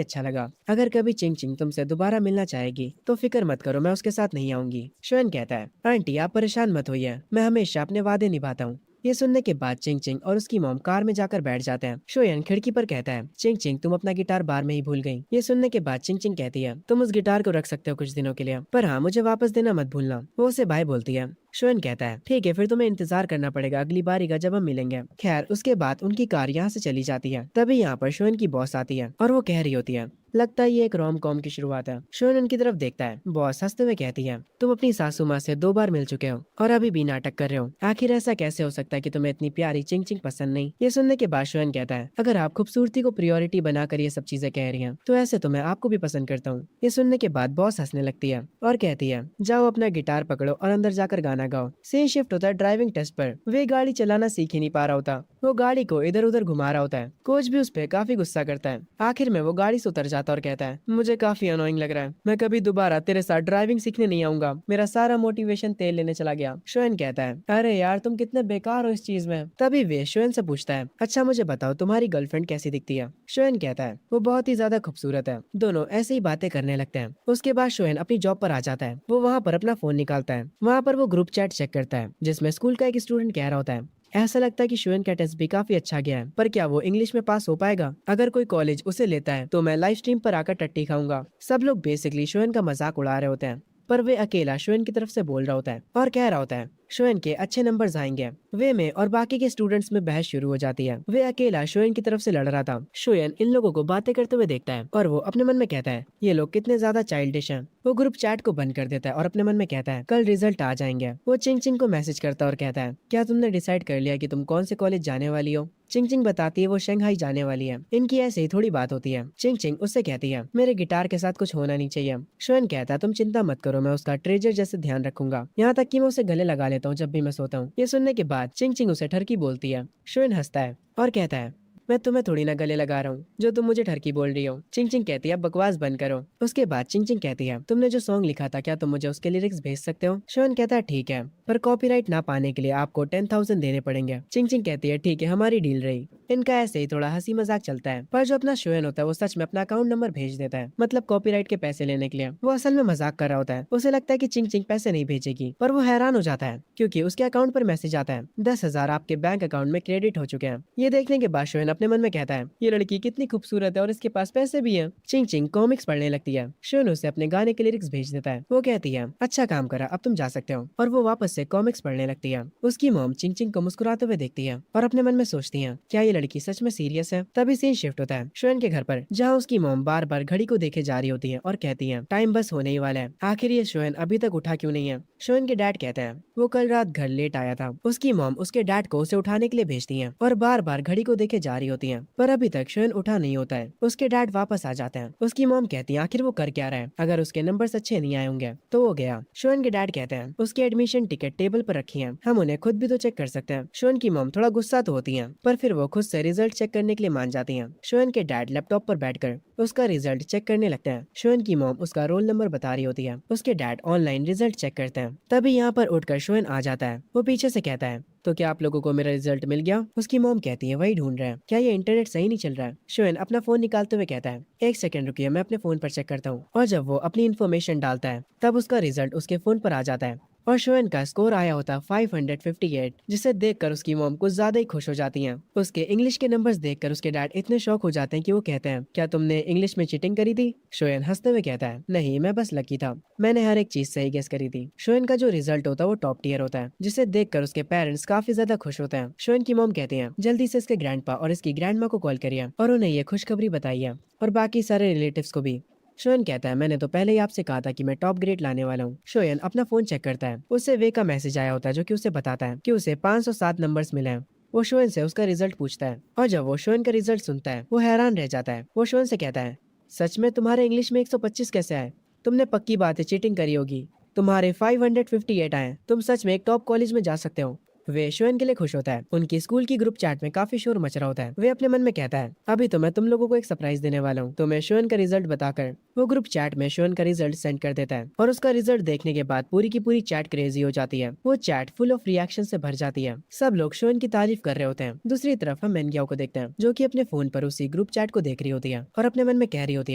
अच्छा लगा। अगर कभी चिंग चिंग तुमसे दोबारा मिलना चाहेगी तो फिक्र मत करो, मैं उसके साथ नहीं आऊंगी। शोएन कहता है, आंटी आप परेशान मत होइए, मैं हमेशा अपने वादे निभाता हूँ। ये सुनने के बाद चिंग चिंग और उसकी मॉम कार में जाकर बैठ जाते हैं। शोयन खिड़की पर कहता है, चिंग चिंग तुम अपना गिटार बार में ही भूल गई। ये सुनने के बाद चिंग चिंग कहती है, तुम उस गिटार को रख सकते हो कुछ दिनों के लिए, पर हाँ मुझे वापस देना मत भूलना। वो उसे बाय बोलती है। शोएन कहता है, ठीक है फिर तुम्हें इंतजार करना पड़ेगा अगली बारी का जब हम मिलेंगे। खैर उसके बाद उनकी कार यहाँ से चली जाती है। तभी यहाँ पर शोएन की बॉस आती है और वो कह रही होती है, लगता है ये एक रोम कॉम की शुरुआत है। शोएन उनकी तरफ देखता है। बॉस हंसते हुए कहती है, तुम अपनी सासू माँ से 2 बार मिल चुके हो और अभी भी नाटक कर रहे हो। आखिर ऐसा कैसे हो सकता है कि तुम्हें इतनी प्यारी चिंग चिंग पसंद नहीं? ये सुनने के बाद शोएन कहता है, अगर आप खूबसूरती को प्रायोरिटी बनाकर ये सब चीजें कह रही हैं तो ऐसे तो मैं आपको भी पसंद करता हूँ। ये सुनने के बाद बॉस हंसने लगती है और कहती है, जाओ अपना गिटार पकड़ो और अंदर जाकर गाना गाना गाओ। सीन शिफ्ट होता है ड्राइविंग टेस्ट पर। वे गाड़ी चलाना सीख ही नहीं पा रहा होता। वो गाड़ी को इधर उधर घुमा रहा होता है। कोच भी उस पर काफी गुस्सा करता है। आखिर में वो गाड़ी से उतर जाता और कहता है, मुझे काफी अनोइंग लग रहा है, मैं कभी दोबारा तेरे साथ ड्राइविंग सीखने नहीं आऊंगा, मेरा सारा मोटिवेशन तेल लेने चला गया। शोएन कहता है, अरे यार तुम कितने बेकार हो इस चीज में। तभी वे शोएन से पूछता है, अच्छा मुझे बताओ तुम्हारी गर्लफ्रेंड कैसी दिखती है। शोएन कहता है, वो बहुत ही ज्यादा खूबसूरत है। दोनों ऐसे ही बातें करने लगते हैं। उसके बाद शोएन अपनी जॉब पर आ जाता है। वो वहाँ पर अपना फोन निकालता है। वहाँ पर वो ग्रुप चैट चेक करता है जिसमें स्कूल का एक स्टूडेंट कह रहा होता है, ऐसा लगता है कि शोएन का टेस्ट भी काफी अच्छा गया है, पर क्या वो इंग्लिश में पास हो पाएगा? अगर कोई कॉलेज उसे लेता है तो मैं लाइव स्ट्रीम पर आकर टट्टी खाऊंगा। सब लोग बेसिकली शोएन का मजाक उड़ा रहे होते हैं, पर वे अकेला शोएन की तरफ से बोल रहा होता है और कह रहा होता है, शोएन के अच्छे नंबर्स आएंगे। वे में और बाकी के स्टूडेंट्स में बहस शुरू हो जाती है। वे अकेला शोएन की तरफ से लड़ रहा था। शोएन इन लोगों को बातें करते हुए देखता है और वो अपने मन में कहता है, ये लोग कितने ज्यादा चाइल्डिश हैं। वो ग्रुप चैट को बंद कर देता है और अपने मन में कहता है, कल रिजल्ट आ जाएंगे। वो चिंग चिंग को मैसेज करता है और कहता है, क्या तुमने डिसाइड कर लिया कि तुम कौन से कॉलेज जाने वाली हो? चिंग चिंग बताती है वो शंघाई जाने वाली है। इनकी ऐसे ही थोड़ी बात होती है। चिंग चिंग उससे कहती है, मेरे गिटार के साथ कुछ होना नहीं चाहिए। शोएन कहता है, तुम चिंता मत करो, मैं उसका ट्रेजर जैसे ध्यान रखूंगा, यहाँ तक कि मैं उसे गले लगा लेता हूँ जब भी मैं सोता हूँ। ये सुनने के बाद चिंग चिंग उसे ठरकी बोलती है। शोएन हंसता है और कहता है, मैं तुम्हें थोड़ी ना गले लगा रहा हूँ जो तुम मुझे ठरकी बोल रही हो। चिंग चिंग कहती है, बकवास बंद करो। उसके बाद चिंग चिंग कहती है, तुमने जो सॉन्ग लिखा था क्या तुम मुझे उसके लिरिक्स भेज सकते हो? शोएन कहता है, ठीक है, पर कॉपीराइट ना पाने के लिए आपको 10,000 देने पड़ेंगे। चिंग चिंग कहती है, ठीक है, हमारी डील रही। इनका ऐसे ही थोड़ा हंसी मजाक चलता है, पर जो अपना शोएन होता है वो सच में अपना अकाउंट नंबर भेज देता है, मतलब कॉपीराइट के पैसे लेने के लिए। वो असल में मजाक कर रहा होता है। उसे लगता है कि चिंग चिंग पैसे नहीं भेजेगी, पर वो हैरान हो जाता है क्योंकि उसके अकाउंट पर मैसेज आता है, 10,000 आपके बैंक अकाउंट में क्रेडिट हो चुके हैं। ये देखने के बाद शोएन अपने मन में कहता है, ये लड़की कितनी खूबसूरत है और इसके पास पैसे भी हैं। चिंग चिंग कॉमिक्स पढ़ने लगती है। शोएन उसे अपने गाने के लिरिक्स भेज देता है। वो कहती है, अच्छा काम करा, अब तुम जा सकते हो, और वो वापस से कॉमिक्स पढ़ने लगती है। उसकी मॉम चिंग चिंग को मुस्कुराते हुए देखती है और अपने मन में सोचती है, क्या ये लड़की सच में सीरियस है? तभी सीन शिफ्ट होता है शोएन के घर पर, जहाँ उसकी मॉम बार बार घड़ी को देखे जा रही होती है और कहती है, टाइम बस होने ही वाला है, आखिर ये शोएन अभी तक उठा क्यों नहीं है? शोएन के डैड कहते हैं, वो कल रात घर लेट आया था। उसकी मॉम उसके डैड को उसे उठाने के लिए भेजती है और बार बार घड़ी को देखे जा रही होती है, पर अभी तक शोएन उठा नहीं होता है। उसके डैड वापस आ जाते हैं। उसकी मॉम कहती है, आखिर वो कर क्या रहा है? अगर उसके नंबर्स अच्छे नहीं आए होंगे तो वो गया। शोएन के डैड कहते हैं, उसकी एडमिशन टिकट टेबल पर रखी है, हम उन्हें खुद भी तो चेक कर सकते हैं। शोएन की मॉम थोड़ा गुस्सा तो होती है, पर फिर वो खुद से रिजल्ट चेक करने के लिए मान जाती हैं। शोएन के डैड लैपटॉप पर बैठकर उसका रिजल्ट चेक करने लगते हैं। शोएन की मॉम उसका रोल नंबर बता रही होती है। उसके डैड ऑनलाइन रिजल्ट चेक करते हैं। तभी यहाँ पर उठकर शोएन आ जाता है। वो पीछे से कहता है, तो क्या आप लोगों को मेरा रिजल्ट मिल गया? उसकी मॉम कहती है, वही ढूंढ रहे हैं, क्या ये इंटरनेट सही नहीं चल रहा है? शोएन अपना फोन निकालते हुए कहता है, एक सेकंड रुकिए, मैं अपने फोन पर चेक करता हूँ। और जब वो अपनी इन्फॉर्मेशन डालता है तब उसका रिजल्ट उसके फोन पर आ जाता है और शोएन का स्कोर आया होता 558, जिसे देखकर उसकी मॉम कुछ ज्यादा ही खुश हो जाती हैं। उसके इंग्लिश के नंबर्स देखकर उसके डैड इतने शॉक हो जाते हैं कि वो कहते हैं, क्या तुमने इंग्लिश में चीटिंग करी थी? शोएन हंसते हुए कहता है, नहीं, मैं बस लकी था, मैंने हर एक चीज सही गेस करी थी। शोएन का जो रिजल्ट होता है वो टॉप टियर होता है, जिसे देखकर उसके पेरेंट्स काफी ज्यादा खुश होते हैं। शोएन की मॉम कहती है, जल्दी से इसके ग्रैंडपा और इसकी ग्रैंडमा को कॉल करिए और उन्हें ये खुशखबरी बताइए, और बाकी सारे रिलेटिव्स को भी। शोएन कहता है, मैंने तो पहले ही आपसे कहा था कि मैं टॉप ग्रेड लाने वाला हूँ। शोएन अपना फोन चेक करता है। उससे वे का मैसेज आया होता है जो कि उसे बताता है कि उसे 507 नंबर्स मिले हैं। वो शोएन से उसका रिजल्ट पूछता है और जब वो शोएन का रिजल्ट सुनता है वो हैरान रह जाता है। वो शोएन से कहता है, सच में तुम्हारे इंग्लिश में 125 कैसे आए? तुमने पक्की बात है चीटिंग करी होगी। तुम्हारे 558 आए, तुम सच में एक टॉप कॉलेज में जा सकते हो। वे शोएन के लिए खुश होता है। उनकी स्कूल की ग्रुप चैट में काफी शोर मच रहा होता है। वे अपने मन में कहता है, अभी तो मैं तुम लोगों को एक सरप्राइज देने वाला हूँ। तो मैं शोएन का रिजल्ट बताकर वो ग्रुप चैट में शोएन का रिजल्ट सेंड कर देता है और उसका रिजल्ट देखने के बाद पूरी की पूरी चैट क्रेजी हो जाती है। वो चैट फुल ऑफ रिएक्शन से भर जाती है। सब लोग शोएन की तारीफ कर रहे होते हैं। दूसरी तरफ हम मेनग्याओ को देखते हैं जो कि अपने फोन पर उसी ग्रुप चैट को देख रही होती है और अपने मन में कह रही होती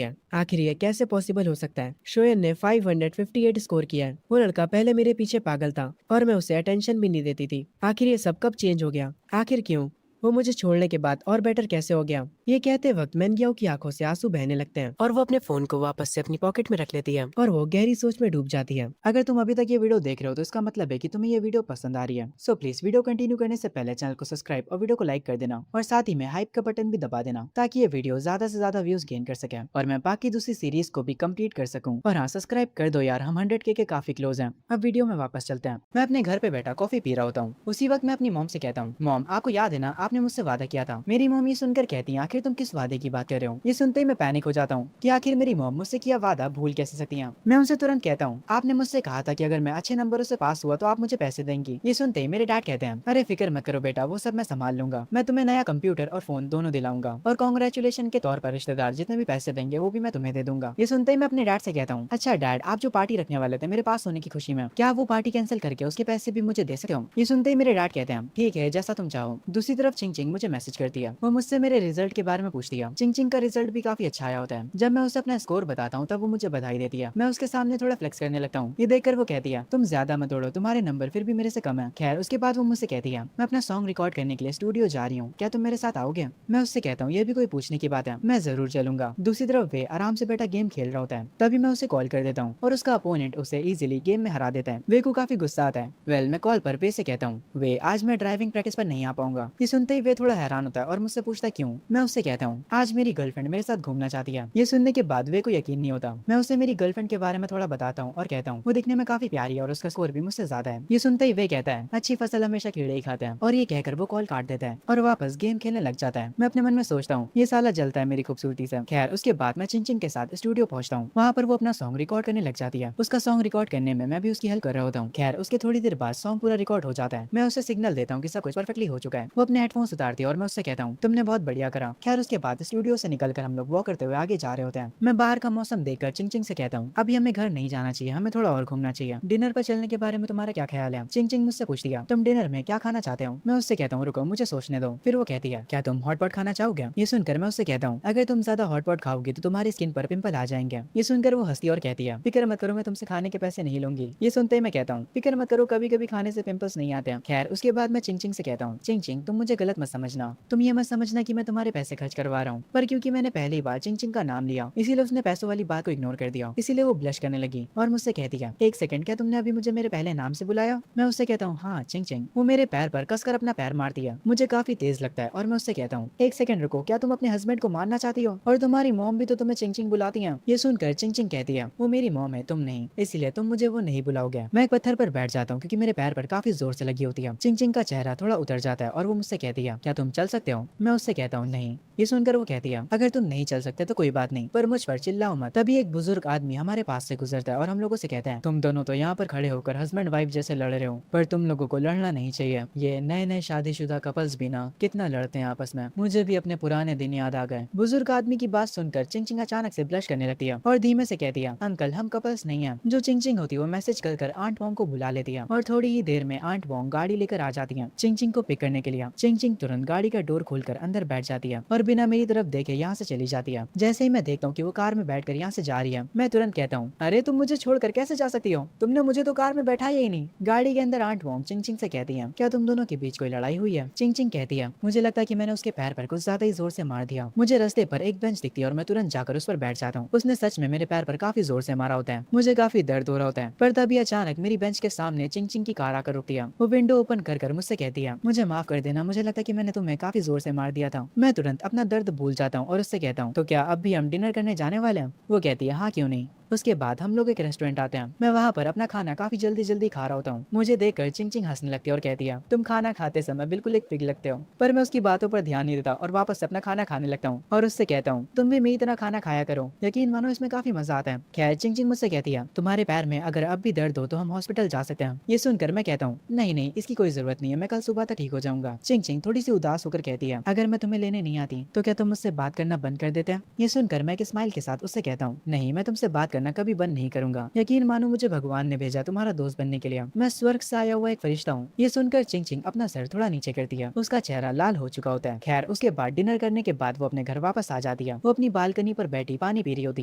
है, आखिर ये कैसे पॉसिबल हो सकता है? शोएन ने 558 स्कोर किया है। वो लड़का पहले मेरे पीछे पागल था और मैं उसे अटेंशन भी नहीं देती थी। आखिर ये सब कब चेंज हो गया? आखिर क्यों? वो मुझे छोड़ने के बाद और बेटर कैसे हो गया? ये कहते वक्त मेनग्याओ की आंखों से आंसू बहने लगते हैं और वो अपने फोन को वापस से अपनी पॉकेट में रख लेती है और वो गहरी सोच में डूब जाती है। अगर तुम अभी तक ये वीडियो देख रहे हो तो इसका मतलब है कि तुम्हें ये वीडियो पसंद आ रही है। सो प्लीज वीडियो कंटिन्यू करने से पहले चैनल को सब्सक्राइब और वीडियो को लाइक कर देना और साथ ही में हाइप का बटन भी दबा देना ताकि ये वीडियो ज्यादा से ज्यादा व्यूज गेन कर सके और मैं बाकी दूसरी सीरीज को भी कंप्लीट कर सकूं। और हाँ, सब्सक्राइब कर दो यार, हम 100K के काफी क्लोज हैं। अब वीडियो में वापस चलते हैं। मैं अपने घर पे बैठा कॉफी पी रहा होता हूँ। उसी वक्त मैं अपनी मॉम से कहता हूँ, मॉम आपको याद है ना, आपने मुझसे वादा किया था। मेरी मॉम ये सुनकर कहती है, आखिर आखिर तुम किस वादे की बात कर रहे हो? ये सुनते ही मैं पैनिक हो जाता हूँ कि आखिर मेरी मॉम मुझसे किया वादा भूल कैसे सकती हैं। मैं उनसे तुरंत कहता हूँ, आपने मुझसे कहा था कि अगर मैं अच्छे नंबरों से पास हुआ तो आप मुझे पैसे देंगी। ये सुनते ही मेरे डैड कहते हैं, अरे फिक्र मत करो बेटा, वो सब मैं संभाल लूंगा। मैं तुम्हें नया कंप्यूटर और फोन दोनों दिलाऊंगा और कांग्रेचुलेशन के तौर पर रिश्तेदार जितने भी पैसे देंगे वो भी मैं तुम्हें दे दूंगा। ये सुनते ही मैं अपने डैड से कहता हूँ, अच्छा डैड, आप जो पार्टी रखने वाले थे मेरे पास होने की खुशी में, क्या वो पार्टी कैंसिल करके उसके पैसे भी मुझे दे सकते हो? ये सुनते ही मेरे डैड कहते हैं, ठीक है जैसा तुम चाहो। दूसरी तरफ चिंग चिंग मुझे मैसेज करती है। वो मुझसे मेरे रिजल्ट के बारे में पूछती है। चिंग चिंग का रिजल्ट भी काफी अच्छा आया होता है। जब मैं उसे अपना स्कोर बताता हूँ तब वो मुझे बधाई देती है। मैं उसके सामने थोड़ा फ्लेक्स करने लगता हूँ। ये देखकर वो कहती है, तुम ज्यादा मत दौड़ो, तुम्हारे नंबर फिर भी मेरे से कम है। खैर उसके बाद वो मुझसे कहती है, मैं अपना सॉन्ग रिकॉर्ड करने के लिए स्टूडियो जा रही हूँ, क्या तुम मेरे साथ आओगे? मैं उससे कहता हूँ, ये भी कोई पूछने की बात है, मैं जरूर चलूंगा। दूसरी तरफ वे आराम से बैठा गेम खेल रहा होता है। तभी मैं उसे कॉल कर देता हूँ और उसका अपोनेंट उसे इजीली गेम में हरा देता है। वे को काफी गुस्सा आता है। वेल मैं कॉल पर वे से कहता हूँ, वे आज मैं ड्राइविंग प्रैक्टिस पर नहीं आ पाऊंगा। ये सुनते ही वे थोड़ा हैरान होता है और मुझसे पूछता है क्यों। मैं उससे कहता हूँ, आज मेरी गर्लफ्रेंड मेरे साथ घूमना चाहती है। ये सुनने के बाद वे को यकीन नहीं होता। मैं उसे मेरी गर्लफ्रेंड के बारे में थोड़ा बताता हूँ और कहता हूँ, वो दिखने में काफी प्यारी है और उसका स्कोर भी मुझसे ज्यादा है। ये सुनते ही वे कहता है, अच्छी फसल हमेशा कीड़े ही खाते हैं, और ये कहकर वो कॉल काट देता है और वापस गेम खेलने लग जाता है। मैं अपने मन में सोचता हूँ, ये साला जलता है मेरी खूबसूरती से। खैर उसके बाद मैं चिंचिंग के साथ स्टूडियो पहुंचता हूँ। वहाँ पर वो अपना सॉन्ग रिकॉर्ड करने लग जाती है। उसका सॉन्ग रिकॉर्ड करने में मैं भी उसकी हेल्प कर रहा होता हूँ। खैर उसके थोड़ी देर बाद सॉन्ग पूरा रिकॉर्ड हो जाता है। मैं उसे सिग्नल देता हूँ कि सब कुछ परफेक्टली हो चुका है। वो अपने हेडफोन्स उतारती है और मैं उससे कहता हूँ, तुमने बहुत बढ़िया करा। खैर उसके बाद स्टूडियो से निकलकर हम लोग वॉक करते हुए आगे जा रहे होते हैं। मैं बाहर का मौसम देखकर चिंचिंग से कहता हूँ, अभी हमें घर नहीं जाना चाहिए, हमें थोड़ा और घूमना चाहिए। डिनर पर चलने के बारे में तुम्हारा क्या ख्याल है? चिंचिंग मुझसे पूछती है, तुम डिनर में क्या खाना चाहते हो? मैं उससे कहता हूँ, रुको मुझे सोचने दो। फिर वो कहती है, क्या तुम हॉट पॉट खाना चाहोगे? ये सुनकर मैं उससे कहता हूँ, अगर तुम ज्यादा हॉट पॉट खाओगी तो तुम्हारी स्किन पर पिंपल आ जाएंगे। ये सुनकर वो हंसती और कहती है, फिक्र मत करो, मैं तुमसे खाने के पैसे नहीं लूंगी। ये सुनते ही मैं कहता हूँ, फिक्र मत करो, कभी कभी खाने से पिंपल्स नहीं आते हैं। खैर उसके बाद मैं चिंचिंग से कहता हूँ, चिंचिंग तुम मुझे गलत मत समझना, तुम ये मत समझना कि मैं तुम्हारे पैसे खर्च करवा रहा हूँ, पर क्योंकि मैंने पहली बार चिंचिंग का नाम लिया इसीलिए उसने पैसों वाली बात को इग्नोर कर दिया। इसीलिए वो ब्लश करने लगी और मुझसे कहती है, एक सेकंड, क्या तुमने अभी मुझे मेरे पहले नाम से बुलाया? मैं उससे कहता हूँ, हाँ चिंचिंग। वो मेरे पैर पर कसकर अपना पैर मारती है, मुझे काफी तेज लगता है और मैं उससे कहता हूँ, एक सेकंड रुको, क्या तुम अपने हस्बैंड को मारना चाहती हो? और तुम्हारी मॉम भी तो तुम्हें चिंचिंग बुलाती है। ये सुनकर चिंचिंग कहती है, वो मेरी मॉम है, तुम नहीं, इसलिए तुम मुझे वो नहीं बुलाओगे। मैं एक पत्थर पर बैठ जाता हूँ क्योंकि मेरे पैर पर काफी जोर से लगी होती है। चिंचिंग का चेहरा थोड़ा उतर जाता है और वो मुझसे कहती है, क्या तुम चल सकते हो? मैं उससे कहता हूँ, नहीं। ये सुनकर वो कहती है, अगर तुम नहीं चल सकते तो कोई बात नहीं, पर मुझ पर चिल्लाओ मत। तभी एक बुजुर्ग आदमी हमारे पास से गुजरता है और हम लोगों से कहता है, तुम दोनों तो यहाँ पर खड़े होकर हस्बैंड वाइफ जैसे लड़ रहे हो, पर तुम लोगों को लड़ना नहीं चाहिए। ये नए नए शादीशुदा कपल्स भी ना कितना लड़ते हैं आपस में, मुझे भी अपने पुराने दिन याद आ गए। बुजुर्ग आदमी की बात सुनकर चिंचिंग अचानक से ब्लश करने लगती है और धीमे से कहती है, अंकल हम कपल्स नहीं है। जो चिंचिंग होती है वो मैसेज कर आंट वोंग को बुला लेती है और थोड़ी ही देर में आंट वोंग गाड़ी लेकर आ जाती है चिंचिंग को पिक करने के लिए। चिंचिंग तुरंत गाड़ी का डोर खोलकर अंदर बैठ जाती है और बिना मेरी तरफ देखे यहाँ से चली जाती है। जैसे ही मैं देखता हूँ कि वो कार में बैठकर यहाँ से जा रही है, मैं तुरंत कहता हूँ, अरे तुम मुझे छोड़कर कैसे जा सकती हो? तुमने मुझे तो कार में बैठाया ही नहीं। गाड़ी के अंदर आंट वोंग चिंचिंग से कहती है, क्या तुम दोनों के बीच कोई लड़ाई हुई है? चिंचिंग कहती है, मुझे लगता है कि मैंने उसके पैर पर कुछ ज्यादा ही जोर से मार दिया। मुझे रास्ते पर एक बेंच दिखती है और मैं तुरंत जाकर उस पर बैठ जाता हूँ। उसने सच में मेरे पैर पर काफी जोर से मारा होता है, मुझे काफी दर्द हो रहा होता है। पर तभी अचानक मेरी बेंच के सामने चिंचिंग की कार आकर रुकती है। वो विंडो ओपन कर मुझसे कहती है, मुझे माफ कर देना, मुझे लगता है कि मैंने तुम्हें काफी जोर से मार दिया था। मैं तुरंत अपना दर्द भूल जाता हूँ और उससे कहता हूँ, तो क्या अब भी हम डिनर करने जाने वाले हैं? वो कहती है, हाँ क्यों नहीं। उसके बाद हम लोग एक रेस्टोरेंट आते हैं। मैं वहाँ पर अपना खाना काफी जल्दी जल्दी खा रहा होता हूँ। मुझे देखकर चिंचिंग हंसने लगती है और कहती है, तुम खाना खाते समय बिल्कुल एक पिग लगते हो। पर मैं उसकी बातों पर ध्यान नहीं देता और वापस से अपना खाना खाने लगता हूँ और उससे कहता हूँ, तुम भी मेरी तरह खाना खाया करो, यकीन मानो इसमें काफी मजा आता है। खैर चिंचिंग मुझसे कहती है, तुम्हारे पैर में अगर अब भी दर्द हो तो हम हॉस्पिटल जा सकते हैं। ये सुनकर मैं कहता हूँ, नहीं नहीं, इसकी कोई जरूरत नहीं है, मैं कल सुबह तक ठीक हो जाऊंगा। चिंचिंग थोड़ी सी उदास होकर कहती है, अगर मैं तुम्हें लेने नहीं आती तो क्या तुम मुझसे बात करना बंद कर देते? ये सुनकर मैं एक स्माइल के साथ उससे कहता हूँ, नहीं, मैं तुमसे बात करना कभी बंद नहीं करूंगा। यकीन मानो मुझे भगवान ने भेजा तुम्हारा दोस्त बनने के लिए, मैं स्वर्ग से आया हुआ एक फरिश्ता हूँ। ये सुनकर चिंचिंग अपना सर थोड़ा नीचे करती है, उसका चेहरा लाल हो चुका होता है। खैर उसके बाद डिनर करने के बाद वो अपने घर वापस आ जाती है। वो अपनी बालकनी पर बैठी पानी पी रही होती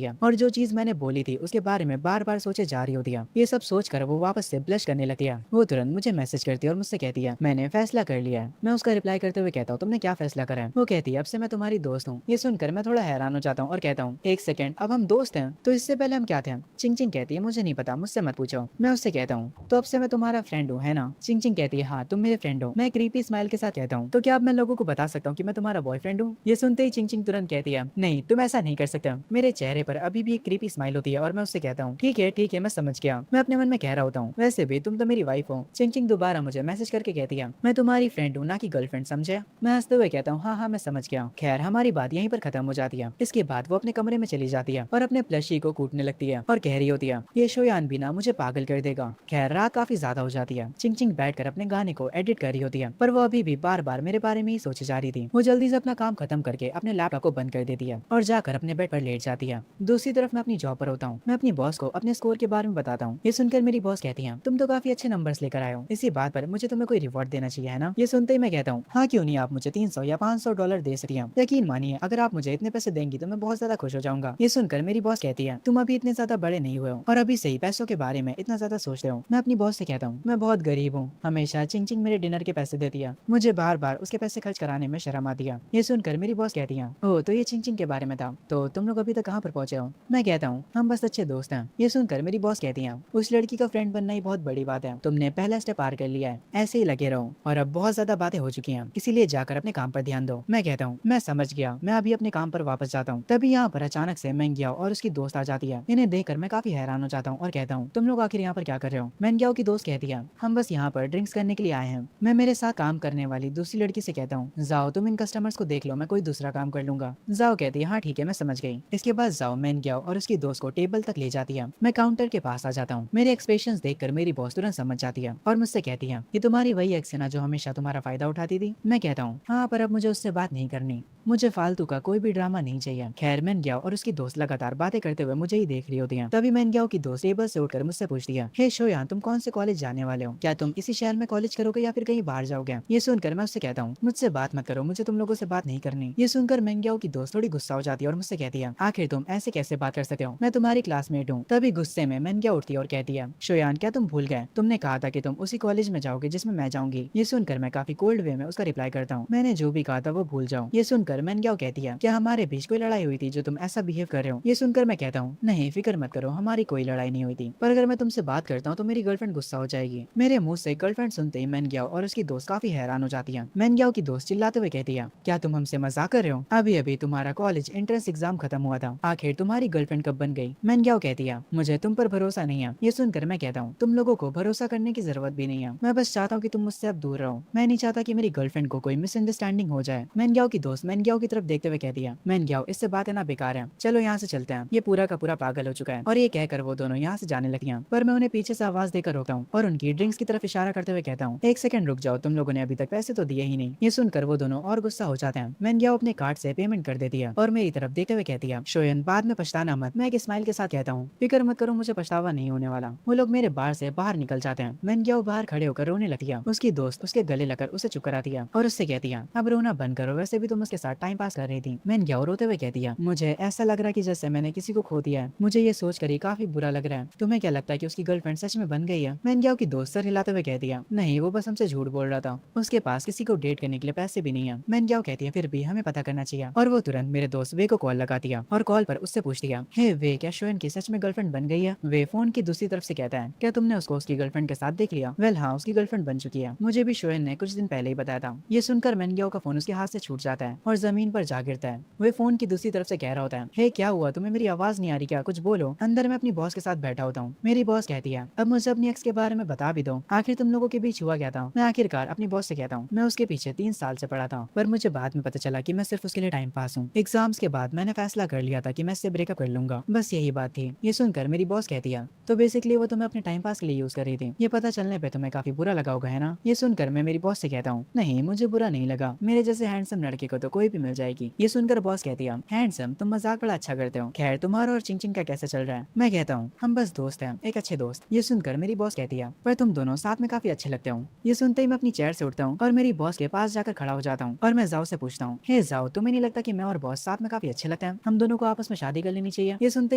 है और जो चीज मैंने बोली थी उसके बारे में बार बार सोचे जा रही होती है। ये सब सोचकर वो वापस से ब्लश करने लगती है। वो तुरंत मुझे मैसेज करती है और मुझसे कहती है, मैंने फैसला कर लिया है। मैं उसका रिप्लाई करते हुए कहता हूँ, तुमने क्या फैसला करा है? वो कहती है, अब से मैं तुम्हारी दोस्त हूँ। ये सुनकर मैं थोड़ा हैरान हो जाता हूँ और कहता हूँ, एक सेकंड, अब हम दोस्त हैं? तो इससे पहले हम नाम क्या था? चिंग चिंग कहती है मुझे नहीं पता, मुझसे मत पूछो। मैं उससे कहता हूँ तो अब से मैं तुम्हारा फ्रेंड हूँ, है ना? चिंग चिंग कहती है हाँ तुम मेरे फ्रेंड हो। मैं क्रीपी स्माइल के साथ कहता हूँ तो क्या अब मैं लोगों को बता सकता हूँ कि मैं तुम्हारा बॉयफ्रेंड हूँ? ये सुनते ही चिंग चिंग तुरंत कहती है नहीं तुम ऐसा नहीं कर सकते। मेरे चेहरे पर अभी भी एक क्रीपी स्माइल होती है और मैं उससे कहता हूँ ठीक है मैं समझ गया। मैं अपने मन में कह रहा होता हूँ वैसे भी तुम तो मेरी वाइफ हो। चिंग चिंग दोबारा मुझे मैसेज करके कहती है मैं तुम्हारी फ्रेंड हूँ ना कि गर्लफ्रेंड, समझे? मैं हंसते हुए कहता हूँ हाँ मैं समझ गया। खैर हमारी बात यहीं पर खत्म हो जाती है। इसके बाद वो अपने कमरे में चली जाती है और अपने प्लशी को कूटने लगती है और कह रही होती है ये शोयान भी ना मुझे पागल कर देगा। खैर रात काफी ज्यादा हो जाती है। चिंग चिंग बैठकर अपने गाने को एडिट कर रही होती है पर वो अभी भी बार बार मेरे बारे में ही सोचे जा रही थी। वो जल्दी से अपना काम खत्म करके अपने लैपटॉप को बंद कर देती है और जाकर अपने बेड पर लेट जाती है। दूसरी तरफ मैं अपनी जॉब पर होता हूँ। मैं अपनी बॉस को अपने स्कोर के बारे में बताता हूँ। ये सुनकर मेरी बॉस कहती है तुम तो काफी अच्छे नंबर्स लेकर आए हो, इसी बात पर मुझे तुम्हें कोई रिवॉर्ड देना चाहिए, है ना? ये सुनते ही मैं कहता हूँ हाँ क्यों नहीं, आप मुझे 300 या $500 दे सकती हैं। यकीन मानिए अगर आप मुझे इतने पैसे देंगी तो मैं बहुत ज्यादा खुश हो जाऊंगा। ये सुनकर मेरी बॉस कहती है तुम अभी इतने ज्यादा बड़े नहीं हुए हो और अभी से ही पैसों के बारे में इतना ज्यादा सोच रहे हो। मैं अपनी बॉस से कहता हूँ मैं बहुत गरीब हूँ, हमेशा चिंग चिंग मेरे डिनर के पैसे देती है, मुझे बार बार उसके पैसे खर्च कराने में शर्म आती है। ये सुनकर मेरी बॉस कहती है ओह तो ये चिंग चिंग के बारे में था, तो तुम लोग अभी तक कहाँ पर पहुंचे हो? मैं कहता हूँ हम बस अच्छे दोस्त हैं। ये सुनकर मेरी बॉस कहती है उस लड़की का फ्रेंड बनना ही बहुत बड़ी बात है, तुमने पहला स्टेप पार कर लिया है, ऐसे ही लगे रहो। और अब बहुत ज्यादा बातें हो चुकी हैं इसीलिए जाकर अपने काम पर ध्यान दो। मैं कहता हूँ मैं समझ गया, मैं अभी अपने काम पर वापस जाता हूँ। तभी यहाँ पर अचानक से मेंग्याओ और उसकी दोस्त आ जाती है। इन्हें देखकर मैं काफी हैरान हो जाता हूँ और कहता हूँ तुम लोग आखिर यहाँ पर क्या कर रहे हो? मेंग्याओ की दोस्त कहती है हम बस यहाँ पर ड्रिंक्स करने के लिए आए हैं। मैं मेरे साथ काम करने वाली दूसरी लड़की से कहता हूँ जाओ तुम इन कस्टमर्स को देख लो, मैं कोई दूसरा काम कर लूंगा। जाओ कहती है हाँ ठीक है मैं समझ गई। इसके बाद जाओ मेंग्याओ और उसकी दोस्त को टेबल तक ले जाती है। मैं काउंटर के पास आ जाता हूँ। मेरे एक्सप्रेशंस देखकर मेरी बॉस तुरंत समझ जाती है और मुझसे कहती है ये तुम्हारी वही एक्स है ना जो हमेशा तुम्हारा फायदा उठाती थी? मैं कहता हूँ हाँ पर अब मुझे उससे बात नहीं करनी, मुझे फालतू का कोई भी ड्रामा नहीं चाहिए। खैर मेंग्याओ और उसकी दोस्त लगातार बातें करते हुए मुझे ही देख रही होती हैं। तभी मेंग्याओ की दोस्त टेबल से उठकर मुझसे पूछती है हे शोयान तुम कौन से कॉलेज जाने वाले हो? क्या तुम इसी शहर में कॉलेज करोगे या फिर कहीं बाहर जाओगे? ये सुनकर मैं उससे कहता हूँ मुझसे बात मत करो, मुझे तुम लोगों से बात नहीं करनी। ये सुनकर मेंग्याओ की दोस्त थोड़ी गुस्सा हो जाती है और मुझसे कहती है आखिर तुम ऐसे कैसे बात कर सकते हो, मैं तुम्हारी क्लासमेट हूँ। तभी गुस्से में मेंग्याओ उठती है और कहती है शोयान क्या तुम भूल गए, तुमने कहा था कि तुम उसी कॉलेज में जाओगे जिसमें मैं जाऊंगी। ये सुनकर मैं काफी कोल्ड वे में उसका रिप्लाई करता हूँ मैंने जो भी कहा था वो भूल जाओ। ये सुनकर मेंग्याओ कहती है क्या हमारे बीच कोई लड़ाई हुई थी जो तुम ऐसा बिहेव कर रहे हो? ये सुनकर मैं कहता हूँ नहीं फिक्र मत करो, हमारी कोई लड़ाई नहीं हुई थी, पर अगर मैं तुमसे बात करता हूँ तो मेरी गर्लफ्रेंड गुस्सा हो जाएगी। मेरे मुंह से गर्लफ्रेंड सुनते ही मेंग्याओ और उसकी दोस्त काफी हैरान हो जाती है। मेंग्याओ की दोस्त चिल्लाते हुए कहती है क्या तुम हमसे मजाक कर रहे हो? अभी अभी तुम्हारा कॉलेज एंट्रेंस एग्जाम खत्म हुआ था, आखिर तुम्हारी गर्लफ्रेंड कब बन गई? मेंग्याओ कहती है मुझे तुम पर भरोसा नहीं है। ये सुनकर मैं कहता हूँ तुम लोगों को भरोसा करने की जरूरत भी नहीं है, मैं बस चाहता हूँ कि तुम मुझसे अब दूर रहो। मैं नहीं चाहता कि मेरी गर्लफ्रेंड को कोई मिसअंडरस्टैंडिंग हो जाए। मेंग्याओ की दोस्त मेंग्याओ की तरफ देखते हुए कहती है मेंग्याओ इससे बात है ना बेकार है, चलो यहाँ से चलते हैं, ये पूरा का पूरा पागल हो चुका है। और ये कहकर वो दोनों यहाँ से जाने लगती हैं। पर मैं उन्हें पीछे से आवाज देकर रोकता हूँ और उनकी ड्रिंक्स की तरफ इशारा करते हुए कहता हूँ एक सेकंड रुक जाओ, तुम लोगों ने अभी तक पैसे तो दिए ही नहीं। ये सुनकर वो दोनों और गुस्सा हो जाते हैं। मेंग्याओ अपने कार्ड से पेमेंट कर देती है और मेरी तरफ देखते हुए कहती है शोयन बाद में पछताना मत। मैं एक स्माइल के साथ कहता हूँ फिक्र मत करो, मुझे पछतावा नहीं होने वाला। वो लोग मेरे बार से बाहर निकल जाते हैं। मेंग्याओ बाहर खड़े होकर रोने लगती है। उसकी दोस्त उसके गले लगकर उसे चुप कराती है और उससे कहती है अब रोना बंद करो, वैसे भी तुम उसके साथ टाइम पास कर रही थी। मेंग्याओ रोते हुए कहती है मुझे ऐसा लग रहा है कि जैसे मैंने किसी को खो दिया है, मुझे ये सोच कर ही काफी बुरा लग रहा है। तुम्हें क्या लगता है कि उसकी गर्लफ्रेंड सच में बन गई है? मेंग्याओ की दोस्त सर हिलाते हुए कहती है नहीं वो बस हमसे झूठ बोल रहा था, उसके पास किसी को डेट करने के लिए पैसे भी नहीं है। मेंग्याओ कहती है फिर भी हमें पता करना चाहिए। और वो तुरंत मेरे दोस्त वे को कॉल लगाती है और कॉल पर उससे पूछती है हे वे क्या शोयन की सच में गर्लफ्रेंड बन गई है? वे फोन की दूसरी तरफ से कहता है क्या तुमने उसको उसकी गर्लफ्रेंड के साथ देख लिया? वेल हाँ उसकी गर्लफ्रेंड बन चुकी है, मुझे भी शोयन ने कुछ दिन पहले ही बताया था। ये सुनकर मेंग्याओ का फोन उसके हाथ से छूट जाता है और जमीन पर जा गिरता है। वे फोन की दूसरी तरफ से कह रहा होता है हे क्या हुआ, तुम्हें मेरी आवाज नहीं आ रही क्या, कुछ बोलो। अंदर मैं अपनी बॉस के साथ बैठा होता हूँ। मेरी बॉस कहती है अब मुझे अपनी एक्स के बारे में बता भी दो, आखिर तुम लोगों के बीच हुआ क्या था? मैं आखिरकार अपनी बॉस से कहता हूँ मैं उसके पीछे 3 साल से पड़ा था, पर मुझे बाद में पता चला कि मैं सिर्फ उसके लिए टाइम पास हूँ। एग्जाम्स के बाद मैंने फैसला कर लिया था कि मैं इससे ब्रेकअप कर लूंगा, बस यही बात थी। ये सुनकर मेरी बॉस कहती है तो बेसिकली वो तुम्हें अपने टाइम पास के लिए यूज कर रही थी, ये पता चलने पे तुम्हें काफी बुरा लगा होगा है ना? ये सुनकर मैं मेरी बॉस से कहता हूँ नहीं मुझे बुरा नहीं लगा, मेरे जैसे हैंडसम लड़के को तो कोई भी मिल जाएगी। ये सुनकर बॉस कहती है हैंडसम, तुम मजाक बड़ा अच्छा करते हो। खैर तुम्हारा और चिंग चिंग का कैसे चल रहा है? मैं कहता हूँ हम बस दोस्त हैं, एक अच्छे दोस्त। ये सुनकर मेरी बॉस कहती है पर तुम दोनों साथ में काफी अच्छे लगते हो। ये सुनते ही मैं अपनी चेयर से उठता हूँ और मेरी बॉस के पास जाकर खड़ा हो जाता हूँ और मैं जाओ से पूछता हूँ हे जाओ तुम्हें नहीं लगता कि मैं और बॉस साथ में काफी अच्छे लगते हैं, हम दोनों को आपस में शादी कर लेनी चाहिए? ये सुनते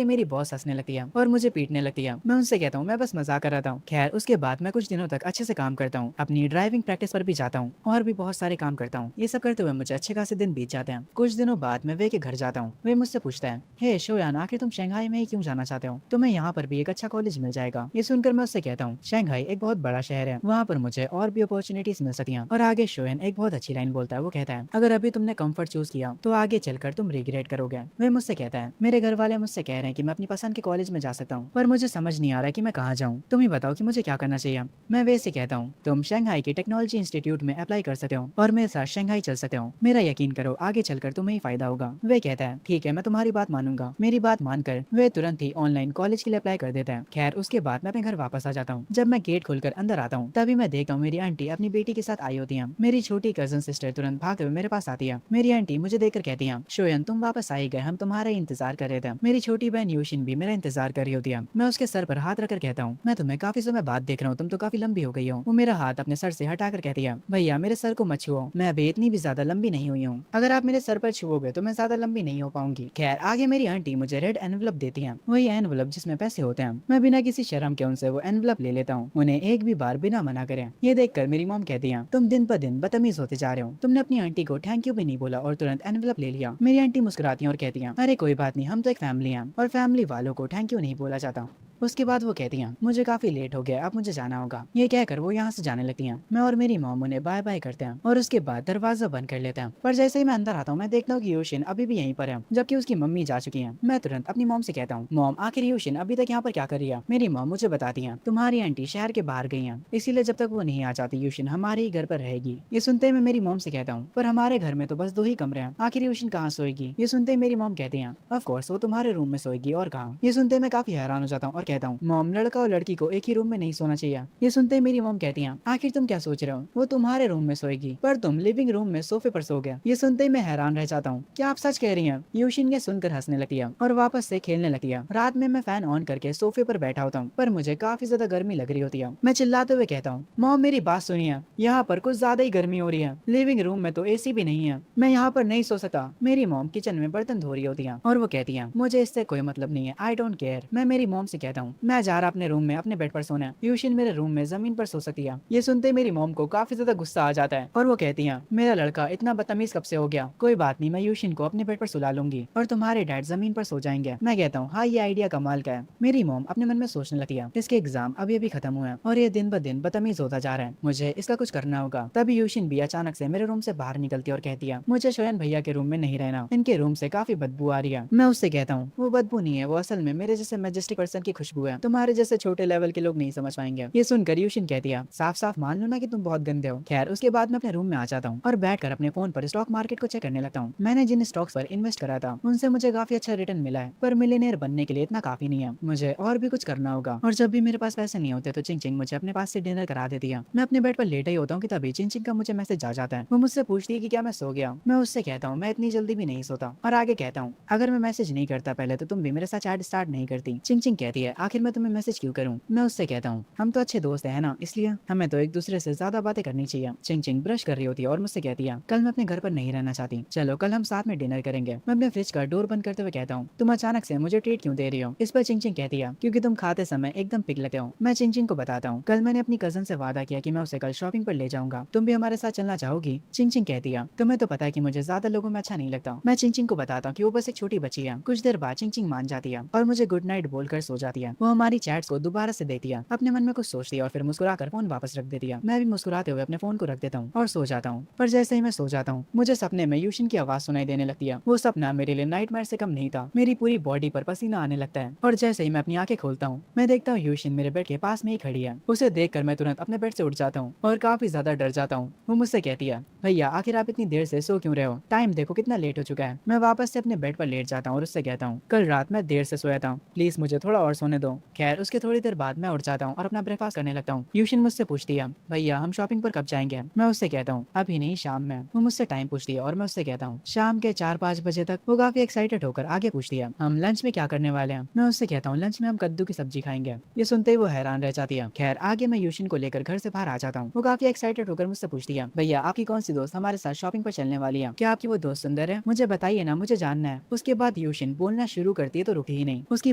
ही मेरी बॉस हंसने लगती है और मुझे पीटने लगती है। मैं उनसे कहता हूँ मैं बस मजाक कर रहा था। खैर उसके बाद मैं कुछ दिनों तक अच्छे से काम करता हूँ, अपनी ड्राइविंग प्रैक्टिस पर भी जाता हूँ और भी बहुत सारे काम करता हूँ। ये सब करते हुए मुझे अच्छे खासे दिन बीत जाते हैं। कुछ दिनों बाद मैं वे के घर जाता हूँ। वे मुझसे पूछता है हे शोयान आखिर तुम शंघाई में ही क्यों जाना चाहते हो, तुम्हें यहाँ पर भी एक अच्छा कॉलेज मिल जाएगा। ये सुनकर मैं उससे कहता हूँ शंघाई एक बहुत बड़ा शहर है, वहाँ पर मुझे और भी अपॉर्चुनिटीज मिल सकती हैं। और आगे शोयन एक बहुत अच्छी लाइन बोलता है, वो कहता है अगर अभी तुमने कंफर्ट चूज किया तो आगे चलकर तुम रिग्रेट करोगे। वह मुझसे कहता है मेरे घर वाले मुझसे कह रहे हैं कि मैं अपनी पसंद के कॉलेज में जा सकता हूँ, पर मुझे समझ नहीं आ रहा कि मैं कहाँ जाऊँ, तुम ही बताओ कि मुझे क्या करना चाहिए। मैं वैसे कहता हूँ तुम शंघाई के टेक्नोलॉजी इंस्टीट्यूट में अप्लाई कर सकते हो और मेरे साथ शंघाई चल सकते हो, मेरा यकीन करो आगे चलकर तुम्हें ही फायदा होगा। वे कहता है ठीक है मैं तुम्हारी बात मानूंगा। मेरी बात मानकर वे तुरंत ही ऑनलाइन कॉलेज के लिए अप्लाई कर देता है। खैर उसके बाद मैं अपने घर वापस आ जाता हूँ। जब मैं गेट खोलकर अंदर आता हूँ तभी मैं देखता हूँ मेरी आंटी अपनी बेटी के साथ आई होती है। मेरी छोटी कजन सिस्टर तुरंत भागते हुए मेरे पास आती है। मेरी आंटी मुझे देखकर कहती है शोयन तुम वापस आ ही गए, हम तुम्हारा ही इंतजार कर रहे थे। मेरी छोटी बहन यूशिन भी मेरा इंतजार कर रही होती है। मैं उसके सर पर हाथ रखकर कहता हूँ मैं तुम्हें काफी समय बाद देख रहा हूँ, तुम तो काफी लंबी हो गई हो। वो मेरा हाथ अपने सर से हटाकर कहती है भैया मेरे सर को मत छुओ, मैं अभी इतनी भी ज्यादा लंबी नहीं हुई हूँ, अगर आप मेरे सर पर छुओगे तो मैं ज्यादा लंबी नहीं हो पाऊंगी। खैर आगे मेरी आंटी मुझे रेड एनवलप देती है, वही एनवलप जिसमें पैसे होते हैं। मैं बिना किसी शर्म के उनसे वो एनवलप ले लेता हूँ, उन्हें एक भी बार बिना मना करे। ये देखकर मेरी मॉम कहती है तुम दिन पर दिन बदतमीज होते जा रहे हो, तुमने अपनी आंटी को थैंक यू भी नहीं बोला और तुरंत एनवलप ले लिया। मेरी आंटी मुस्कुराती है और कहती है अरे कोई बात नहीं, हम तो एक फैमिली हैं और फैमिली वालों को थैंक यू नहीं बोला जाता। उसके बाद वो कहती हैं मुझे काफी लेट हो गया, अब मुझे जाना होगा। ये कहकर वो यहाँ से जाने लगती हैं। मैं और मेरी मॉम उन्हें बाय बाय करते हैं और उसके बाद दरवाजा बंद कर लेते हैं। पर जैसे ही मैं अंदर आता हूँ मैं देखता हूँ कि यूशिन अभी भी यहीं पर है, जबकि उसकी मम्मी जा चुकी है। मैं तुरंत अपनी मॉम से कहता हूँ मॉम आखिर यूशिन अभी तक यहाँ पर क्या कर रही है। मेरी मॉम मुझे बताती है तुम्हारी आंटी शहर के बाहर गई है, इसीलिए जब तक वो नहीं आ जाती यूशिन हमारे ही घर पर रहेगी। ये सुनते ही मैं मेरी मॉम से कहता हूँ पर हमारे घर में तो बस 2 ही कमरे हैं, आखिर यूशिन कहाँ सोएगी। ये सुनते ही मेरी मॉम कहती है ऑफ कोर्स वो तुम्हारे रूम में सोएगी और कहाँ। ये सुनते मैं काफी हैरान हो जाता हूँ और कहता हूँ मॉम लड़का और लड़की को एक ही रूम में नहीं सोना चाहिए। ये सुनते ही मेरी मॉम कहती हैं आखिर तुम क्या सोच रहे हो, वो तुम्हारे रूम में सोएगी पर तुम लिविंग रूम में सोफे पर सो गया। ये सुनते ही मैं हैरान रह जाता हूँ क्या आप सच कह रही हैं। यूशिन ये सुनकर हंसने लगती है और वापस से खेलने लगती है। रात में मैं फैन ऑन करके सोफे पर बैठा होता हूँ पर मुझे काफी ज्यादा गर्मी लग रही होती है। मैं चिल्लाते हुए कहता हूँ मॉम मेरी बात सुनिए, यहाँ पर कुछ ज्यादा ही गर्मी हो रही है, लिविंग रूम में तो एसी भी नहीं है, मैं यहाँ पर नहीं सो सकता। मेरी मॉम किचन में बर्तन धो रही होती है और वो कहती है मुझे इससे कोई मतलब नहीं है, आई डोंट केयर। मैं मेरी मॉम से कहता हूँ मैं जा रहा अपने रूम में अपने बेड पर सोना, यूशिन मेरे रूम में जमीन पर सो सकती है। ये सुनते मेरी मॉम को काफी ज्यादा गुस्सा आ जाता है और वो कहती है मेरा लड़का इतना बदतमीज कब से हो गया, कोई बात नहीं मैं यूशिन को अपने बेड पर सुला लूंगी और तुम्हारे डैड जमीन पर सो जाएंगे। मैं कहता हूँ हाँ ये आइडिया कमाल का है। मेरी मॉम अपने मन में सोचने लगती है इसके एग्जाम अभी अभी खत्म हुए हैं और ये दिन ब दिन बदतमीज होता जा रहा है, मुझे इसका कुछ करना होगा। तभी यूशिन भी अचानक से मेरे रूम से बाहर निकलती है और कहती है मुझे शोयन भैया के रूम में नहीं रहना, इनके रूम से काफी बदबू आ रही है। मैं उससे कहता हूँ वो बदबू नहीं है, वो असल में मेरे जैसे मैजेस्टिक पर्सन की खुशबू है, तुम्हारे जैसे छोटे लेवल के लोग नहीं समझ पाएंगे। ये सुनकर यूशिन कहती है साफ साफ मान लो ना कि तुम बहुत गंदे हो। खैर उसके बाद मैं अपने रूम में आ जाता हूँ और बैठकर अपने फोन पर स्टॉक मार्केट को चेक करने लगता हूँ। मैंने जिन स्टॉक्स पर इन्वेस्ट करा था उनसे मुझे काफी अच्छा रिटर्न मिला है, पर मिलियनेयर बनने के लिए इतना काफी नहीं है, मुझे और भी कुछ करना होगा। और जब भी मेरे पास पैसे नहीं होते तो चिंग चिंग मुझे अपने पास से डिनर करा देती है। मैं अपने बेड पर लेटा ही होता हूँ कि तभी चिंग चिंग का मुझे मैसेज आ जाता है। वो मुझसे पूछती है कि क्या मैं सो गया। मैं उससे कहता हूँ मैं इतनी जल्दी भी नहीं सोता और आगे कहता हूँ अगर मैं मैसेज नहीं करता पहले तो तुम भी मेरे साथ चैट स्टार्ट नहीं करती। चिंग चिंग कहती है आखिर मैं तुम्हें मैसेज क्यों करूँ। मैं उससे कहता हूँ हम तो अच्छे दोस्त है ना, इसलिए हमें तो एक दूसरे से ज्यादा बातें करनी चाहिए। चिंग चिंग ब्रश कर रही होती है और मुझसे कहती है कल मैं अपने घर पर नहीं रहना चाहती, चलो कल हम साथ में डिनर करेंगे। मैं अपने फ्रिज का डोर बंद करते हुए कहता हूँ तुम अचानक से मुझे ट्रीट क्यों दे रही हो। इस पर चिंग चिंग कहती है क्योंकि तुम खाते समय एकदम पिघलते हो। मैं चिंग चिंग को बताता हूँ कल मैंने अपनी कजन से वादा किया कि मैं उसे कल शॉपिंग पर ले जाऊंगा, तुम भी हमारे साथ चलना चाहोगी। चिंग चिंग कहती है तुम्हें तो पता है कि मुझे ज्यादा लोगों में अच्छा नहीं लगता। मैं चिंग चिंग को बताता हूँ कि वो बस एक छोटी बच्ची है। कुछ देर बाद चिंग चिंग मान जाती है और मुझे गुड नाइट बोलकर सो जाती है। वो हमारी चैट्स को दोबारा से देखती है, अपने मन में कुछ सोचती है और फिर मुस्कुराकर फोन वापस रख देती है। मैं भी मुस्कुराते हुए अपने फोन को रख देता हूँ और सो जाता हूँ। पर जैसे ही मैं सो जाता हूँ मुझे सपने में यूशिन की आवाज सुनाई देने लगती है। वो सपना मेरे लिए नाइटमेयर से कम नहीं था, मेरी पूरी बॉडी पर पसीना आने लगता है और जैसे ही मैं अपनी आंखें खोलता हूँ मैं देखता हूँ यूशिन मेरे बेड के पास में ही खड़ी है। उसे देखकर मैं तुरंत अपने बेड से उठ जाता हूँ और काफी ज्यादा डर जाता हूँ। वो मुझसे कहती है भैया आखिर आप इतनी देर से सो क्यों रहे हो, टाइम देखो कितना लेट हो चुका है। मैं वापस से अपने बेड पर लेट जाता हूँ और उससे कहता हूँ कल रात मैं देर से सोया था, प्लीज मुझे थोड़ा और सोने दो। खैर उसके थोड़ी देर बाद मैं उठ जाता हूँ और अपना ब्रेकफास्ट करने लगता हूँ। यूशिन मुझसे पूछती है भैया हम शॉपिंग पर कब जाएंगे। मैं उससे कहता हूँ अभी नहीं शाम में। वो मुझसे टाइम पूछती है और मैं उससे कहता हूँ शाम के 4-5 बजे तक। वो काफी एक्साइटेड होकर आगे पूछती है हम लंच में क्या करने वाले हैं। मैं उससे कहता हूँ लंच में हम कद्दू की सब्जी खाएंगे। ये सुनते ही वो हैरान रह जाती है। खैर आगे मैं यूशिन को लेकर घर से बाहर आ जाता हूँ। वो काफी एक्साइटेड होकर मुझसे पूछती है भैया आपकी कौन सी दोस्त हमारे साथ शॉपिंग पर चलने वाली है, क्या आपकी वो दोस्त सुंदर है, मुझे बताइए ना, मुझे जानना है। उसके बाद यूशिन बोलना शुरू करती है तो रुकी ही नहीं। उसकी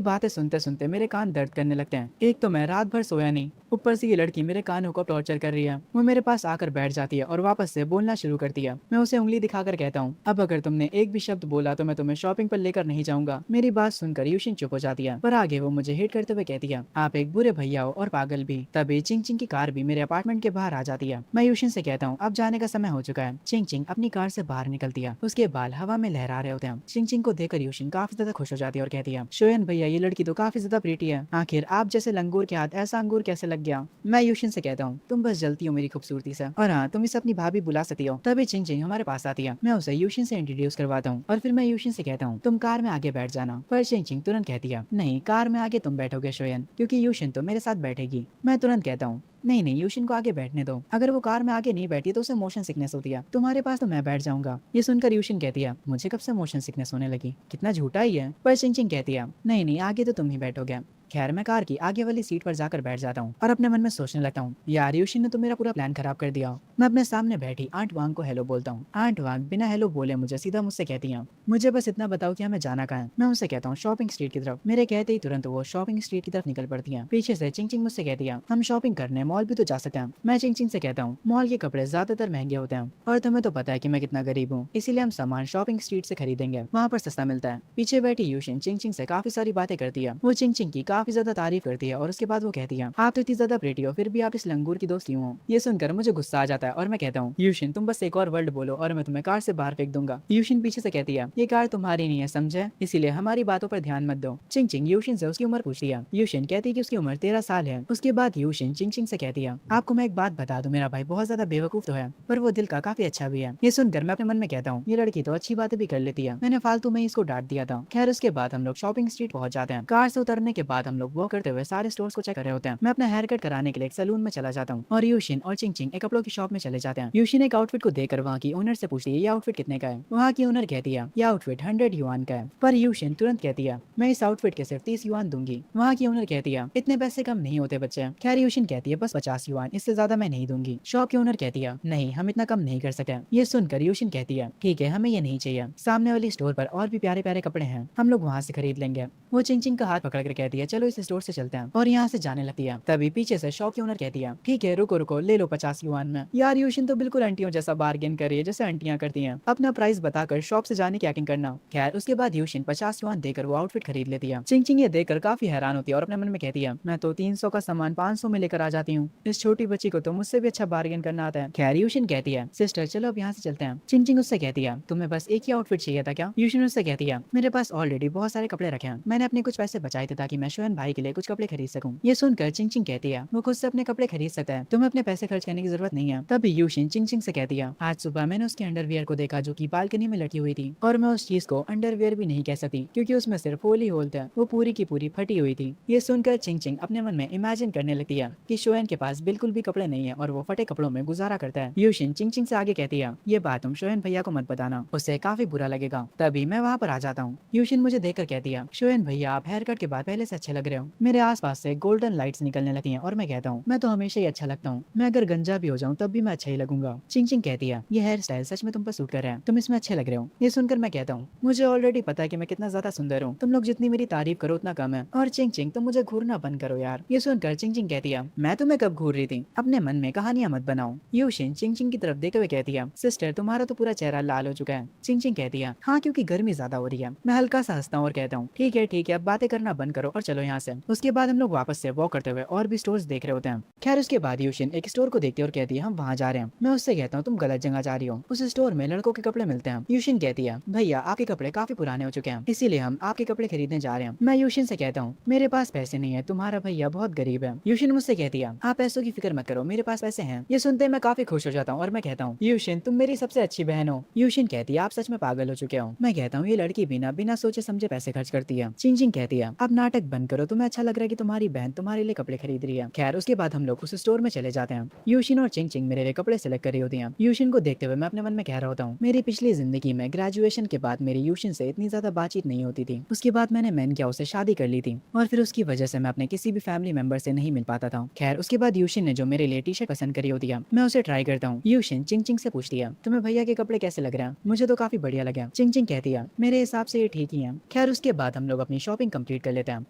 बातें सुनते सुनते मेरे मेरे कान दर्द करने लगते हैं। एक तो मैं रात भर सोया नहीं, ऊपर से ये लड़की मेरे कानों को टॉर्चर कर रही है। वो मेरे पास आकर बैठ जाती है और वापस से बोलना शुरू करती है। मैं उसे उंगली दिखाकर कहता हूँ, अब अगर तुमने एक भी शब्द बोला तो मैं तुम्हें शॉपिंग पर लेकर नहीं जाऊंगा। मेरी बात सुनकर यूशिन चुप हो जाती है, पर आगे वो मुझे हिट करते हुए कहती है, आप एक बुरे भैया हो और पागल भी। तभी चिंग चिंग की कार भी मेरे अपार्टमेंट के बाहर आ जाती है। मैं यूशिन से कहता हूँ, अब जाने का समय हो चुका है। चिंग चिंग अपनी कार से बाहर निकलती है, उसके बाल हवा में लहरा रहे होते हैं। चिंग चिंग को देखकर यूशिन काफी ज्यादा खुश हो जाती है और कहती है, शोयन भैया ये लड़की तो काफी ज्यादा प्रीटी है। आखिर आप जैसे लंगूर के हाथ ऐसा अंगूर कैसे लग गया। मैं यूशिन से कहता हूँ, तुम बस जलती हो मेरी खूबसूरती से, और हाँ तुम इसे अपनी भाभी बुला सकती हो। तभी चिंग चिंग हमारे पास आती है। मैं उसे यूशिन से इंट्रोड्यूस करवाता हूँ और फिर मैं यूशिन से कहता हूँ, तुम कार में आगे बैठ जाना। पर चिंग चिंग तुरंत कहती है, नहीं कार में आगे तुम बैठोगे शोयन, क्योंकि यूशिन तो मेरे साथ बैठेगी। मैं तुरंत कहता हूँ, नहीं नहीं यूशिन को आगे बैठने दो, अगर वो कार में आगे नहीं बैठी तो उसे मोशन सिकनेस होती है। तुम्हारे पास तो मैं बैठ जाऊंगा। ये सुनकर यूशिन कहती है, मुझे कब से मोशन सिकनेस होने लगी, कितना झूठा ही है। पर चिंग चिंग कहती है, नहीं नहीं आगे तो तुम ही बैठोगे। खैर मैं कार की आगे वाली सीट पर जाकर बैठ जाता हूँ और अपने मन में सोचने लगता हूँ, यार यूशिन ने तो मेरा पूरा प्लान खराब कर दिया। मैं अपने सामने बैठी आंट वांग को हेलो बोलता हूँ। आंट वांग बिना हेलो बोले मुझे सीधा मुझसे कहती है, मुझे बस इतना बताओ कि हमें जाना कहाँ है। मैं उनसे कहता हूँ शॉपिंग स्ट्रीट की तरफ। मेरे कहते ही तुरंत वो शॉपिंग स्ट्रीट की तरफ निकल पड़ती है। पीछे से चिंग चिंग मुझसे कहती है, हम शॉपिंग करने मॉल भी तो जा सकते हैं। मैं चिंग चिंग से कहता हूँ, मॉल के कपड़े ज्यादातर महंगे होते हैं और तुम्हें तो पता है कि मैं कितना गरीब हूँ, इसीलिए हम सामान शॉपिंग स्ट्रीट से खरीदेंगे, वहाँ पर सस्ता मिलता है। पीछे बैठी यूशिन चिंग चिंग से काफी सारी बातें करती है। वो चिंग चिंग की काफी ज्यादा तारीफ करती है और उसके बाद वो कहती है, आप तो इतनी ज्यादा प्रेटी हो फिर भी आप इस लंगूर की दोस्त क्यों हो। ये सुनकर मुझे गुस्सा आ जाता है और मैं कहता हूँ, यूशिन तुम बस एक और वर्ड बोलो और मैं तुम्हें कार से बाहर फेंक दूंगा। यूशिन पीछे से कहती है, ये कार तुम्हारी नहीं है समझे, इसीलिए हमारी बातों पर ध्यान मत दो। चिंग चिंग यूशिन से उसकी उम्र पूछती है। यूशिन कहती है कि उसकी उम्र 13 साल है। उसके बाद यूशिन चिंग चिंग से कहती है, आपको मैं एक बात बता दूं, मेरा भाई बहुत ज्यादा बेवकूफ तो है पर वो दिल का काफी अच्छा भी है। ये सुनकर मैं अपने मन में कहता हूँ, ये लड़की तो अच्छी बातें भी कर लेती है, मैंने फालतू में इसको डांट दिया था। खैर उसके बाद हम लोग शॉपिंग स्ट्रीट पहुंच जाते हैं। कार से उतरने के बाद हम लोग वॉक करते हुए सारे स्टोर्स को चेक कर रहे होते हैं। मैं अपना हेयर कट कराने के लिए एक सैलून में चला जाता हूँ और यूशिन और चिंग चिंग एक कपड़ों की शॉप में चले जाते हैं। यूशिन एक आउटफिट को देखकर वहाँ की ओनर से पूछती है, ये आउटफिट कितने का है। वहाँ की ओनर कहती है, ये आउटफिट 100 युआन का है। पर यूशिन तुरंत कहती है, मैं इस आउटफिट के सिर्फ 30 युआन दूंगी। वहाँ की ओनर कहती है, इतने पैसे कम नहीं होते बच्चे। खैर यूशिन कहती है, बस 50 युआन, इससे ज्यादा मैं नहीं दूंगी। शॉप की ओनर कहती है, नहीं हम इतना कम नहीं कर सकते। ये सुनकर यूशिन कहती है, ठीक है हमें ये नहीं चाहिए, सामने वाली स्टोर पर और भी प्यारे प्यारे कपड़े हैं, हम लोग वहाँ से खरीद लेंगे। वो चिंग चिंग का हाथ पकड़कर कहती है, चलो इस स्टोर से चलते हैं, और यहाँ से जाने लगती है। तभी पीछे से शॉप की ओनर कहती है, ठीक है रुको रुको ले लो 50 युआन में। यार यूशिन तो बिल्कुल आंटियों जैसा बार्गेन कर रही है जैसे आंटियां करती हैं, अपना प्राइस बताकर शॉप से जाने की एक्टिंग करना। खैर उसके बाद यूशिन 50 युआन देकर वो आउटफिट खरीद लेती है। चिंग चिंग ये देखकर काफी हैरान होती है और अपने मन में कहती है, मैं तो 300 का सामान 500 में लेकर आ जाती हूँ, इस छोटी बच्ची को तो मुझसे भी अच्छा बार्गेन करना आता है। खैर यूशिन कहती है, सिस्टर चलो अब यहाँ से चलते हैं। चिंग चिंग उससे कहती है, तुम्हें बस एक ही आउटफिट चाहिए था क्या। यूशिन उससे कहती है, मेरे पास ऑलरेडी बहुत सारे कपड़े रखे हैं, मैंने अपने कुछ पैसे बचाए थे ताकि मैं शोयन भाई के लिए कुछ कपड़े खरीद सकूं। ये सुनकर चिंग चिंग कहती है, वो खुद से अपने कपड़े खरीद सकता है, तुम्हें अपने पैसे खर्च करने की जरूरत नहीं है। तभी यूशिन चिंग चिंग से कहती है, आज सुबह मैंने उसके अंडरवियर को देखा जो कि बालकनी में लटकी हुई थी, और मैं उस चीज को अंडरवियर भी नहीं कह सकती क्योंकि उसमें सिर्फ होल ही होल था, वो पूरी की पूरी फटी हुई थी। ये सुनकर चिंग चिंग अपने मन में इमेजिन करने लगती है कि शोयन के पास बिल्कुल भी कपड़े नहीं है और वो फटे कपड़ों में गुजारा करता है। यूशिन चिंग चिंग से आगे कहती है, ये बात तुम शोयन भैया को मत बताना, उससे काफी बुरा लगेगा। तभी मैं वहाँ पर आ जाता हूँ। यूशिन मुझे देखकर कहती है, शोयन भैया आप हेयर कट के बाद पहले से अच्छे लग रहे हो। मेरे आसपास से गोल्डन लाइट्स निकलने लगती हैं और मैं कहता हूँ, मैं तो हमेशा ही अच्छा लगता हूँ, मैं अगर गंजा भी हो जाऊँ तब भी मैं अच्छा ही लगूंगा। चिंग चिंग कहती है, ये हेयर स्टाइल सच में तुम पर सूट कर रहे हैं, तुम इसमें अच्छे लग रहे हो। ये सुनकर मैं कहता हूँ, मुझे ऑलरेडी पता है कि मैं कितना ज्यादा सुंदर हूँ, तुम लोग जितनी मेरी तारीफ करो उतना कम है। और चिंग चिंग तुम मुझे घूरना बंद करो यार। ये सुनकर चिंग चिंग कहती है, मैं तुम्हें कब घूर रही थी, अपने मन में कहानियां मत बनाओ। यूशिन चिंग चिंग की तरफ देखते हुए कहती है, सिस्टर तुम्हारा तो पूरा चेहरा लाल हो चुका है। चिंग चिंग कहती है, हाँ क्योंकि गर्मी ज्यादा हो रही है। मैं हल्का सा हंसता हूँ और कहता हूँ, ठीक है अब बातें करना बंद करो और चलो यहाँ से। उसके बाद हम लोग वापस से वॉक करते हुए और भी स्टोर्स देख रहे होते हैं। खैर उसके बाद यूशिन एक स्टोर को देखती है और कहती है, हम वहाँ जा रहे हैं। मैं उससे कहता हूँ, तुम गलत जगह जा रही हो, उस स्टोर में लड़कों के कपड़े मिलते हैं। यूशिन कहती है, भैया आपके कपड़े काफी पुराने हो चुके हैं, इसीलिए हम आपके कपड़े खरीदने जा रहे हैं। मैं यूशिन से कहता हूँ, मेरे पास पैसे नहीं है, तुम्हारा भैया बहुत गरीब है। यूशिन मुझसे कहती है, आप पैसों की फिक्र मत करो, मेरे पास पैसे हैं। ये सुनते मैं काफी खुश हो जाता हूँ और मैं कहता हूँ, यूशिन तुम मेरी सबसे अच्छी बहन हो। यूशिन कहती है, आप सच में पागल हो चुके हो। मैं कहता हूँ, ये लड़की बिना बिना सोचे समझे पैसे खर्च करती है। चिंग चिंग कहती है, अब नाटक बंद करो, तुम्हें अच्छा लग रहा है कि तुम्हारी बहन तुम्हारे लिए कपड़े खरीद रही है। खैर उसके बाद हम लोग उस स्टोर में चले जाते हैं। यूशिन और चिंग चिंग मेरे लिए कपड़े सिलेक्ट कर रही होती हैं। यूशिन को देखते हुए मैं अपने मन में कह रहा होता हूँ, मेरी पिछली जिंदगी में ग्रेजुएशन के बाद मेरी यूशिन से इतनी ज्यादा बातचीत नहीं होती थी। उसके बाद मैंने मैन क्या उसे शादी कर ली थी और फिर उसकी वजह से मैं अपने किसी भी फैमिली मेंबर से नहीं मिल पाता था। खैर उसके बाद यूशिन ने जो मेरे लिए टी शर्ट पसंद करी होती है, मैं उसे ट्राई करता हूँ। यूशिन चिंग चिंग से पूछती है, तुम्हें भैया के कपड़े कैसे लग रहे हैं। मुझे तो काफी बढ़िया लगे। चिंग चिंग कहती है, मेरे हिसाब से ये ठीक ही है। खैर उसके बाद हम लोग अपनी शॉपिंग कंप्लीट कर लेते हैं।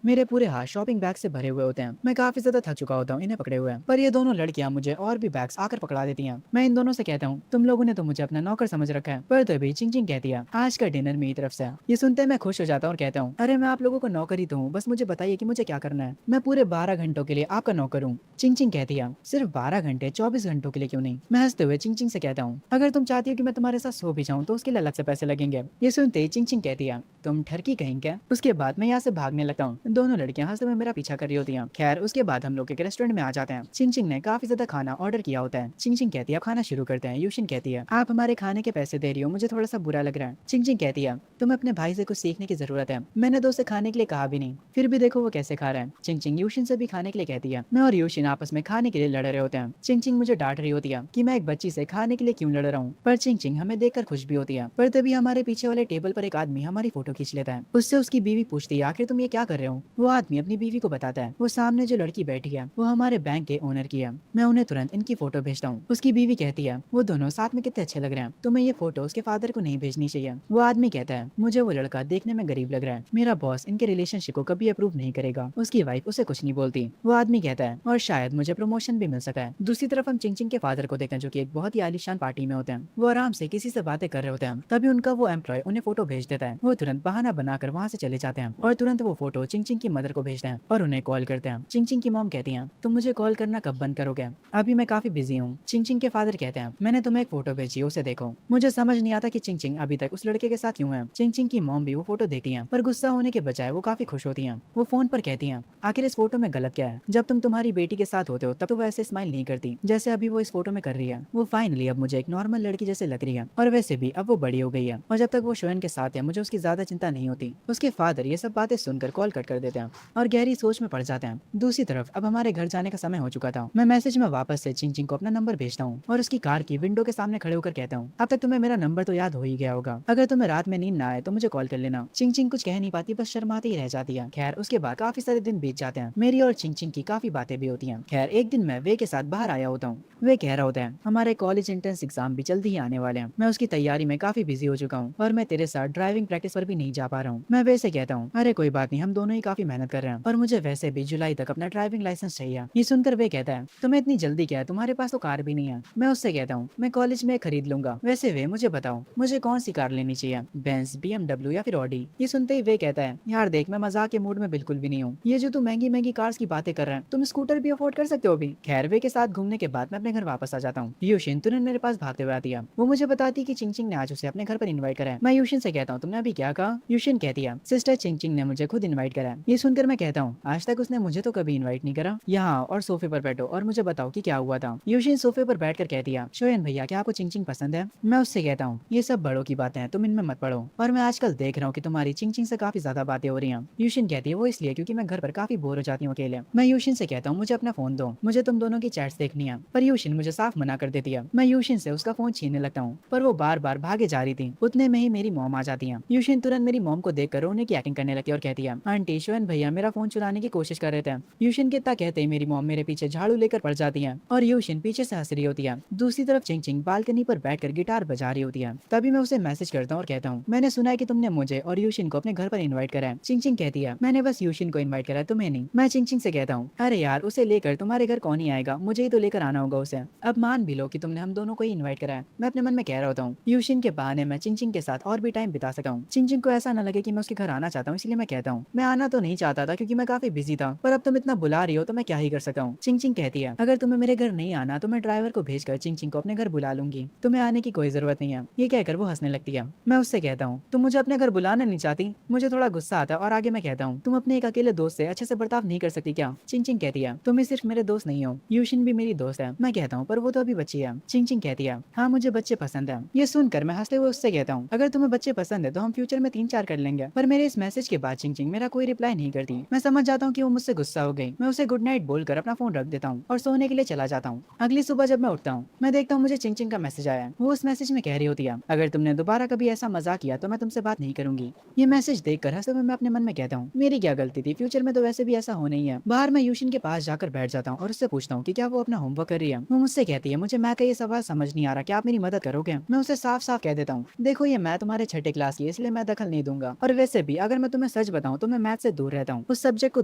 मेरे पूरे हाथ शॉपिंग बैग से भरे हुए होते हैं। मैं काफी ज्यादा थक चुका होता हूँ इन्हें पकड़े हुए, पर ये दोनों लड़कियां मुझे और भी बैग्स आकर पकड़ा देती हैं। मैं इन दोनों से कहता हूँ, तुम लोगों ने तो मुझे अपना नौकर समझ रखा है। पर तभी चिंग चिंग कहती है, आज का डिनर मेरी तरफ से है। ये सुनते मैं खुश हो जाता हूँ और कहता हूँ, अरे मैं आप लोगों को नौकर ही तो हूँ, बस मुझे बताइए कि मुझे क्या करना है। मैं पूरे 12 घंटों के लिए आपका नौकर हूँ। चिंग चिंग कहती है, सिर्फ 12 घंटे, 24 घंटों के लिए क्यों नहीं। मैं हंसते हुए चिंग चिंग से कहता हूँ, अगर तुम चाहती हो कि मैं तुम्हारे साथ सो भी जाऊँ तो उसके लिए अलग से पैसे लगेंगे। ये सुनते ही चिंग चिंग कहती है, तुम ठरकी कहीं क्या। उसके बाद मैं यहाँ से भागने लगता हूँ। दोनों लड़कियां हंसते हुए मेरा पीछा कर रही होती हैं। खैर उसके बाद हम लोग एक रेस्टोरेंट में आ जाते हैं। चिंग चिंग ने काफी ज्यादा खाना ऑर्डर किया होता है। चिंग चिंग कहती है, अब खाना शुरू करते हैं। यूशिन कहती है, आप हमारे खाने के पैसे दे रही हो, मुझे थोड़ा सा बुरा लग रहा है। चिंग चिंग कहती है, तुम्हें अपने भाई से कुछ सीखने की जरूरत है, मैंने तो उसे खाने के लिए कहा भी नहीं, फिर भी देखो वो कैसे खा रहा है। चिंग चिंग यूशिन से भी खाने के लिए कहती है। मैं और यूशिन आपस में खाने के लिए लड़ रहे होते हैं। चिंग चिंग मुझे डांट रही होती है कि मैं एक बच्ची से खाने के लिए क्यों लड़ रहा हूँ, पर चिंग चिंग हमें देखकर खुश भी होती है। पर तभी हमारे पीछे वाले टेबल पर एक आदमी हमारी फोटो खींच लेता है। उससे उसकी बीवी पूछती है, आखिर तुम ये क्या कर रहे हो। वो आदमी अपनी बीवी को बताता है, वो सामने जो लड़की बैठी है वो हमारे बैंक के ओनर की है। मैं उन्हें तुरंत इनकी फोटो भेजता हूँ। उसकी बीवी कहती है, वो दोनों साथ में कितने अच्छे लग रहे हैं, तुम्हें ये फोटो उसके फादर को नहीं भेजनी चाहिए। वो आदमी कहता है, मुझे वो लड़का देखने में गरीब लग रहा है, मेरा बॉस इनके रिलेशनशिप को कभी अप्रूव नहीं करेगा। उसकी वाइफ उसे कुछ नहीं बोलती। वो आदमी कहता है, और शायद मुझे प्रमोशन भी मिल सका है। दूसरी तरफ हम चिंग चिंग के फादर को देखते हैं, जो कि एक बहुत ही आलीशान पार्टी में होते हैं। वो आराम से किसी से बातें कर रहे होते हैं। तभी उनका वो एम्प्लॉय उन्हें फोटो भेज देता है। वो तुरंत बहाना बनाकर वहाँ से चले जाते हैं और तुरंत वो फोटो चिंग चिंग की मदर को भेजते हैं और उन्हें कॉल करते हैं। चिंग चिंग की मॉम कहती हैं, तुम मुझे कॉल करना कब बंद करोगे, अभी मैं काफी बिजी हूँ। चिंग चिंग के फादर कहते हैं, मैंने तुम्हें एक फोटो भेजी है, उसे देखो। मुझे समझ नहीं आता कि चिंग चिंग अभी तक उस लड़के के साथ क्यों है। चिंग चिंग की मॉम भी वो फोटो देखती है, पर गुस्सा होने के बजाय वो काफी खुश होती है। वो फोन पर कहती है, आखिर इस फोटो में गलत क्या है, जब तुम तुम्हारी बेटी के साथ होते हो तब तो वो ऐसे स्माइल नहीं करती जैसे अभी वो इस फोटो में कर रही है। वो फाइनली अब मुझे एक नॉर्मल लड़की जैसे लग रही है, और वैसे भी अब वो बड़ी हो गई है, और जब तक वो शोयन के साथ है मुझे उसकी ज्यादा चिंता नहीं होती। उसके फादर ये सब बातें सुनकर कॉल कट कर देते हैं और गहरी सोच में पड़ जाते हैं। दूसरी तरफ अब हमारे घर जाने का समय हो चुका था। मैं मैसेज में वापस से चिंग चिंग को अपना नंबर भेजता हूँ और उसकी कार की विंडो के सामने खड़े होकर कहता हूँ, अब तक तुम्हें मेरा नंबर तो याद हो ही गया होगा, अगर तुम्हें रात में नींद ना आए तो मुझे कॉल कर लेना। चिंग चिंग कुछ कह नहीं पाती, बस शर्माती ही रह जाती है। खैर उसके बाद काफी सारे दिन बीत जाते हैं। मेरी और चिंग चिंग की काफी बातें भी होती हैं। खैर एक दिन मैं वे के साथ बाहर आया होता हूँ। वे कह रहा होता है, हमारे कॉलेज एंट्रेंस एग्जाम भी जल्दी ही आने वाले हैं, मैं उसकी तैयारी में काफी बिजी हो चुका हूँ और मैं तेरे साथ ड्राइविंग प्रैक्टिस पर भी नहीं जा पा रहा हूँ। मैं वैसे कहता हूँ, अरे कोई बात नहीं, हम दोनों ही काफी मेहनत कर रहे हैं और मुझे वैसे भी जुलाई तक अपना ड्राइविंग लाइसेंस चाहिए। ये सुनकर वे कहता है, तुम्हें इतनी जल्दी क्या है, तुम्हारे पास तो कार भी नहीं है। मैं उससे कहता हूँ, मैं कॉलेज में खरीद लूंगा। वैसे वे मुझे बताओ, मुझे कौन सी कार लेनी चाहिए, बेंज, BMW या फिर ऑडी। ये सुनते ही वे कहता है, यार देख मैं मजाक के मूड में बिल्कुल भी नहीं हूँ, ये जो तुम महंगी महंगी कार्स की बातें कर रहे हैं, तुम स्कूटर भी अफोर्ड कर सकते हो अभी। खैर वे के साथ घूमने के बाद मैं अपने घर वापस आ जाता हूँ। यूशिन तुरंत मेरे पास भागते हुए आती है। वो मुझे बताती है कि चिंग चिंग ने आज उसे अपने घर पर इनवाइट करा है। मैं यूशिन से कहता हूँ, तुमने अभी क्या कहा। यूशिन कहती है, सिस्टर चिंग चिंग ने मुझे खुद इनवाइट करा है। ये सुनकर मैं कहता हूँ, आज तक उसने मुझे तो कभी इनवाइट नहीं करा। यहाँ और सोफे पर बैठो और मुझे बताओ कि क्या हुआ था। यूशिन सोफे पर बैठकर कहती है, शोयन भैया क्या आपको चिंग चिंग पसंद है। मैं उससे कहता हूँ, ये सब बड़ों की बातें हैं, तुम इनमें मत पड़ो, और मैं आजकल देख रहा हूँ कि तुम्हारी चिंग चिंग से काफी ज्यादा बातें हो रही हैं। यूशिन कहती है, वो इसलिए क्योंकि मैं घर पर काफी बोर हो जाती हूँ अकेले। मैं यूशिन से कहता हूँ, मुझे अपना फोन दो, मुझे तुम दोनों की चैट्स देखनी है। पर यूशिन मुझे साफ मना कर देती है। मैं यूशिन से उसका फोन छीनने लगता हूँ, पर वो बार बार भागे जा रही थी। उतने में ही मेरी मॉम आ जाती है। यूशिन तुरंत मेरी मॉम को देखकर रोने की एक्टिंग करने लगती है और कहती है, आंटी शोयन भैया मेरा फोन चुराने की कोशिश कर रहे थे। यूशिन के इतना कहते ही मेरी मॉम मेरे पीछे झाड़ू लेकर पड़ जाती है और यूशिन पीछे से हंस रही होती है। दूसरी तरफ चिंग चिंग बालकनी पर बैठकर गिटार बजा रही होती है। तभी मैं उसे मैसेज करता हूँ और कहता हूँ, मैंने सुना है कि तुमने मुझे और यूशिन को अपने घर पर इनवाइट करा है। चिंग चिंग कहती है, मैंने बस यूशिन को इनवाइट करा है, तुम्हें नहीं। मैं चिंग चिंग से कहता हूँ, अरे यार उसे लेकर तुम्हारे घर कौन ही आएगा, मुझे ही तो लेकर आना होगा उसे। अब मान भी लो कि तुमने हम दोनों को ही इनवाइट करा है। मैं अपने मन में कह रहा होता हूँ, यूशिन के बहाने मैं चिंग चिंग के साथ और भी टाइम बिता सका हूँ। चिंग चिंग को ऐसा न लगे कि मैं उसके घर आना चाहता हूँ, इसलिए मैं कहता हूँ, मैं आना तो नहीं चाहता था क्योंकि मैं काफी बिजी था, पर अब तुम इतना बुला रही हो तो मैं क्या ही कर सकता हूँ। चिंग चिंग कहती है, अगर तुम्हें मेरे घर नहीं आना तो मैं ड्राइवर को भेजकर चिंग चिंग को अपने घर बुला लूंगी, तुम्हें आने की कोई जरूरत नहीं है। ये कहकर वो हंसने लगती है। मैं उससे कहता हूँ, तुम मुझे अपने घर बुलाना नहीं चाहती। मुझे थोड़ा गुस्सा आता है और आगे मैं कहता हूँ, तुम अपने एक अकेले दोस्त से अच्छे से बर्ताव नहीं कर सकती क्या। चिंग चिंग कहती है, तुम सिर्फ मेरे दोस्त नहीं हो, यूशिन भी मेरी दोस्त है। मैं कहता हूँ, पर वो तो अभी बच्ची है। चिंग चिंग कहती है, हाँ मुझे बच्चे पसंद है। ये सुनकर मैं हंसते हुए उससे कहता हूँ, अगर तुम्हें बच्चे पसंद है तो हम फ्यूचर में 3-4 कर लेंगे। पर मेरे इस मैसेज के बाद चिंग चिंग मेरा कोई रिप्लाई नहीं करती। मैं समझ जाता हूँ कि वो मुझसे गुस्सा हो गई। मैं उसे गुड नाइट बोलकर अपना फोन रख देता हूँ और सोने के लिए चला जाता हूँ। अगली सुबह जब मैं उठता हूँ, मैं देखता हूँ मुझे चिंग चिंग का मैसेज आया है। वो उस मैसेज में कह रही होती है, अगर तुमने दोबारा कभी ऐसा मजाक किया तो मैं तुमसे बात नहीं करूंगी। ये मैसेज देखकर हंसते हुए मैं अपने मन में कहता हूँ, मेरी क्या गलती थी, फ्यूचर में तो वैसे भी ऐसा होना ही है। बाहर मैं यूशिन के पास जाकर बैठ जाता हूँ और उससे पूछता हूँ कि क्या वो अपना होमवर्क कर रही है। वो मुझसे कहती है, मुझे मैथ का ये सवाल समझ नहीं आ रहा, क्या आप मेरी मदद करोगे। मैं उसे साफ साफ कह देता हूँ, देखो ये मैथ तुम्हारे छठे क्लास की है, इसलिए मैं दखल नहीं दूंगा, और वैसे भी अगर मैं तुम्हें सच बताऊं तो मैं मैथ से दूर रहता हूँ। उस सब्जेक्ट को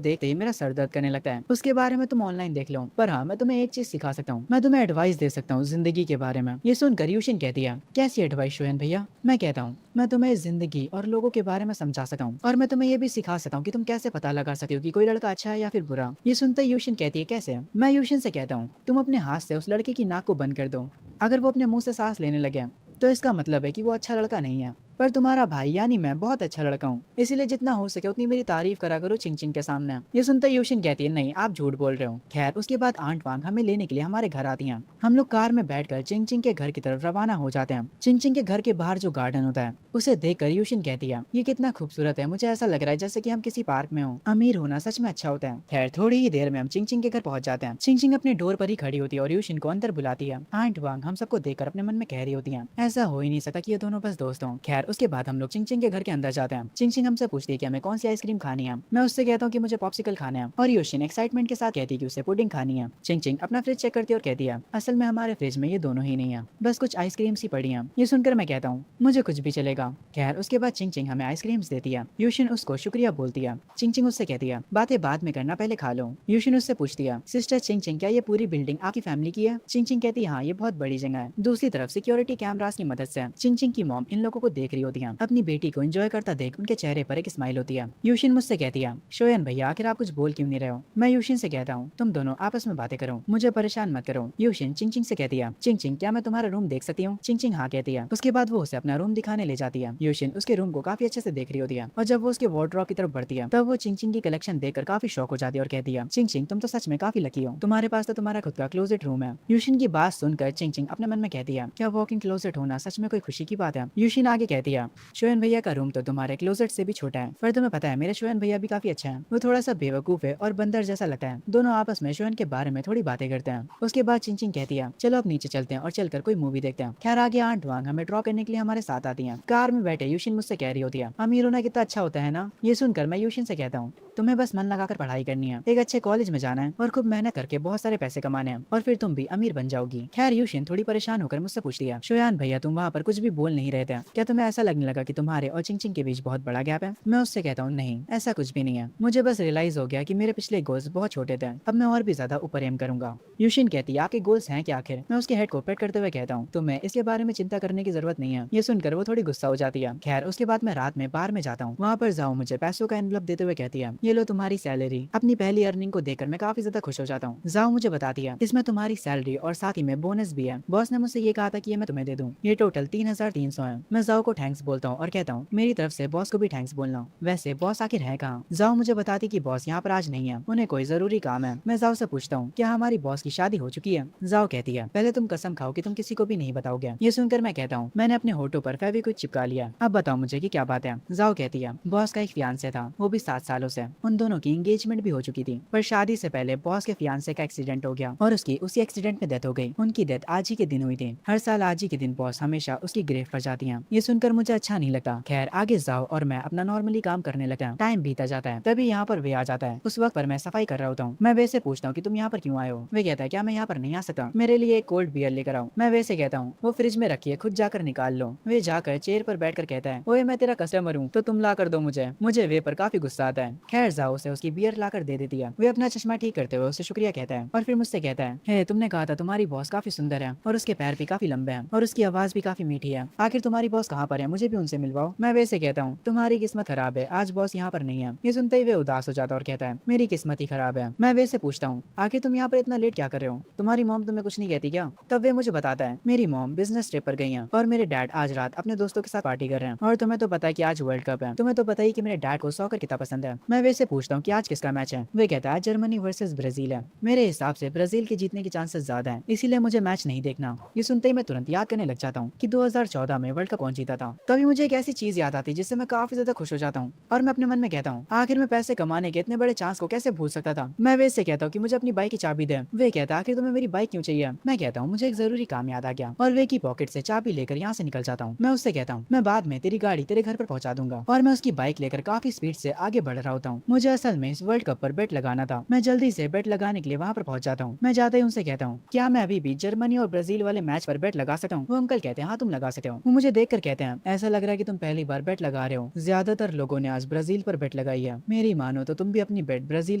देखते ही मेरा सर दर्द करने लगता है। उसके बारे में तुम ऑनलाइन देख लो, पर हाँ मैं तुम्हें एक चीज सिखा सकता हूँ, मैं तुम्हें एडवाइस दे सकता हूँ जिंदगी के बारे में। ये सुनकर यूशिन कहती है, कैसी एडवाइस शोयन भैया? मैं कहता हूँ, मैं तुम्हें जिंदगी और लोगों के बारे में समझा सकता हूँ, और मैं तुम्हें ये भी सिखा सकता हूँ कि तुम कैसे पता लगा सकते हो कि कोई लड़का अच्छा है या फिर बुरा। ये सुनते ही यूशिन कहती है, कैसे? मैं यूशिन से कहता हूँ, तुम अपने हाथ से उस लड़के की नाक को बंद कर दो। अगर वो अपने मुंह से सांस लेने लगे तो इसका मतलब है कि वो अच्छा लड़का नहीं है। पर तुम्हारा भाई यानी मैं बहुत अच्छा लड़का हूँ, इसीलिए जितना हो सके उतनी मेरी तारीफ करा करो चिंग चिंग के सामने। ये सुनते ही यूशिन कहती है, नहीं आप झूठ बोल रहे हो। खैर उसके बाद आंट वांग हमें लेने के लिए हमारे घर आती हैं। हम लोग कार में बैठकर चिंग चिंग के घर की तरफ रवाना हो जाते हैं। चिंग चिंग के घर के बाहर जो गार्डन होता है उसे देखकर यूशिन कहती है, ये कितना खूबसूरत है, मुझे ऐसा लग रहा है जैसे कि हम किसी पार्क में हो। अमीर होना सच में अच्छा होता है। खैर थोड़ी ही देर में हम चिंग चिंग के घर पहुंच जाते हैं। चिंग चिंग अपने डोर पर ही खड़ी होती है और यूशिन को अंदर बुलाती है। आंट वांग हम सबको देखकर अपने मन में कह रही होती है, ऐसा हो ही नहीं सकता कि ये दोनों बस दोस्त हों। खैर उसके बाद हम लोग चिंग चिंग के घर के अंदर जाते हैं। चिंग चिंग हमसे पूछती है कि हमें कौन सी आइसक्रीम खानी है। मैं उससे कहता हूँ कि मुझे पॉप्सिकल खाना है, और यूशिन एक्साइटमेंट के साथ कहती है कि उसे पुडिंग खानी है। चिंग चिंग अपना फ्रिज चेक करती है और कहती है, असल में हमारे फ्रिज में ये दोनों ही नहीं है, बस कुछ आइसक्रीम सी पड़ी है। ये सुनकर मैं कहता हूँ, मुझे कुछ भी चलेगा। खैर उसके बाद चिंग चिंग हमें आइसक्रीम्स देती है। यूशिन उसको शुक्रिया बोलती है। चिंग चिंग उससे कहती है, बातें बाद में करना, पहले खा लो। यूशिन उससे पूछती है, सिस्टर चिंग चिंग क्या ये पूरी बिल्डिंग आपकी फैमिली की है? चिंग चिंग कहती है, हाँ ये बहुत बड़ी जगह है। दूसरी तरफ सिक्योरिटी कैमरास की मदद से चिंग चिंग की मॉम इन लोगों को देख रही होती है। अपनी बेटी को एंजॉय करता देख उनके चेहरे पर एक स्माइल होती है। यूशिन मुझसे कहती है, शोयन भैया आखिर आप कुछ बोल क्यों नहीं रहे हो? मैं यूशिन से कहता हूँ, तुम दोनों आपस में बातें करो, मुझे परेशान मत करो। यूशिन चिंग चिंग से कहती है, चिंग चिंग क्या मैं तुम्हारा रूम देख सकती हूँ? चिंग चिंग हाँ कहती है। उसके बाद वो उसे अपना रूम दिखाने ले जाती है। यूशिन उसके रूम को काफी अच्छे से देख रही होती है, और जब वो उसके वार्डरोब की तरफ बढ़ती है तब वो चिंग चिंग की कलेक्शन देखकर काफी शौक हो जाती है और कहती है, चिंग चिंग तुम तो सच में काफी लकी हो, तुम्हारे पास तो तुम्हारा खुद का क्लोजेट रूम है। यूशिन की बात सुनकर चिंग चिंग अपने मन में कहती है, क्या वॉकिंग क्लोजेट होना सच में कोई खुशी की बात है? यूशिन आगे कहती है, शोयन भैया का रूम तो तुम्हारे क्लोजेट से भी छोटा है, पर तुम्हें पता है मेरे शोयन भैया भी काफी अच्छा है। वो थोड़ा सा बेवकूफ है और बंदर जैसा लगता है। दोनों आपस में शोयन के बारे में थोड़ी बातें करते हैं। उसके बाद चिंग चिंग कहती है, चलो अब नीचे चलते हैं और चलकर कोई मूवी देखते हैं। खैर आगे आंट वांग हमें ड्रॉ करने के लिए हमारे साथ आती है। कार में बैठे यूशिन मुझसे कह रही होती है, अमीर होना कितना अच्छा होता है ना? ये सुनकर मैं यूशिन से कहता हूँ, तुम्हें बस मन लगाकर पढ़ाई करनी है, एक अच्छे कॉलेज में जाना है और खूब मेहनत करके बहुत सारे पैसे कमाने हैं, और फिर तुम भी अमीर बन जाओगी। खैर यूशिन थोड़ी परेशान होकर मुझसे पूछती है, शोयान भैया तुम वहाँ पर कुछ भी बोल नहीं रहे थे, क्या तुम्हें ऐसा लगने लगा कि तुम्हारे और चिंग चिंग के बीच बहुत बड़ा गैप है? मैं उससे कहता हूँ, नहीं ऐसा कुछ भी नहीं है, मुझे बस रियलाइज हो गया कि मेरे पिछले गोल्स बहुत छोटे थे, अब मैं और भी ज्यादा ऊपर एम करूंगा। यूशिन कहती है, आपके गोल्स हैं क्या आखिर? मैं उसके हेड को पेट करते हुए कहता हूँ, तुम्हें इसके बारे में चिंता करने की जरूरत नहीं है। ये सुनकर वो थोड़ी गुस्सा हो जाती है। खैर उसके बाद मैं रात में बार में जाता हूँ। वहाँ पर जाओ मुझे पैसों का एनवलप देते हुए कहती है, ये लो तुम्हारी सैलरी। अपनी पहली अर्निंग को देखकर मैं काफी ज्यादा खुश हो जाता हूँ। जाओ मुझे बताती है, इसमें तुम्हारी सैलरी और साथ ही में बोनस भी है। बॉस ने मुझसे ये कहा था कि ये मैं तुम्हें दे दूँ। ये टोटल 3300 है। मैं जाओ को थैंक्स बोलता हूँ और कहता हूँ, मेरी तरफ से बॉस को भी थैंक्स बोलना। वैसे बॉस आखिर है कहाँ? जाओ मुझे बताती कि बॉस यहाँ पर आज नहीं है, उन्हें कोई जरूरी काम है। मैं जाओ से पूछता हूँ, क्या हमारी बॉस की शादी हो चुकी है? जाओ कहती है, पहले तुम कसम खाओ कि तुम किसी को भी नहीं बताओगे। ये सुनकर मैं कहता हूँ, मैंने अपने होठों पर फेविक्विक चिपका लिया, अब बताओ मुझे कि क्या बात है? जाओ कहती है, बॉस का एक फियांसे था, वो भी 7 सालों से। उन दोनों की एंगेजमेंट भी हो चुकी थी, पर शादी से पहले बॉस के फियांसे का एक्सीडेंट हो गया और उसकी उसी एक्सीडेंट में डेथ हो गई। उनकी डेथ आज ही के दिन हुई थी। हर साल आज ही के दिन बॉस हमेशा उसकी ग्रेव पर जाती हैं। ये सुनकर मुझे अच्छा नहीं लगता। खैर आगे जाओ और मैं अपना नॉर्मली काम करने लगता हूँ। टाइम बीता जाता है, तभी यहाँ पर वे आ जाता है। उस वक्त पर मैं सफाई कर रहा होता हूँ। मैं वे से पूछता हूँ कि तुम यहाँ पर क्यों आए हो? वे कहता है, क्या मैं यहाँ पर नहीं आ सकता? मेरे लिए एक कोल्ड बियर लेकर आओ। मैं वे से कहता हूँ, वो फ्रिज में रखी है, खुद जाकर निकाल लो। वे जाकर चेयर पर बैठकर कहता है, ओए मैं तेरा कस्टमर हूँ तो तुम ला कर दो मुझे वे पर काफी गुस्सा आता है। खैर जाओ उसे उसकी बियर लाकर दे देती है। वे अपना चश्मा ठीक करते हुए उसे शुक्रिया कहता है और फिर मुझसे कहता है, हे तुमने कहा था तुम्हारी बॉस काफी सुंदर है और उसके पैर भी काफी लंबे हैं और उसकी आवाज भी काफी मीठी है, आखिर तुम्हारी बॉस कहाँ पर है? मुझे भी उनसे मिलवाओ। मैं वैसे कहता हूँ, तुम्हारी किस्मत खराब है, आज बॉस यहाँ पर नहीं है। ये सुनते ही वे उदास हो जाता और कहता है, मेरी किस्मत ही खराब है। मैं वैसे पूछता हूँ, आखिर तुम यहाँ पर इतना लेट क्या कर रहे हो? तुम्हारी मॉम तुम्हें कुछ नहीं कहती क्या? तब वे मुझे बताता है, मेरी मॉम बिजनेस ट्रिप पर गई है और मेरे डैड आज रात अपने दोस्तों के साथ पार्टी कर रहे हैं, और तुम्हें तो पता है कि आज वर्ल्ड कप है, तुम्हें तो पता ही कि मेरे डैड को सॉकर कितना पसंद है। मैं वैसे पूछता हूँ कि आज किसका मैच है? वे कहता है जर्मनी वर्सेस ब्राजील है। मेरे हिसाब से ब्राजील के जीतने के चांसेस ज्यादा है, इसीलिए मुझे मैच नहीं देखना। ये सुनते ही मैं तुरंत याद करने लग जाता हूँ कि 2014 में वर्ल्ड कप कौन जीता था। तभी मुझे एक ऐसी चीज याद आती जिससे मैं काफी ज्यादा खुश हो जाता हूँ और मैं अपने मन में कहता हूँ, आखिर मैं पैसे कमाने के इतने बड़े चांस को कैसे भूल सकता था। मैं वे से कहता हूँ कि मुझे अपनी बाइक की चाबी दे। वे कहता है, आखिर तुम्हें मेरी बाइक क्यों चाहिए? मैं कहता हूँ, मुझे एक जरूरी काम याद आ गया, और वे की पॉकेट से चाबी लेकर यहाँ से निकल जाता हूँ। मैं उससे कहता हूँ, मैं बाद में तेरी गाड़ी तेरे घर पर पहुंचा दूंगा, और मैं उसकी बाइक लेकर काफी स्पीड से आगे बढ़ रहा होता हूँ। मुझे असल में इस वर्ल्ड कप पर बेट लगाना था। मैं जल्दी से बेट लगाने के लिए वहाँ पर पहुंच जाता हूँ। मैं जाते ही उनसे कहता हूँ, क्या मैं अभी भी जर्मनी और ब्राजील वाले मैच पर बेट लगा सकता हूँ? वो अंकल कहते हैं, हाँ तुम लगा सकते हो। वो मुझे देखकर कहते हैं, ऐसा लग रहा है कि तुम पहली बार बेट लगा रहे हो। ज्यादातर लोगों ने आज ब्राजील पर बेट लगाई है। मेरी मानो तो तुम भी अपनी बेट ब्राजील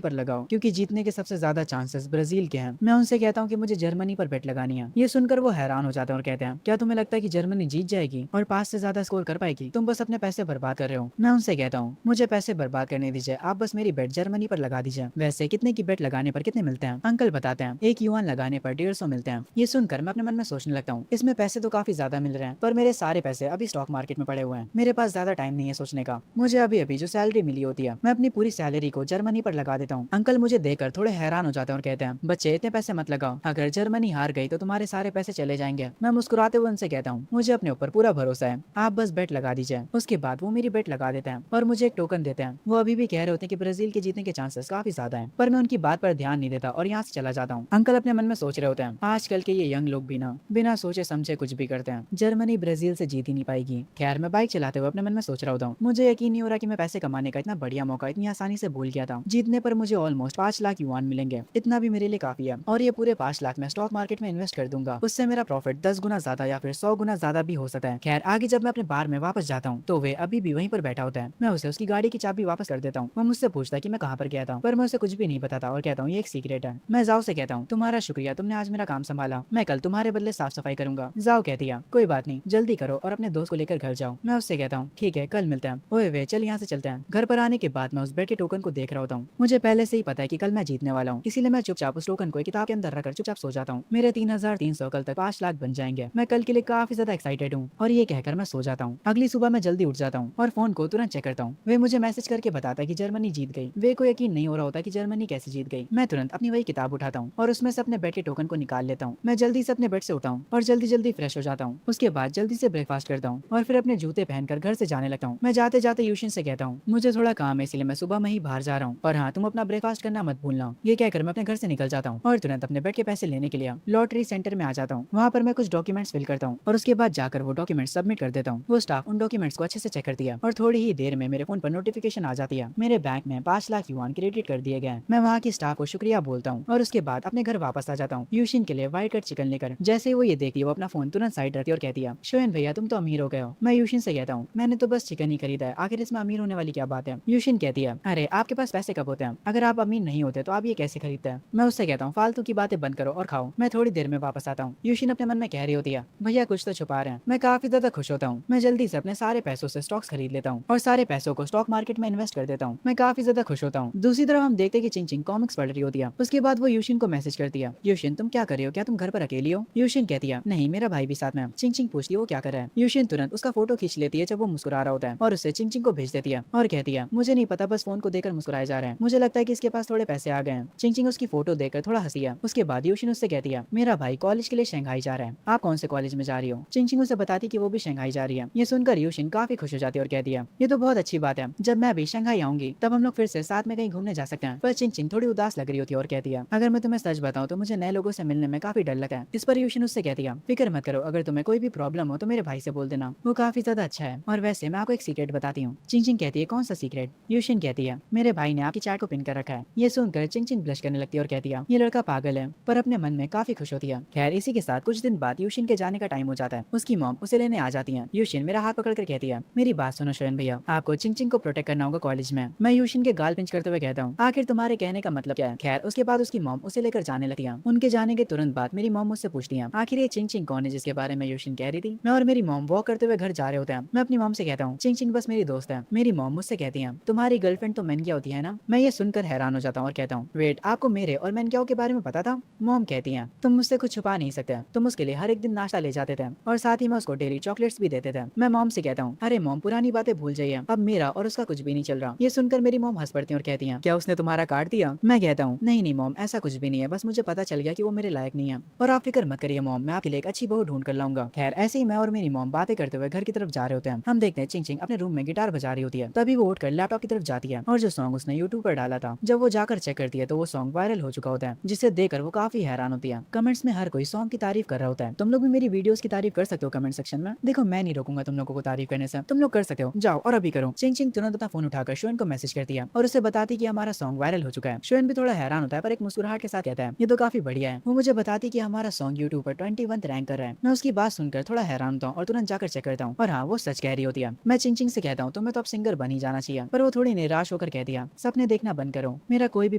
पर लगाओ, क्योंकि जीतने के सबसे ज्यादा चांसेस ब्राजील के हैं। मैं उनसे कहता हूँ कि मुझे जर्मनी पर बेट लगानी है। ये सुनकर वो हैरान हो जाते हैं और कहते हैं, क्या तुम्हें लगता है कि जर्मनी जीत जाएगी और 5 से ज्यादा स्कोर कर पाएगी? तुम बस अपने पैसे बर्बाद कर रहे हो। मैं उनसे कहता हूँ, मुझे पैसे बर्बाद करने दीजिए, आप बस मेरी बेट जर्मनी पर लगा दीजिए। वैसे कितने की बेट लगाने पर कितने मिलते हैं? अंकल बताते हैं, 1 युआन लगाने पर 150 मिलते हैं। ये सुनकर मैं अपने मन में सोचने लगता हूँ, इसमें पैसे तो काफी ज्यादा मिल रहे हैं, पर मेरे सारे पैसे अभी स्टॉक मार्केट में पड़े हुए हैं। मेरे पास ज्यादा टाइम नहीं है सोचने का। मुझे अभी अभी जो सैलरी मिली होती है, मैं अपनी पूरी सैलरी को जर्मनी पर लगा देता हूँ। अंकल मुझे देखकर थोड़े हैरान हो जाते हैं और कहते हैं, बच्चे इतने पैसे मत लगाओ, अगर जर्मनी हार गई तो तुम्हारे सारे पैसे चले जाएंगे। मैं मुस्कुराते हुए उनसे कहता हूँ, मुझे अपने ऊपर पूरा भरोसा है, आप बस बेट लगा दीजिए। उसके बाद वो मेरी बेट लगा देते हैं और मुझे एक टोकन देते हैं। वो अभी भी कह रहे होते हैं कि ब्राजील के जीतने के चांसेस काफी ज्यादा हैं, पर मैं उनकी बात पर ध्यान नहीं देता और यहाँ से चला जाता हूँ। अंकल अपने मन में सोच रहे होते हैं, आजकल के ये यंग लोग भी ना बिना सोचे समझे कुछ भी करते हैं, जर्मनी ब्राजील से जीत ही नहीं पाएगी। खैर मैं बाइक चलाते हुए अपने मन में सोच रहा होता हूँ, मुझे यकीन नहीं हो रहा कि मैं पैसे कमाने का इतना बढ़िया मौका इतनी आसानी से भूल गया था। जीतने पर मुझे ऑलमोस्ट 5 लाख युआन मिलेंगे, इतना भी मेरे लिए काफी है, और ये पूरे 5 लाख मैं स्टॉक मार्केट में इन्वेस्ट कर दूंगा। उससे मेरा प्रॉफिट 10 गुना ज्यादा या फिर 100 गुना ज्यादा भी हो सकता है। खैर आगे जब मैं अपने बार में वापस जाता हूँ तो वे अभी भी वहीं पर बैठा होता है। मैं उसे उसकी गाड़ी की चाबी वापस कर देता हूँ। वो मुझसे पूछता है कि मैं कहाँ पर गया था, पर मैं उसे कुछ भी नहीं बताता और कहता हूँ ये एक सीक्रेट है। मैं जाओ से कहता हूँ, तुम्हारा शुक्रिया, तुमने आज मेरा काम संभाला, मैं कल तुम्हारे बदले साफ सफाई करूंगा। जाओ कहती है, कोई बात नहीं, जल्दी करो और अपने दोस्त को लेकर घर जाओ। मैं उससे कहता हूँ, ठीक है कल मिलते हैं। ओए वे चल यहाँ से चलते हैं। घर पर आने के बाद मैं उस बेट के टोकन को देख रहा होता हूँ। मुझे पहले से ही पता है कि कल मैं जीतने वाला हूँ, इसीलिए मैं चुपचाप उस टोकन को एक किताब के अंदर रखकर चुपचाप सो जाता हूँ। मेरे 3,300 कल तक 5 लाख बन जाएंगे। मैं कल के लिए काफी ज्यादा एक्साइटेड हूँ और ये कहकर मैं सो जाता हूँ। अगली सुबह मैं जल्दी उठ जाता हूँ और फोन को तुरंत चेक करता हूँ। वे मुझे मैसेज करके बताता है कि जर्मनी जीत गई। वे को यकीन नहीं हो रहा होता कि जर्मनी कैसे जीत गई। मैं तुरंत अपनी वही किताब उठाता हूँ और उसमें से अपने बेट के टोकन को निकाल लेता हूँ। मैं जल्दी से अपने बेड से उठा हूँ और जल्दी जल्दी फ्रेश हो जाता हूँ। उसके बाद जल्दी से ब्रेकफास्ट करता हूँ और फिर अपने जूते पहनकर घर से जाने लगता हूँ। मैं जाते जाते यूशिन से कहता हूँ, मुझे थोड़ा काम है इसलिए मैं सुबह में ही बाहर जा रहा हूँ, और हाँ तुम अपना ब्रेकफास्ट करना मत भूलना। ये कहकर मैं अपने घर से निकल जाता हूँ और तुरंत अपने बेड के पैसे लेने के लिए लॉटरी सेंटर में आ जाता हूँ। वहाँ पर मैं कुछ डॉक्यूमेंट्स फिल करता हूँ और उसके बाद जाकर वो डॉक्यूमेंट्स सबमिट कर देता हूँ। वो स्टाफ उन डॉक्यूमेंट्स को अच्छे से चेक करती है और थोड़ी ही देर में मेरे फोन पर नोटिफिकेशन आ जाती है, मेरे बैंक में 5 लाख युआन क्रेडिट कर दिए गए। मैं वहाँ की स्टाफ को शुक्रिया बोलता हूँ और उसके बाद अपने घर वापस आ जाता हूँ यूशिन के लिए व्हाइट कट चिकन लेकर। जैसे ही वो ये देखती है वो अपना फोन तुरंत साइड रखती है और कहती है, शोयन भैया तुम तो अमीर हो गए हो। मैं यूशिन से कहता हूँ, मैंने तो बस चिकन ही खरीदा है, आखिर इसमें अमीर होने वाली क्या बात है? यूशिन कहती है, अरे आपके पास पैसे कब होते हैं? अगर आप अमीर नहीं होते तो आप ये कैसे खरीदते हैं? मैं उससे कहता हूँ, फालतू की बातें बंद करो और खाओ। मैं थोड़ी देर में वापस आता हूँ। यूशिन अपने मन में कह रही होती है, भैया कुछ तो छुपा रहे हैं। मैं काफी ज्यादा खुश होता हूँ। मैं जल्दी से अपने सारे पैसों से स्टॉक्स खरीद लेता हूँ और सारे पैसों को स्टॉक मार्केट में इन्वेस्ट कर देता हूँ। मैं काफी ज्यादा खुश होता हूँ। दूसरी तरफ हम देखते हैं कि चिंग चिंग कॉमिक्स पढ़ रही होती है। उसके बाद वो यूशिन को मैसेज करती है, यूशिन तुम क्या कर रही हो? क्या तुम घर पर अकेली हो? यूशिन कहती है, नहीं मेरा भाई भी साथ में है। चिंग चिंग पूछती है वो क्या कर रहा है? यूशिन तुरंत उसका फोटो खींच लेती है जब वो मुस्कुरा रहा होता है और उसे चिंग चिंग को भेज देती है और कहती है, मुझे नहीं पता बस फोन को देखकर मुस्कुराए जा रहे हैं, मुझे लगता है कि इसके पास थोड़े पैसे आ गए हैं। चिंग चिंग उसकी फोटो देखकर थोड़ा हंसी है। उसके बाद यूशिन उससे कहती है, मेरा भाई कॉलेज के लिए शंघाई जा रहा है, आप कौन से कॉलेज में जा रही हो? चिंग चिंग उसे बताती कि वो भी शंघाई जा रही है। ये सुनकर यूशिन काफी खुश हो जाती है और कहती है, ये तो बहुत अच्छी बात है, जब मैं भी शंघाई आऊंगी तब हम लोग फिर से साथ में कहीं घूमने जा सकते हैं। पर चिंग चिंग थोड़ी उदास लग रही होती है और कहती है, अगर मैं तुम्हें सच बताऊं तो मुझे नए लोगों से मिलने में काफी डर लगता है। इस पर यूशिन उससे कहती है, फिक्र मत करो, अगर तुम्हें कोई भी प्रॉब्लम हो तो मेरे भाई से बोल देना, वो काफी ज्यादा अच्छा है। और वैसे मैं आपको एक सीक्रेट बताती हूँ। चिंग चिंग कहती है, कौन सा सीक्रेट? यूशिन कहती है, मेरे भाई ने आपकी चैट को पिन कर रखा है। ये सुनकर चिंग चिंग ब्लश करने लगती है और कहती है, ये लड़का पागल है, पर अपने मन में काफी खुश होती है। खैर इसी के साथ कुछ दिन बाद यूशिन के जाने का टाइम हो जाता है। उसकी मॉम उसे लेने आ जाती है। यूशिन मेरा हाथ पकड़ कर कहती है, मेरी बात सुनो शोयन भैया, आपको चिंग चिंग को प्रोटेक्ट करना होगा कॉलेज में। मैं यूशिन के गाल पिंच करते हुए कहता हूँ, आखिर तुम्हारे कहने का मतलब क्या है? खैर उसके बाद उसकी मॉम उसे लेकर जाने लगती है। उनके जाने के तुरंत बाद मेरी मॉम मुझसे पूछती है, आखिर ये चिंग चिंग कौन है जिसके बारे में यूशिन कह रही थी? मैं और मेरी मॉम वॉक करते हुए घर जा रहे होते हैं। मैं अपनी मॉम से कहता हूँ, चिंग चिंग बस मेरी दोस्त है। मेरी मॉम मुझसे कहती है, तुम्हारी गर्लफ्रेंड तो मैनक्या होती है ना? मैं ये सुनकर हैरान हो जाता हूँ और कहता हूँ, वेट आपको मेरे और मैनक्याओं के बारे में पता था? मॉम कहती है, तुम मुझसे कुछ छुपा नहीं सकते, तुम उसके लिए हर एक दिन नाश्ता ले जाते थे और साथ ही में उसको डेली चॉकलेट्स भी देते थे। मैं मॉम से कहता हूँ, अरे मॉम पुरानी बातें भूल जाइए, अब मेरा और उसका कुछ भी नहीं चल रहा। ये सुनकर मेरी मॉम हंस पड़ती है और कहती है, क्या उसने तुम्हारा काट दिया? मैं कहता हूँ, नहीं नहीं मॉम ऐसा कुछ भी नहीं है, बस मुझे पता चल गया कि वो मेरे लायक नहीं है, और आप फिक्र मत करिए मॉम, मैं आपके लिए एक अच्छी बहू ढूंढ कर लाऊंगा। खैर ऐसे ही मैं और मेरी मॉम बातें करते हुए घर की तरफ जा रहे होते हैं। हम देखते हैं चिंग चिंग अपने रूम में गिटार बजा रही होती है। तभी वो उठकर लैपटॉप की तरफ जाती है और जो सॉन्ग उसने यूट्यूब पर डाला था, जब वो जाकर चेक करती है तो वो सॉन्ग वायरल हो चुका होता है, जिसे देखकर वो काफी हैरान होती है। कमेंट्स में हर कोई सॉन्ग की तारीफ कर रहा होता है। तुम लोग भी मेरी वीडियोस की तारीफ कर सकते हो कमेंट सेक्शन में। देखो मैं नहीं रोकूंगा तुम लोगों को तारीफ करने से, तुम लोग कर सकते हो, जाओ और अभी करो। चिंग चिंग तुरंत अपना फोन उठाकर शोन को मैसेज मैसेज करती है और उसे बताती कि हमारा सॉन्ग वायरल हो चुका है। शुएन भी थोड़ा हैरान होता है पर एक मुस्कुराहट के साथ कहता है ये तो काफी बढ़िया है। वो मुझे बताती कि हमारा सॉन्ग यूट्यूब पर 21 रैंक कर रहा है। मैं उसकी बात सुनकर थोड़ा हैरान होता हूँ और तुरंत जाकर चेक करता हूँ और हाँ वो सच कह रही होती है। मैं चिंचिंग से कहता हूँ तुम्हें तो अब सिंगर बन ही जाना चाहिए, पर वो थोड़ी निराश होकर कहती है सपने देखना बंद करो, मेरा कोई भी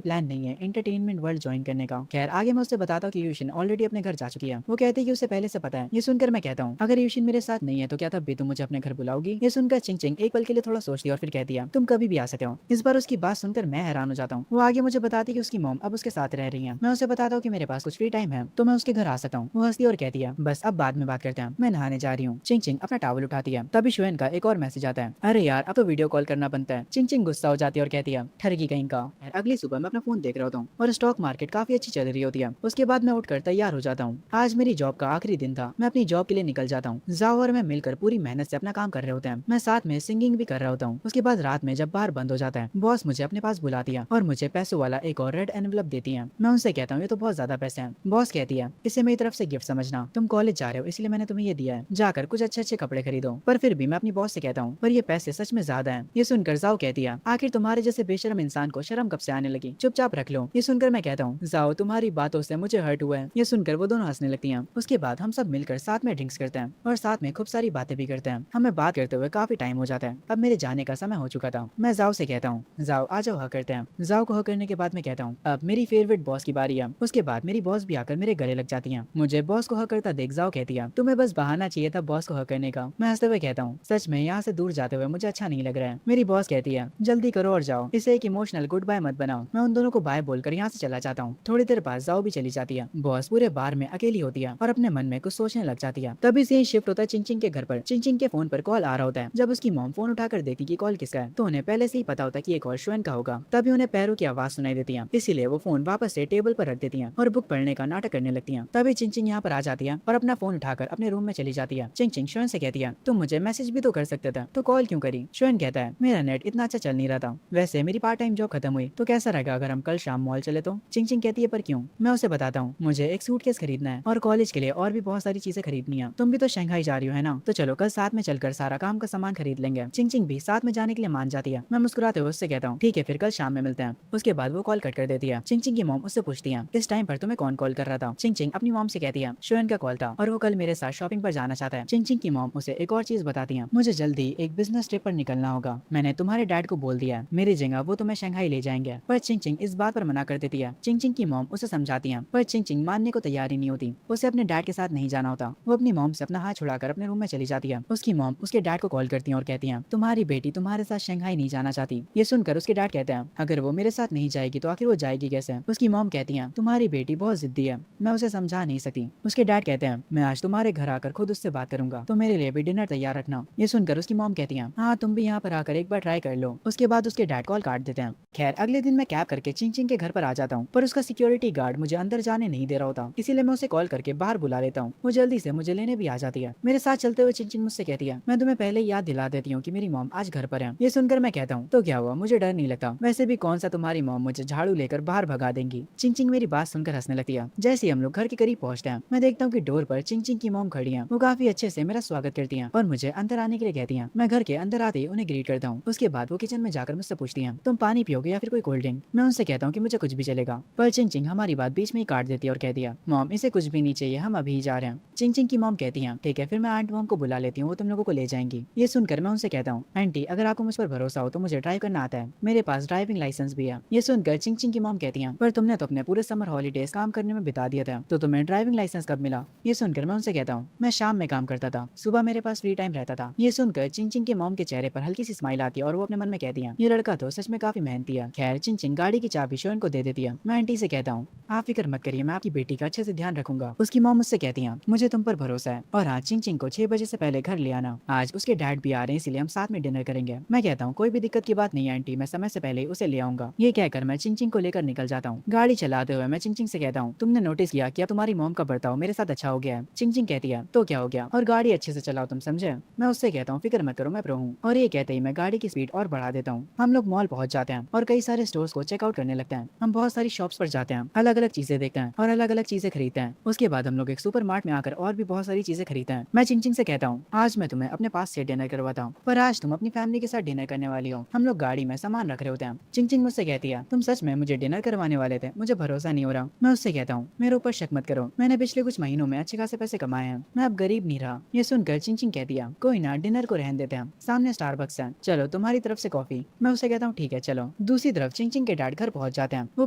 प्लान नहीं है एंटरटेनमेंट वर्ल्ड ज्वाइन करने का। खैर आगे मैं उससे बताता हूँ कि यूशिन ऑलरेडी अपने घर जा चुकी है। वो कहती है कि उसे पहले से पता है। ये सुनकर मैं कहता हूँ अगर यूशिन मेरे साथ नहीं है तो क्या तब भी तुम मुझे अपने घर बुलाओगी? ये सुनकर चिंचिंग एक पल के लिए थोड़ा सोचती है और फिर कहती है तुम कभी भी आ सकते हो। इस बार उसकी बात सुनकर मैं हैरान हो जाता हूँ। वो आगे मुझे बताती है कि उसकी मॉम अब उसके साथ रह रही है। मैं उसे बताता हूँ कि मेरे पास कुछ फ्री टाइम है तो मैं उसके घर आ सकता हूँ। वो हंसती और कहती है बस अब बाद में बात करते हैं, मैं नहाने जा रही हूँ। चिंचिंग अपना टॉवल उठाती है। तभी शुएन का एक और मैसेज आता है अरे यार अब तो वीडियो कॉल करना बनता है। चिंचिंग गुस्सा हो जाती है और कहती है ठरकी कहीं का। अगली सुबह मैं अपना फोन देख रहा होता हूँ और स्टॉक मार्केट काफी अच्छी चल रही होती है। उसके बाद मैं उठकर तैयार हो जाता हूँ। आज मेरी जॉब का आखिरी दिन था। मैं अपनी जॉब के लिए निकल जाता हूँ। जाओ और मैं मिलकर पूरी मेहनत से अपना काम कर रहे होते हैं। मैं साथ में सिंगिंग भी कर रहा होता हूँ। उसके बाद रात में जब बार बंद हो जाता है बॉस मुझे अपने पास बुलाती है और मुझे पैसों वाला एक और रेड एनवलप देती है। मैं उनसे कहता हूँ ये तो बहुत ज्यादा पैसे हैं। बॉस कहती है इसे मेरी तरफ से गिफ्ट समझना, तुम कॉलेज जा रहे हो इसलिए मैंने तुम्हें ये दिया है, जाकर कुछ अच्छे अच्छे कपड़े खरीदो। पर फिर भी मैं अपनी बॉस से कहता हूँ पर ये पैसे सच में ज्यादा हैं। ये सुनकर जाओ कहती है आखिर तुम्हारे जैसे बेशरम इंसान को शर्म कब से आने लगी, चुपचाप रख लो। ये सुनकर मैं कहता हूँ जाओ तुम्हारी बातों से मुझे हर्ट हुआ है। ये सुनकर वो दोनों हंसने लगती हैं। उसके बाद हम सब मिलकर साथ में ड्रिंक्स करते हैं और साथ में खूब सारी बातें भी करते हैं। हमें बात करते हुए काफी टाइम हो जाता है। अब मेरे जाने का समय हो चुका था। मैं जाओ से कहता हूँ जाओ आ जाओ हक करते हैं। जाओ को हक करने के बाद मैं कहता हूँ अब मेरी फेवरेट बॉस की बारी है। उसके बाद मेरी बॉस भी आकर मेरे गले लग जाती है। मुझे बॉस को हक करता देख जाओ कहती है तुम्हें बस बहाना चाहिए था बॉस को हक करने का। मैं हंसते हुए कहता हूँ सच में यहाँ से दूर जाते हुए मुझे अच्छा नहीं लग रहा है। मेरी बॉस कहती है जल्दी करो और जाओ, इसे एक इमोशनल गुड बाय मत बनाओ। मैं उन दोनों को बाय बोलकर यहाँ से चला जाता हूँ। थोड़ी देर बाद जाओ भी चली जाती है। बॉस पूरे बार में अकेली होती है और अपने मन में कुछ सोचने लग जाती है। तभी से शिफ्ट होता है चिंचिंग के घर पर। चिंचिंग के फोन पर कॉल आ रहा होता है। जब उसकी मॉम फोन उठाकर देखती कि कॉल किसका है तो उन्हें पहले से ही पता होता है कि ये कॉल शुएन का होगा। तभी उन्हें पैरों की आवाज सुनाई देती है, इसीलिए वो फोन वापस से टेबल पर रख देती है और बुक पढ़ने का नाटक करने लगती है। तभी चिंचिंग यहाँ पर आ जाती है और अपना फोन उठाकर अपने रूम में चली जाती है। चिंचिंग शुएन से कहती है तुम मुझे मैसेज भी तो कर सकते थे तो कॉल क्यों करी? शुएन कहता है मेरा नेट इतना अच्छा चल नहीं रहा था, वैसे मेरी पार्ट टाइम जॉब खत्म हुई तो कैसा रहेगा अगर हम कल शाम मॉल चले तो? चिंचिंग कहती है पर क्यों? मैं उसे बताता हूँ मुझे एक सूटकेस खरीदना है और कॉलेज के लिए और भी बहुत सारी चीजें खरीदनी है। तुम भी तो शंघाई जा रही हो है ना, तो चलो कल साथ में चलकर सारा काम का सामान खरीद लेंगे। चिंचिंग भी साथ में जाने के लिए मान जाती है। मैं मुस्कुराते हुए उससे कहता हूँ ठीक है फिर कल शाम में मिलते हैं। उसके बाद वो कॉल कट कर देती है। चिंचिंग की मॉम उससे पूछती है इस टाइम पर तुम्हें कौन कॉल कर रहा था? चिंचिंग अपनी मॉम से कहती है शुएन का कॉल था और वो कल मेरे साथ शॉपिंग पर जाना चाहता है। चिंचिंग की मॉम उसे एक और चीज बताती है मुझे जल्दी एक बिजनेस ट्रिप पर निकलना होगा, मैंने तुम्हारे डैड को बोल दिया है मेरी जगह वो तुम्हें शंघाई ले जाएंगे। पर चिंचिंग इस बात पर मना कर देती है। चिंचिंग की मॉम उसे समझाती है पर चिंचिंग मानने को तैयार ही नहीं होती। उसे अपने डैड के साथ नहीं जाना होता। वो अपनी मॉम से अपना हाथ छुड़ाकर अपने रूम में चली जाती है। उसकी मॉम उसके डैड को कॉल करती है और कहती है तुम्हारी बेटी तुम्हारे साथ शंघाई नहीं जाना चाहती। ये सुनकर उसके डैड कहते हैं अगर वो मेरे साथ नहीं जाएगी तो आखिर वो जाएगी कैसे? उसकी मॉम कहती है तुम्हारी बेटी बहुत जिद्दी है, मैं उसे समझा नहीं सकती। उसके डैड कहते हैं मैं आज तुम्हारे घर आकर खुद उससे बात करूंगा तो मेरे लिए भी डिनर तैयार रखना। ये सुनकर उसकी मॉम कहती है हाँ तुम भी यहाँ पर आकर एक बार ट्राई कर लो। उसके बाद उसके डैड कॉल काट देते हैं। खैर अगले दिन मैं कैब करके चिंचिंग के घर पर आ जाता हूँ पर उसका सिक्योरिटी गार्ड मुझे अंदर जाने नहीं दे रहा होता, इसीलिए मैं उसे कॉल करके बाहर बुला लेता हूँ। वो जल्दी से मुझे लेने भी आ जाती है। मेरे साथ चलते हुए चिंचिंग मुझसे कहती है मैं तुम्हें पहले याद दिला देती हूँ कि मेरी मॉम आज घर पर है। ये सुनकर मैं कहता हूँ तो क्या हुआ, मुझे डर नहीं लगता, वैसे भी कौन सा तुम्हारी मॉम मुझे झाड़ू लेकर बाहर भगा देंगी। चिंचिंग मेरी बात सुनकर हंसने लगती है। जैसे ही हम लोग घर के करीब पहुंचते हैं मैं देखता हूँ कि डोर पर चिंचिंग की मॉम खड़ी है। वो काफी अच्छे से मेरा स्वागत करती है और मुझे अंदर आने के लिए कहती है। मैं घर के अंदर आते ही उन्हें ग्रीट करता हूँ। उसके बाद वो किचन में जाकर मुझसे पूछती है तुम पानी पियोगे या फिर कोई कोल्ड ड्रिंक? मैं उनसे कहता हूँ कि मुझे कुछ भी चलेगा, पर चिंचिंग हमारी बात बीच में ही काट देती है और कहती है मॉम इसे कुछ भी नहीं चाहिए, हम अभी जा रहे हैं। चिंचिंग की मॉम कहती है ठीक है फिर मैं आंट मॉम को बुला लेती हूँ, वो तुम लोगों को ले जाएंगी। ये सुनकर मैं उनसे कहता हूँ आंटी अगर आपको मुझ पर भरोसा हो तो मुझे ड्राइव करना आता है, मेरे पास ड्राइविंग लाइसेंस भी है। ये सुनकर चिंचिंग की मॉम कहती है पर तुमने तो अपने पूरे समर हॉलीडेज काम करने में बिता दिया था तो तुम्हें ड्राइविंग लाइसेंस कब मिला? ये सुनकर मैं उनसे कहता हूँ मैं शाम में काम करता था, सुबह मेरे पास फ्री टाइम रहता था। ये सुनकर चिंचिंग के मॉम के चेहरे पर हल्की सी स्माइल आती है और वो अपने मन में कहती है ये लड़का तो सच में काफी मेहनती है। खैर चिंचिंग गाड़ी की चाबी शोन को दे देती है। मैं आंटी से कहता हूँ आप फिक्र मत करिए, मैं आपकी बेटी का अच्छे से ध्यान रखूंगा। उसकी मॉम मुझसे कहती है मुझे तुम पर भरोसा है और हाँ चिंचिंग को 6 बजे से पहले घर ले आना, आज उसके डैड भी आ रहे हैं इसलिए हम साथ में डिनर करेंगे। मैं कहता हूँ कोई भी दिक्कत की बात नहीं है आंटी, मैं समय से पहले उसे ले आऊंगा। ये कहकर मैं चिंचिंग को लेकर निकल जाता हूँ। गाड़ी चलाते हुए मैं चिंचिंग से कहता हूँ तुमने नोटिस किया क्या तुम्हारी मॉम का बर्ताव मेरे साथ अच्छा हो गया है? चिंचिंग कहती है तो क्या हो गया, और गाड़ी अच्छे से चलाओ तुम समझे। मैं उससे कहता हूँ फिक्र मत करो मैं प्रो हूँ, और ये कहते ही मैं गाड़ी की स्पीड और बढ़ा देता हूँ। हम लोग मॉल पहुंच जाते हैं और कई सारे स्टोर्स को चेकआउट करने लगते हैं। हम बहुत सारी शॉप्स पर जाते हैं, अलग अलग चीजें देखते हैं और अलग अलग चीजें खरीदते हैं। उसके बाद हम लोग एक सुपर मार्ट में आकर और भी बहुत सारी चीजें खरीदते हैं। मैं चिंचिंग से कहता हूँ, आज मैं तुम्हें अपने पास से डिनर करवाता हूँ, पर आज तुम अपनी फैमिली के साथ डिनर करने वाली हो। हम लोग गाड़ी में सामान रख रहे होते हैं। चिंचिंग मुझसे कहती है, तुम सच में मुझे डिनर करवाने वाले थे? मुझे भरोसा नहीं हो रहा। मैं उससे कहता हूँ, मेरे ऊपर शक मत करो, मैंने पिछले कुछ महीनों में अच्छे खासे पैसे कमाए हैं, मैं अब गरीब नहीं रहा। ये सुनकर चिंचिंग कहती है, कोई ना, डिनर को रहने देते हैं, सामने स्टारबक्स है, चलो तुम्हारी तरफ से कॉफी। मैं उससे कहता हूँ, ठीक है चलो। दूसरी तरफ चिंचिंग के डैड घर पहुंच जाते हैं। वो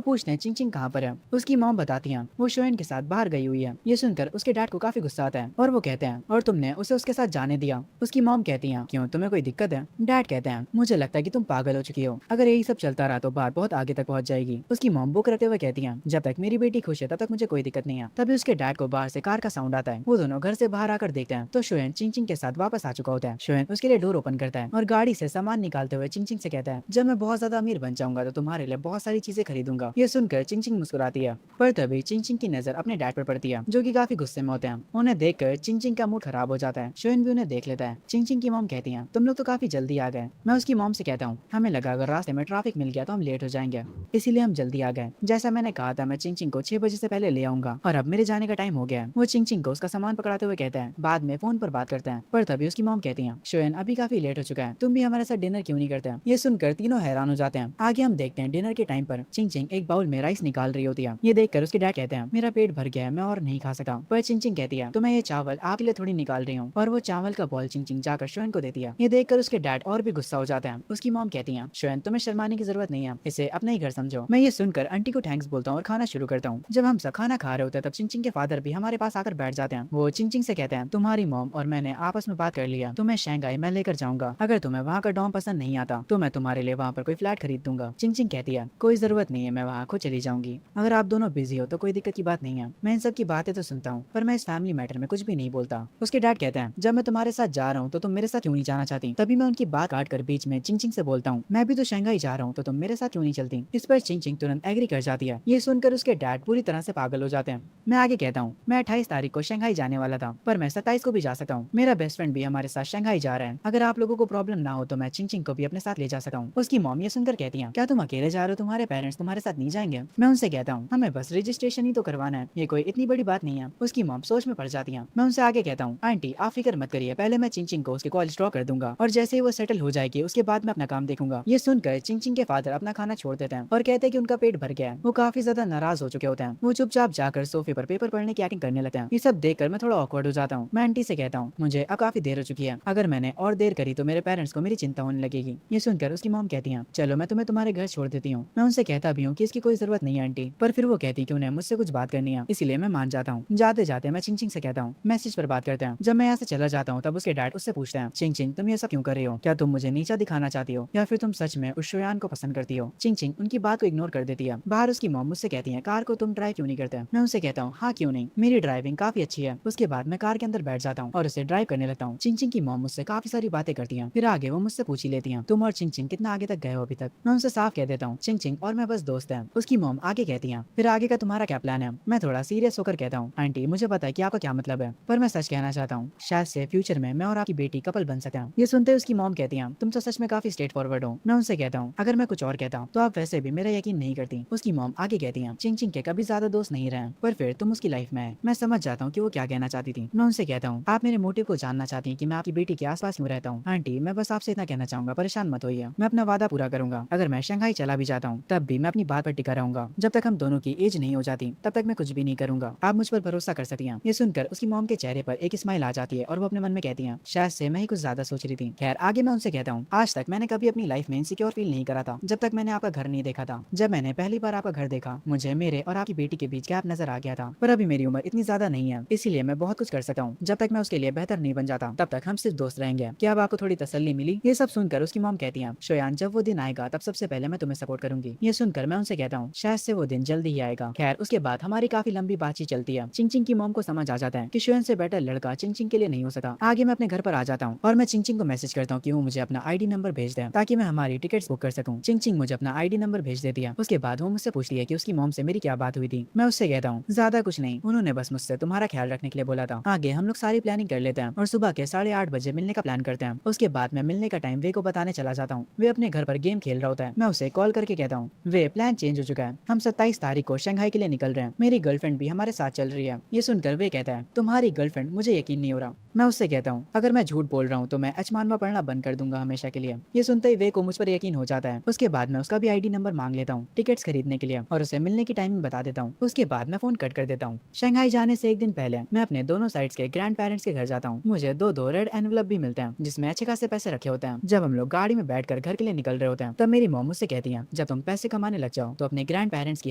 पूछते हैं चिंचिंग कहाँ पर है। उसकी मॉम बताती है वो शोएन के साथ बाहर गई हुई है। ये सुनकर उसके डैड को काफी गुस्सा आता है और वो कहते हैं, और तुमने उसे उसके साथ जाने दिया? उसकी मॉम कहती है, क्यों, तुम्हें कोई दिक्कत है? डैड कहते हैं, मुझे लगता है कि तुम पागल हो चुकी हो, अगर यही सब चलता रहा तो बात बहुत आगे तक पहुंच जाएगी। उसकी मॉम बुक रखते हुए कहती है, जब तक मेरी बेटी खुश है तब तक मुझे कोई दिक्कत नहीं है। तभी उसके डैड को बाहर से कार का साउंड आता है। वो दोनों घर से बाहर आकर देखते हैं तो शोएन चिंचिंग के साथ वापस आ चुका होता है। शोएन उसके लिए डोर ओपन करता है और गाड़ी से सामान निकालते हुए चिंचिंग से कहता है, जब मैं बहुत ज्यादा अमीर बन जाऊंगा तो तुम्हारे लिए बहुत सारी चीजें खरीदूंगा। ये सुनकर चिंचिंग मुस्कुराती है, पर तभी चिंचिंग की नजर अपने डैड पर पड़ती है जो कि काफी गुस्से में होते हैं। उन्हें देखकर चिंचिंग का मूड खराब हो जाता है। शोएन भी उन्हें देख लेता है। चिंचिंग की मॉम कहती है, तुम लोग तो काफी जल्दी आ गए। मैं उसकी मॉम से कहता हूँ, हमें लगा अगर रास्ते में ट्रैफिक मिल गया तो हम लेट हो जाएंगे, इसीलिए हम जल्दी आ गए। जैसा मैंने कहा था, मैं चिंचिंग को 6 बजे से पहले ले आऊंगा और अब मेरे जाने का टाइम हो गया है। वो चिंचिंग को उसका सामान पकड़ाते हुए कहता है, बाद में फोन पर बात करते हैं। पर तभी उसकी मॉम कहती है, शोएन अभी काफी लेट हो चुका है, तुम भी हमारे साथ डिनर क्यों नहीं करते? ये सुनकर तीनों हैरान हो जाते हैं। आगे हम देखते हैं डिनर के टाइम पर चिंचिंग एक बाउल में राइस निकाल रही होती है। ये देखकर उसके डैड कहते हैं, मेरा पेट भर गया है, मैं और नहीं खा सका। पर चिंचिंग कहती है, तो मैं ये चावल आपके लिए थोड़ी निकाल रही हूँ, और वो चावल का बॉल चिंचिंग जाकर शोएन को देती है। ये देखकर उसके डैड और भी गुस्सा हो जाते हैं। उसकी मॉम कहती है, शोएन तुम्हें शर्माने की जरूरत नहीं है, इसे अपना ही घर समझो। मैं ये सुनकर आंटी को थैंक्स बोलता हूँ और खाना शुरू करता हूँ। जब हम सब खाना खा रहे होते हैं तब चिंचिंग के फादर भी हमारे पास आकर बैठ जाते हैं। वो चिंचिंग से कहते हैं, तुम्हारी मॉम और मैंने आपस में बात कर लिया, तुम्हें शंघाई मैं लेकर जाऊंगा। अगर तुम्हें वहाँ का डॉम पसंद नहीं आता तो मैं तुम्हारे लिए वहाँ पर कोई फ्लैट खरीद दूंगा। चिंचिंग कहती है, कोई जरूरत नहीं है, मैं वहाँ खुद चली जाऊंगी, अगर आप दोनों बिजी हो तो कोई दिक्कत की बात नहीं है। मैं इन सब की बातें तो सुनता हूँ, पर मैं इस फैमिली मैटर में कुछ भी नहीं बोलता। उसके डैड कहते हैं, जब मैं तुम्हारे साथ जा रहा हूँ तो तुम मेरे साथ क्यों नहीं जाना चाहती? तभी मैं उनकी बात काट कर बीच में चिंचिंग से बोलता हूँ, मैं भी तो शंघाई जा रहा हूँ तो तुम मेरे साथ क्यों नहीं चलती? इस पर चिंचिंग तुरंत एग्री कर जाती है। ये सुनकर उसके डैड पूरी तरह से पागल हो जाते हैं। मैं आगे कहता हूँ, मैं 28 तारीख को शंघाई जाने वाला था, पर मैं 27 को भी जा सकता हूँ। मेरा बेस्ट फ्रेंड भी हमारे साथ शंघाई जा रहा है, अगर आप लोगों को प्रॉब्लम ना हो तो मैं चिंचिंग को भी अपने साथ ले जा सकता हूँ। उसकी मॉम ये सुनकर कहती है, क्या तुम अकेले जा रहे हो, तुम्हारे पेरेंट्स तुम्हारे साथ नहीं जाएंगे? मैं उनसे कहता हूँ, हमें बस रजिस्ट्रेशन ही तो करवाना है, ये कोई इतनी बड़ी बात नहीं है। उसकी मॉम सोच में पड़ जाती है। मैं उनसे आगे कहता हूँ, आंटी आप फिक्र मत करिए, पहले मैं चिंचिंग को उसके कॉलेज ड्रॉप कर दूंगा और जैसे ही वो सेटल हो जाएगी उसके बाद मैं अपना काम देखूंगा। ये सुनकर चिंचिंग के फादर अपना खाना छोड़ देते हैं और कहते हैं कि उनका पेट भर गया है। वो काफी ज्यादा नाराज हो चुके होते हैं। वो चुपचाप जाकर सोफे पर पेपर पढ़ने की एक्टिंग करने लगते हैं। ये सब देखकर मैं थोड़ा ऑकवर्ड हो जाता हूँ। मैं आंटी से कहता हूँ, मुझे अब काफी देर हो चुकी है, अगर मैंने और देर करी तो मेरे पेरेंट्स को मेरी चिंता होने लगेगी। ये सुनकर उसकी मॉम कहती है, चलो मैं तुम्हें तुम्हारे घर छोड़ देती हूँ। मैं उनसे कहता भी हूँ कि इसकी कोई जरूरत नहीं है आंटी, पर फिर वो कहती कि उन्हें मुझसे कुछ बात करनी है, इसलिए मैं मान जाता हूँ। जाते जाते मैं चिंचिंग से कहता हूँ, मैसेज पर बात करते हैं। जब मैं यहाँ से चला जाता हूँ तब उसके डैड उससे पूछते हैं, चिंचिंग तुम ये सब क्यों कर रही हो? क्या तुम मुझे नीचा दिखाना चाहती हो या फिर तुम सच में उस शोयान को पसंद करती हो? चिंचिंग उनकी बात को इग्नोर कर देती है। बाहर उसकी मॉम मुझसे कहती है, कार को तुम ड्राइव क्यों नहीं करते? मैं उनसे कहता हूँ, हाँ क्यों नहीं, मेरी ड्राइविंग काफी अच्छी है। उसके बाद मैं कार के अंदर बैठ जाता हूँ और उसे ड्राइव करने लगता हूँ। चिंचिंग की मॉम मुझसे काफी सारी बातें करती है। फिर आगे वो मुझसे पूछ ही लेती है, तुम और चिंचिंग कितना आगे तक गए हो अभी तक? मैं उनसे साफ कह देता हूँ, चिंचिंग और मैं बस दोस्त हैं। उसकी मॉम आगे कहती है, फिर आगे का तुम्हारा क्या प्लान है? मैं थोड़ा सीरियस होकर कहता हूँ, आंटी मुझे पता है कि आपका क्या मतलब है, पर मैं सच कहना चाहता हूँ, शायद से फ्यूचर में मैं और आपकी बेटी कपल बन सकते हैं। ये सुनते उसकी मॉम कहती है, तुम तो सच में काफी स्ट्रेट फॉरवर्ड हो। मैं उनसे कहता हूँ, अगर मैं कुछ और कहता हूँ तो आप वैसे भी मेरा यकीन नहीं करती। उसकी मॉम आगे कहती है, चिंचिंग के कभी ज्यादा दोस्त नहीं रहे, पर फिर तुम उसकी लाइफ में है। मैं समझ जाता हूँ कि वो क्या कहना चाहती थी। मैं उनसे कहता हूँ, आप मेरे मोटिव को जानना चाहती हैं कि मैं आपकी बेटी के आसपास क्यों रहता हूँ? आंटी मैं बस आपसे इतना कहना चाहूंगा, परेशान मत होइए, मैं अपना वादा पूरा करूंगा। अगर मैं शंघाई चला भी जाता हूँ तब भी मैं अपनी बात पर टिका रहूंगा। जब तक हम दोनों की एज नहीं हो जाती तब तक मैं कुछ भी नहीं करूंगा। आप मुझ पर भरोसा कर सकती हैं। ये सुनकर उसकी मॉम के चेहरे पर एक स्माइल आ जाती है और वो अपने मन में कहती है, शायद से मैं ही कुछ ज्यादा सोच रही थी। खैर आगे मैं उनसे कहता हूँ, आज तक मैंने कभी अपनी लाइफ में इनसिक्योर फील नहीं करा था जब तक मैंने आपका घर नहीं देखा था। जब मैंने पहली बार आपका घर देखा मुझे मेरे और आपकी बेटी के बीच गैप नजर आ गया था, पर अभी मेरी उम्र इतनी ज्यादा नहीं है, इसीलिए मैं बहुत कुछ कर सकता हूँ। जब तक मैं उसके लिए बेहतर नहीं बन जाता तब तक हम सिर्फ दोस्त रहेंगे। क्या अब आपको थोड़ी तसल्ली मिली? ये सब सुनकर उसकी मॉम कहती है, शोयान जब वो दिन आएगा तब सबसे पहले मैं तुम्हें सपोर्ट करूंगी। ये सुनकर मैं उनसे कहता हूँ, शायद से वो दिन जल्दी ही आएगा। खैर उसके बाद हमारी काफी लंबी बातचीत चलती है। चिंचिंग की मॉम को समझ आ जाता है कि शोयान से बेटर लड़का चिंचिंग के लिए नहीं हो सकता। आगे मैं अपने घर पर आ जाता हूँ और मैं चिंचिंग को मैसेज करता हूँ कि वो मुझे अपना आईडी नंबर भेज दे ताकि मैं हमारी टिकट्स बुक कर सकूँ। चिंचिंग मुझे अपना आईडी नंबर भेज देती है। उसके बाद वो मुझसे पूछती है कि उसकी मॉम से मेरी क्या बात हुई थी। मैं उससे कहता हूँ, ज्यादा कुछ नहीं, उन्होंने बस मुझसे तुम्हारा ख्याल रखने के लिए बोला था। आगे हम लोग सारी प्लानिंग कर लेते हैं और सुबह के 8:30 बजे मिलने का प्लान करते हैं। उसके बाद मैं मिलने का टाइम वे को बताने चला जाता हूँ। वे अपने घर पर गेम खेल रहा होता है। मैं उसे कॉल करके कहता हूँ, वे प्लान चेंज हो चुका है, हम 27 तारीख को शंघाई के लिए निकल रहे हैं, मेरी गर्लफ्रेंड भी हमारे साथ चल रही है। ये सुनकर वे कहता है, तुम्हारी गर्लफ्रेंड, मुझे यकीन नहीं हो रहा। मैं उससे कहता हूँ, अगर मैं झूठ बोल रहा हूँ तो मैं अचमानवा पढ़ना बंद कर दूंगा हमेशा के लिए। ये सुनते ही वे को मुझ पर यकीन हो जाता है। उसके बाद मैं उसका भी आईडी नंबर मांग लेता हूँ टिकट्स खरीदने के लिए और उसे मिलने की टाइमिंग बता देता हूँ। उसके बाद मैं फोन कट कर देता हूँ। शंघाई जाने से एक दिन पहले मैं अपने दोनों साइड्स के ग्रैंड पेरेंट्स के घर जाता हूँ। मुझे दो दो रेड एनवलप भी मिलते हैं जिसमें अच्छे खासे पैसे रखे होते हैं। जब हम लोग गाड़ी में बैठकर घर के लिए निकल रहे होते हैं तब मेरी मॉम मुझसे कहती है, जब तुम पैसे कमाने लग जाओ तो अपने ग्रैंड पेरेंट्स की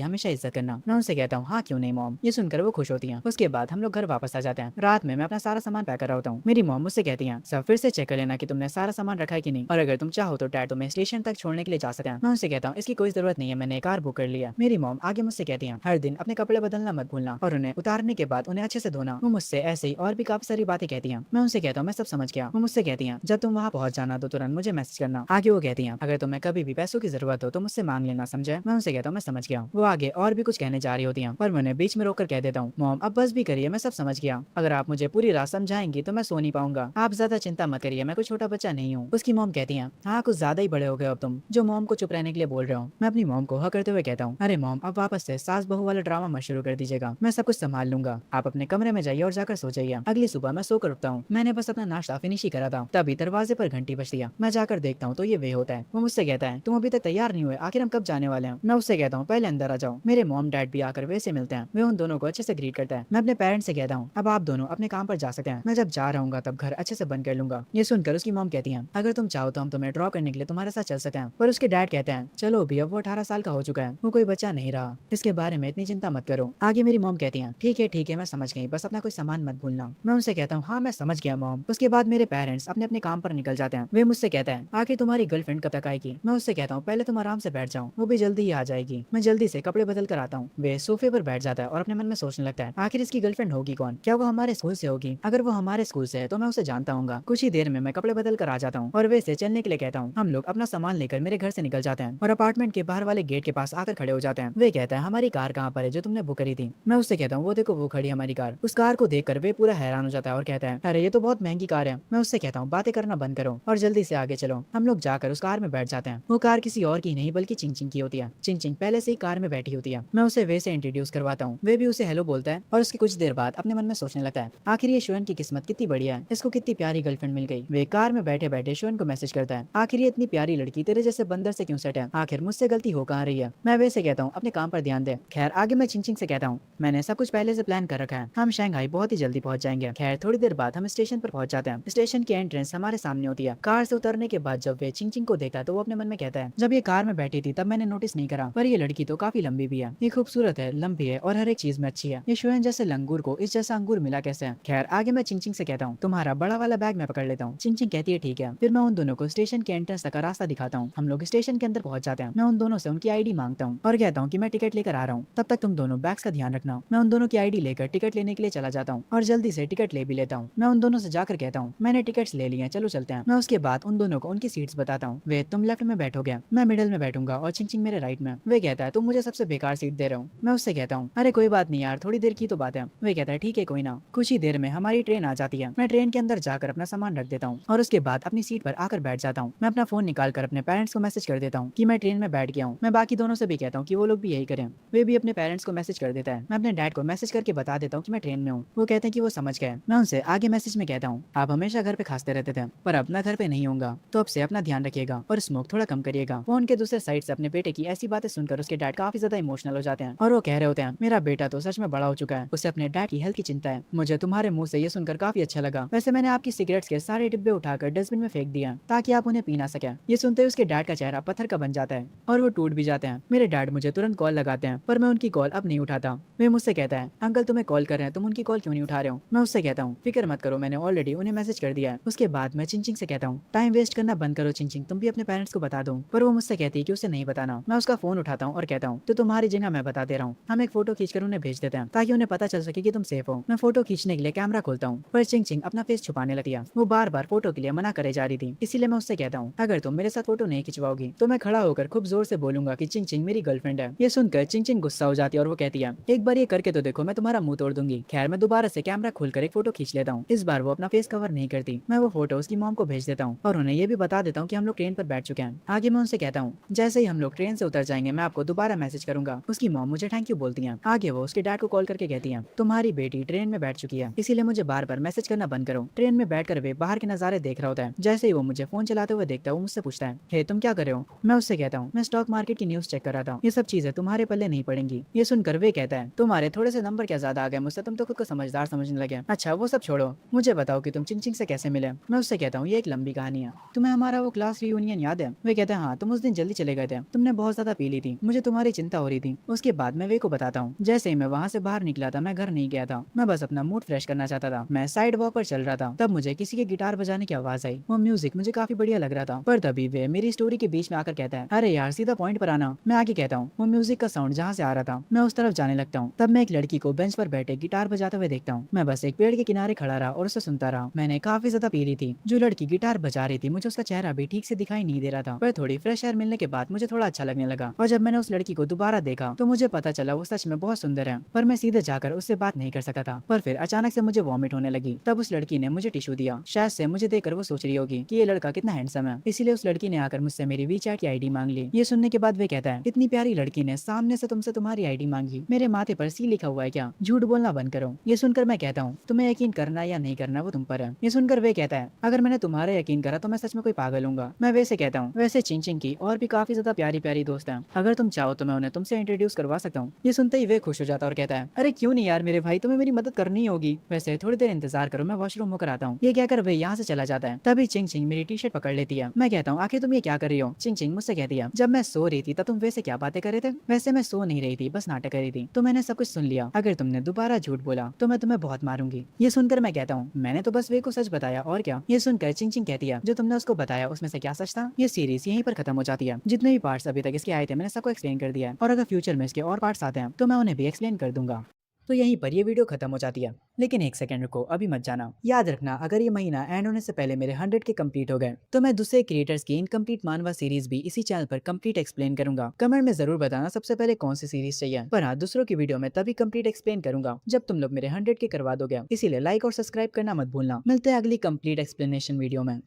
हमेशा इज्जत करना। मैं उनसे कहता हूँ, हाँ क्यों नहीं मॉम। ये सुनकर वो खुश होती है। उसके बाद हम लोग घर वापस आ जाते हैं। रात में मैं अपना सारा सामान पैक कर रहा होता हूँ। मेरी मॉम मुझसे कहती है, सब फिर से चेक कर लेना कि तुमने सारा सामान रखा है कि नहीं, और अगर तुम चाहो तो डैड तुम्हें स्टेशन तक छोड़ने के लिए जा सकते हैं। मैं उनसे कहता हूँ, इसकी कोई जरूरत नहीं है, मैंने कार बुक कर लिया। मेरी मॉम आगे मुझसे कहती है, हर दिन अपने कपड़े बदलना मत भूलना और उन्हें उतारने के बाद उन्हें अच्छे से धोना। वो मुझसे ऐसे ही और भी काफी सारी बातें कहती हैं। मैं उनसे कहता हूँ, मैं सब समझ गया। वो मुझसे कहती हैं, जब तुम वहाँ पहुंच जाना तो तुरंत मुझे मैसेज करना। आगे वो कहती हैं, अगर तुम्हें कभी भी पैसों की जरूरत हो तो मुझसे मांग लेना, समझे। मैं उनसे कहता हूँ, मैं समझ गया। वो आगे और भी कुछ कहने जा रही होती हैं पर मैं उन्हें बीच में रोककर कह देता हूँ, मॉम अब बस भी करिए, मैं सब समझ गया। अगर आप मुझे पूरी रात समझाएंगी तो मैं सो नहीं पाऊंगा। आप ज्यादा चिंता मत करिए, मैं कोई छोटा बच्चा नहीं हूँ। उसकी मॉम कहती है, हाँ कुछ ज्यादा ही बड़े हो गए अब तुम, जो मॉम को चुप रहने के लिए बोल रहे हो। मैं अपनी मॉम को हाँ करते हुए कहता हूँ, अरे मॉम अब वापस से सास बहू वाला ड्रामा मत शुरू कर दीजिएगा, मैं सब कुछ संभाल लूंगा। आप अपने कमरे में जाइए और जाकर सो जाइए। अगली सुबह मैं सोकर उठता हूँ। मैंने बस अपना नाश्ता फिनिश ही करा था तभी दरवाजे पर घंटी बजती है। मैं जाकर देखता हूँ तो ये वे होता है। वो मुझसे कहता है, तुम अभी तक तैयार नहीं हुए, आखिर हम कब जाने वाले हैं। मैं उससे कहता हूँ, पहले अंदर आ जाओ। मेरे मॉम डैड भी आकर वैसे मिलते हैं। वे उन दोनों को अच्छे से ग्रीट करता है। मैं अपने पेरेंट्स से कहता हूँ, अब आप दोनों अपने काम पर जा सकते हैं, मैं जब जा रहा हूँ तब घर अच्छे से बंद कर लूंगा। ये सुनकर उसकी मॉम कहती है, अगर तुम चाहो तो हम तुम्हें ड्रॉप करने के लिए तुम्हारे साथ चल सकते हैं। पर उसके डैड कहते हैं, चलो भी अब वो 18 साल का हो चुका है, वो कोई बच्चा नहीं रहा, इसके बारे में इतनी चिंता मत करो। आगे मेरी मॉम कहती है, ठीक है मैं समझ गई, बस अपना कोई सामान मत भूलना। मैं उनसे कहता हूँ, हाँ मैं समझ गया मॉम। उसके बाद मेरे पेरेंट्स अपने अपने काम पर निकल जाते हैं। वे मुझसे कहते हैं, आखिर तुम्हारी गर्लफ्रेंड कब तक आएगी। मैं उससे कहता हूँ, पहले तुम आराम से बैठ जाओ, वो भी जल्दी ही आ जाएगी। मैं जल्दी से कपड़े बदल कर आता हूँ। वे सोफे पर बैठ जाता है और अपने मन में सोचने लगता है, आखिर इसकी गर्लफ्रेंड होगी कौन, क्या वो हमारे स्कूल से होगी। अगर वो हमारे स्कूल से है तो मैं उसे जानता हूँ। कुछ ही देर में मैं कपड़े बदल कर आ जाता हूँ और वे से चलने के लिए कहता हूँ। हम लोग अपना सामान लेकर मेरे घर से निकल जाते हैं और अपार्टमेंट के बाहर वाले गेट के पास आकर खड़े हो जाते हैं। वे कहता है, हमारी कार कहाँ पर है जो तुमने बुक करी थी। मैं उससे कहता हूँ, वो देखो वो खड़ी हमारी कार। उस कार को देखकर वे पूरा हैरान हो जाता है और कहता है, अरे ये तो बहुत महंगी कार है। मैं उससे कहता हूँ, बातें करना बंद करो और जल्दी से आगे चलो। हम लोग जाकर उस कार में बैठ जाते हैं। वो कार किसी और की नहीं बल्कि चिंग चिंग की होती है। चिंग चिंग पहले से ही कार में बैठी होती है। मैं उसे वे से इंट्रोड्यूस करवाता हूँ। वे भी उसे हेलो बोलता है और उसके कुछ देर बाद अपने मन में सोचने लगता है, आखिर ये श्वेन की किस्मत कितनी बढ़िया है, इसको कितनी प्यारी गर्लफ्रेंड मिल गई। वे कार में बैठे बैठे श्वेन को मैसेज करता है, आखिर ये इतनी प्यारी लड़की तेरे जैसे बंदर से क्यों सेट है, आखिर मुझसे गलती हो कहाँ रही है। मैं वैसे कहता हूँ, अपने काम पर ध्यान दे। खैर आगे मैं चिंग चिंग से कहता हूँ, मैंने सब कुछ पहले से प्लान कर रखा है, हम शंघाई बहुत ही जल्दी पहुंच जाएंगे। खैर थोड़ी देर बाद हम स्टेशन पर पहुंच जाते हैं। स्टेशन की एंट्रेंस हमारे सामने होती है। कार से उतरने के बाद जब वे चिंग चिंग को देखता है तो वो अपने मन में कहता है, जब ये कार में बैठी थी तब मैंने नोटिस नहीं करा, पर ये लड़की तो काफी लंबी भी है, ये खूबसूरत है, लंबी है और हर एक चीज में अच्छी है। ये श्वेन जैसे लंगूर को इस जैसा अंगूर मिला कैसे है। खैर आगे मैं चिंग चिंग से कहता हूँ, तुम्हारा बड़ा वाला बैग मैं पकड़ लेता हूँ। चिंग चिंग कहती है, ठीक है। फिर मैं उन दोनों को स्टेशन के एंट्रेंस तक का रास्ता दिखाता हूँ। हम लोग स्टेशन के अंदर पहुंच जाते हैं। मैं उन दोनों से उनकी आईडी मांगता हूँ और कहता हूँ कि मैं टिकट लेकर आ रहा हूँ, तब तक तुम दोनों बैग्स का ध्यान रखना। मैं उन दोनों की आईडी लेकर टिकट लेने के लिए चला जाता हूँ और जल्दी से टिकट ले भी लेता हूँ। मैं उन दोनों से जाकर कहता हूँ, मैंने टिकट्स ले लिए, चलो चलते हैं। मैं उसके बाद उन दोनों को उनकी सीट्स बताता हूँ। वे तुम लेफ्ट में बैठोगे, मैं मिडिल में बैठूंगा और चिंग चिंग मेरे राइट में। वे कहता है, तुम मुझे सबसे बेकार सीट दे रहे हो। मैं उससे कहता हूँ, अरे कोई बात नहीं यार, थोड़ी देर की तो बात है। वे कहता है, ठीक है कोई ना। कुछ ही देर में हमारी ट्रेन आ जाती है। मैं ट्रेन के अंदर जाकर अपना सामान रख देता हूँ और उसके बाद अपनी सीट पर आकर बैठ जाता हूँ। मैं अपना फोन निकाल कर अपने पेरेंट्स को मैसेज कर देता हूँ कि मैं ट्रेन में बैठ गया हूँ। मैं बाकी दोनों से भी कहता हूँ कि वो लोग भी यही करें। वे भी अपने पेरेंट्स को मैसेज कर देता है। मैं अपने डैड को मैसेज करके बता देता हूँ कि मैं ट्रेन में हूँ। वो कहते हैं कि वो समझ गए। मैं उनसे आगे मैसेज में कहता हूँ, आप हमेशा घर पे खांसते रहते थे पर अब मैं घर पे नहीं होऊंगा, तो अब से अपना ध्यान रखिएगा और स्मोक थोड़ा कम करिएगा। फोन के दूसरे साइड से अपने बेटे की ऐसी बातें सुनकर उसके डैड काफी ज्यादा इमोशनल हो जाते हैं और वो कह रहे होते हैं, मेरा बेटा तो सच में बड़ा हो चुका है, उसे अपने डैड की हेल्थ की चिंता है। मुझे तुम्हारे मुंह से ये सुनकर काफी अच्छा लगा। वैसे मैंने आपकी सिगरेट्स के सारे डिब्बे उठाकर डस्टबिन में फेंक दिया ताकि आप उन्हें पी ना सके। ये सुनते ही उसके डैड का चेहरा पत्थर का बन जाता है और वो टूट भी जाते हैं। मेरे डैड मुझे तुरंत कॉल लगाते हैं पर मैं उनकी कॉल अब नहीं उठाता। वे मुझसे कहता है, अंकल तुम्हें कॉल कर रहे हैं, तुम उनकी कॉल क्यों नहीं उठा रहे हो। मैं उससे कहता हूँ, फिक्र मत करो, मैंने ऑलरेडी उन्हें मैसेज कर दिया है। उसके बाद मैं चिंचिंग से कहता हूँ, टाइम वेस्ट करना बंद करो चिंचिंग, तुम भी अपने पेरेंट्स को बता दो। पर वो मुझसे कहती है कि उसे नहीं बताना। मैं उसका फोन उठाता हूँ और कहता हूँ, तो तुम्हारी जगह मैं बता दे रहा हूँ, हम एक फोटो खींचकर उन्हें भेज देते हैं ताकि उन्हें पता चल सके कि तुम सेफ हो। मैं फोटो खींचने के लिए कैमरा खोलता हूँ पर चिंचिंग अपना फेस छुपाने लगती है। वो बार बार फोटो के लिए मना करे जा रही थी, इसीलिए मैं उससे कहता हूँ, अगर तुम मेरे साथ फोटो नहीं खिंचवाओगी तो मैं खड़ा होकर खूब जोर से बोलूंगा कि चिंचिंग मेरी गर्लफ्रेंड है। ये सुनकर चिंचिंग गुस्सा हो जाती है और वो कहती है, एक बार ये करके तो देखो, मैं तुम्हारा मुंह तोड़ दूंगी। खैर मैं दोबारा से कैमरा खोलकर एक फोटो खींच लेता हूँ। इस बार वो अपना फेस कवर नहीं करती। मैं वो फोटो उसकी मॉम को भेज देता हूँ और उन्हें ये भी बता देता हूँ कि हम लोग ट्रेन पर बैठ चुके हैं। आगे मैं उनसे कहता हूँ, जैसे ही हम लोग ट्रेन से उतर जाएंगे मैं आपको दोबारा मैसेज करूंगा। उसकी मॉम मुझे थैंक यू बोलती है। आगे वो उसके डैड को कॉल करके कहती है, तुम्हारी बेटी ट्रेन में बैठ चुकी है, इसीलिए मुझे बार बार मैसेज करना बंद करो। ट्रेन में बैठकर वे बाहर के नजारे देख रहा होता है। जैसे ही वो मुझे फोन चलाते हुए देखता है, वो मुझसे पूछता है, हे तुम क्या कर रहे हो? मैं उससे कहता हूँ, मैं स्टॉक मार्केट की न्यूज चेक कर रहा था। ये सब चीजें तुम्हारे पल्ले नहीं पड़ेंगी। ये सुनकर वे कहता है, तुम्हारे थोड़े से नंबर क्या ज्यादा आ गए मुझसे, तुम तो खुद को समझदार समझने लगे। अच्छा वो सब छोड़ो, मुझे बताओ कि तुम चिंग चिंग से कैसे मिले? मैं उससे कहता हूँ, ये एक लंबी कहानी है। तुम्हें हमारा वो क्लास रियूनियन याद है? वे कहते हैं, हाँ तुम उस दिन जल्दी चले गए थे, तुमने बहुत ज्यादा पी ली थी, मुझे तुम्हारी चिंता हो रही थी। उसके बाद मैं वे को बताता हूँ, जैसे ही मैं वहाँ से बाहर निकला था, मैं घर नहीं गया था, मैं बस अपना मूड फ्रेश करना चाहता था। मैं साइड वॉक पर चल रहा था, तब मुझे किसी के गिटार बजाने की आवाज आई। वो म्यूजिक मुझे काफी बढ़िया लग रहा था, पर तभी वे मेरी स्टोरी के बीच में आकर कहता है, अरे यार सीधा पॉइंट पर आना। मैं आगे कहता हूँ, वो म्यूजिक का साउंड जहाँ से आ रहा था, मैं उस तरफ जाने लगता हूँ। तब मैं एक लड़की को बेंच पर बैठे गिटार बजाते हुए देखता हूँ। मैं बस एक पेड़ के किनारे खड़ा रहा और उसे सुनता रहा। मैंने काफी ज्यादा पी ली थी। जो लड़की गिटार बजा रही थी, मुझे उसका चेहरा भी ठीक से दिखाई नहीं दे रहा था, पर थोड़ी फ्रेश एयर मिलने के बाद मुझे थोड़ा अच्छा लगने लगा। और जब मैंने उस लड़की को दोबारा देखा तो मुझे पता चला वो सच में बहुत सुंदर है, पर मैं सीधे जाकर उससे बात नहीं कर सकता था। पर फिर अचानक से मुझे वॉमिट होने लगी। तब उस लड़की ने मुझे टिश्यू दिया। शायद से मुझे देखकर वो सोच रही होगी कि ये लड़का कितना हैंडसम है, इसीलिए उस लड़की ने आकर मुझसे मेरी वीचैट की आईडी मांग ली। ये सुनने के बाद वे कहता है, इतनी प्यारी लड़की ने सामने से तुमसे तुम्हारी आईडी मांगी, मेरे माथे पर सी लिखा हुआ है क्या? झूठ बोलना बंद करो। ये सुनकर मैं कहता हूँ, तुम्हें यकीन करना या नहीं करना वो तुम पर है। ये सुनकर वे कहता है, अगर मैंने तुम्हारा यकीन करा तो मैं सच में कोई पागल हूँगा। मैं वैसे कहता हूँ, वैसे चिंग चिंग की और भी काफी ज्यादा प्यारी प्यारी दोस्त हैं, अगर तुम चाहो तो मैं उन्हें तुमसे इंट्रोड्यूस करवा सकता हूँ। ये सुनते ही वे खुश हो जाता है और कहता है, अरे क्यों नहीं यार मेरे भाई, तुम्हें मेरी मदद करनी होगी। वैसे थोड़ी देर इंतजार करो, मैं वॉशरूम होकर आता हूँ। ये कहकर वे यहाँ से चला जाता है। तभी चिंग चिंग मेरी टी शर्ट पकड़ लेती है। मैं कहता हूँ, आखिर तुम ये क्या कर रही हो? चिंग चिंग मुझसे कहती है, जब मैं सो रही थी तब तुम वैसे क्या बातें कर रहे थे? वैसे मैं सो नहीं रही थी, बस नाटक कर रही थी, तो मैंने सब कुछ सुन लिया। अगर तुमने दोबारा झूठ बोला तो मैं तुम्हें बहुत मारूंगी। ये सुनकर मैं कहता हूँ, मैंने तो बस वे को सच बताया और क्या। ये सुनकर चिंग चिंग कहती है, जो तुमने उसको बताया उसमें से क्या सच था? ये सीरीज यहीं पर खत्म हो जाती है। जितने भी पार्ट्स अभी तक इसके आए थे मैंने सबको एक्सप्लेन कर दिया है, और अगर फ्यूचर में इसके और पार्ट्स आते हैं तो मैं उन्हें भी एक्सप्लेन कर दूंगा। तो यहीं पर ये वीडियो खत्म हो जाती है। लेकिन एक सेकंड रुको, अभी मत जाना। याद रखना, अगर ये महीना एंड होने से पहले मेरे 100 के कंप्लीट हो गए तो मैं दूसरे क्रिएटर्स की इनकम्प्लीट मानवा सीरीज भी इसी चैनल पर कंप्लीट एक्सप्लेन करूंगा। कमेंट में जरूर बताना सबसे पहले कौन सी सीरीज चाहिए, पर हाँ दूसरों की वीडियो में तभी कंप्लीट एक्सप्लेन करूंगा जब तुम लोग मेरे 100 के करवा दोगे। इसीलिए लाइक और सब्सक्राइब करना मत भूलना। मिलते हैं अगली कंप्लीट एक्सप्लेनेशन वीडियो में।